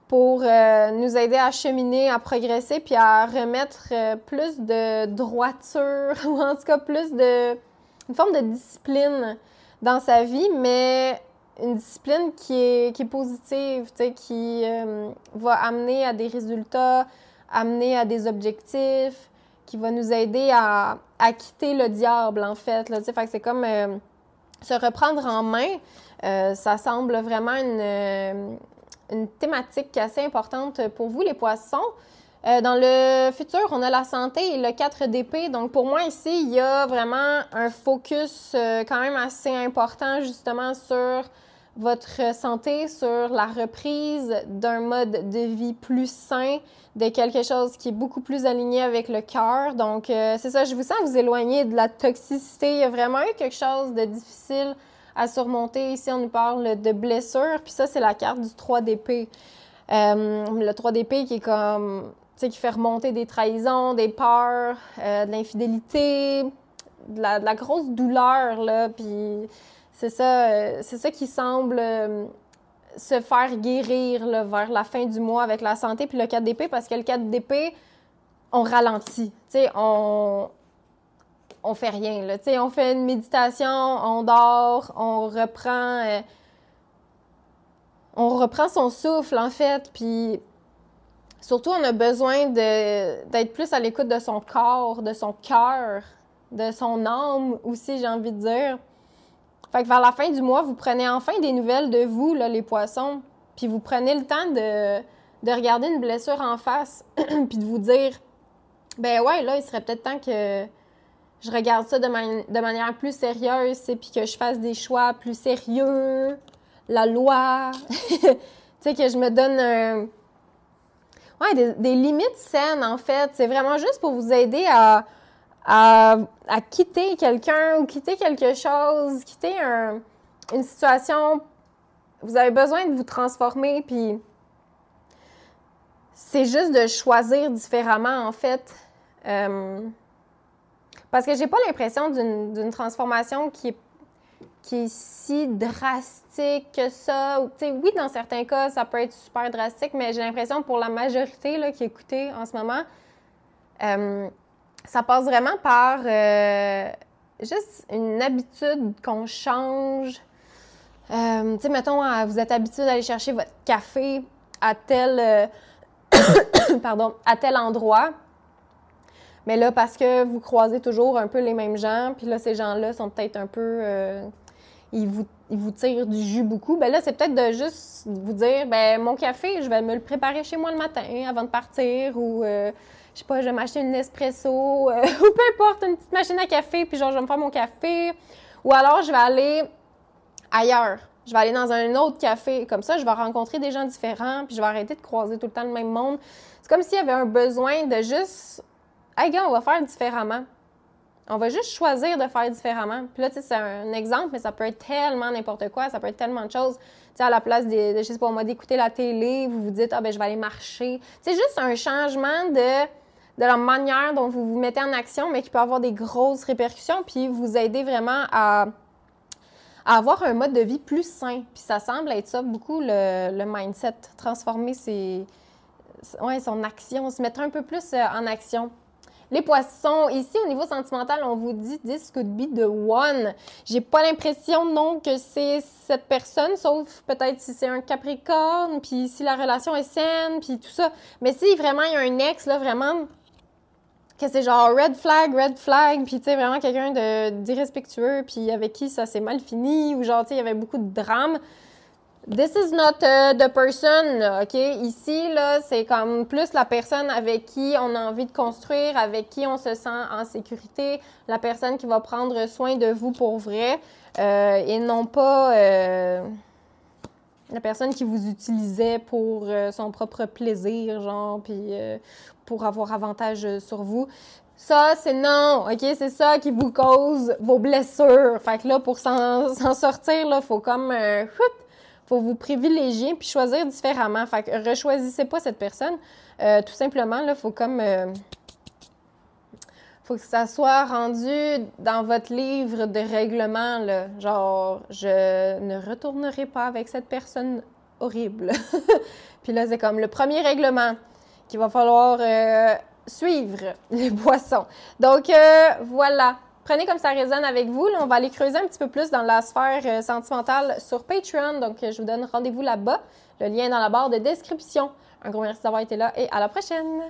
pour nous aider à cheminer, à progresser, puis à remettre plus de droiture, ou en tout cas une forme de discipline dans sa vie, mais une discipline qui est positive, tu sais, qui va amener à des résultats, amener à des objectifs, qui va nous aider à quitter le diable, en fait, là, tu sais, fait que c'est comme se reprendre en main, ça semble vraiment une thématique assez importante pour vous, les poissons. Dans le futur, on a la santé et le 4 d'épée. Donc, pour moi, ici, il y a vraiment un focus quand même assez important, justement, sur votre santé, sur la reprise d'un mode de vie plus sain, de quelque chose qui est beaucoup plus aligné avec le cœur. Donc, c'est ça, je vous sens vous éloigner de la toxicité. Il y a vraiment eu quelque chose de difficile à surmonter. Ici, on nous parle de blessures, puis ça, c'est la carte du 3 d'épée. Le 3 d'épée qui est comme, tu sais, qui fait remonter des trahisons, des peurs, de l'infidélité, de la grosse douleur, là, puis c'est ça qui semble se faire guérir là, vers la fin du mois avec la santé puis le 4 d'épée, parce que le 4 d'épée, on ralentit, tu sais, on fait rien, là, tu sais, on fait une méditation, on dort, on reprend son souffle, en fait, puis surtout, on a besoin d'être plus à l'écoute de son corps, de son cœur, de son âme aussi, j'ai envie de dire. Fait que vers la fin du mois, vous prenez enfin des nouvelles de vous, là, les poissons, puis vous prenez le temps de regarder une blessure en face, puis de vous dire, ben ouais, là, il serait peut-être temps que je regarde ça de manière plus sérieuse, puis que je fasse des choix plus sérieux, la loi, tu sais, que je me donne des limites saines, en fait. C'est vraiment juste pour vous aider à quitter quelqu'un ou quitter quelque chose, quitter une situation. Vous avez besoin de vous transformer, puis c'est juste de choisir différemment, en fait. Parce que j'ai pas l'impression d'une transformation qui est si drastique que ça. Tu sais, oui, dans certains cas, ça peut être super drastique, mais j'ai l'impression pour la majorité là, qui écoutait en ce moment, ça passe vraiment par juste une habitude qu'on change. Tu sais, mettons, vous êtes habitué d'aller chercher votre café à tel endroit. Mais là, parce que vous croisez toujours un peu les mêmes gens, puis là, ces gens-là sont peut-être un peu... ils vous tirent du jus beaucoup. Ben là, c'est peut-être de juste vous dire, ben mon café, je vais me le préparer chez moi le matin avant de partir, ou je sais pas, je vais m'acheter une espresso, ou peu importe, une petite machine à café, puis genre, je vais me faire mon café. Ou alors, je vais aller ailleurs. Je vais aller dans un autre café. Comme ça, je vais rencontrer des gens différents, puis je vais arrêter de croiser tout le temps le même monde. C'est comme s'il y avait un besoin de juste... Hey, gars, on va faire différemment. On va juste choisir de faire différemment. Puis là, tu sais, c'est un exemple, mais ça peut être tellement n'importe quoi, ça peut être tellement de choses. Tu sais, à la place je sais pas moi, d'écouter la télé, vous vous dites, ah ben je vais aller marcher. C'est juste un changement de la manière dont vous vous mettez en action, mais qui peut avoir des grosses répercussions, puis vous aider vraiment à avoir un mode de vie plus sain. Puis ça semble être ça, beaucoup le mindset, transformer son action, se mettre un peu plus en action. Les poissons, ici, au niveau sentimental, on vous dit « This could be the one ». J'ai pas l'impression, non, que c'est cette personne, sauf peut-être si c'est un Capricorne, puis si la relation est saine, puis tout ça. Mais si vraiment il y a un ex, là, vraiment, que c'est genre red flag, puis tu sais, vraiment quelqu'un d'irrespectueux, puis avec qui ça s'est mal fini, ou genre, tu sais, il y avait beaucoup de drame. This is not the person, OK? Ici, là, c'est comme plus la personne avec qui on a envie de construire, avec qui on se sent en sécurité, la personne qui va prendre soin de vous pour vrai, et non pas La personne qui vous utilisait pour son propre plaisir, genre, puis pour avoir avantage sur vous. Ça, c'est non, OK? C'est ça qui vous cause vos blessures. Fait que là, pour s'en sortir, là, faut comme... faut vous privilégier puis choisir différemment. Fait que rechoisissez pas cette personne. Tout simplement, là, faut comme... faut que ça soit rendu dans votre livre de règlement, là. Genre, je ne retournerai pas avec cette personne horrible. Puis là, c'est comme le premier règlement qu'il va falloir suivre les boissons. Donc, voilà. Prenez comme ça résonne avec vous. Là, on va aller creuser un petit peu plus dans la sphère sentimentale sur Patreon. Donc, je vous donne rendez-vous là-bas. Le lien est dans la barre de description. Un gros merci d'avoir été là et à la prochaine!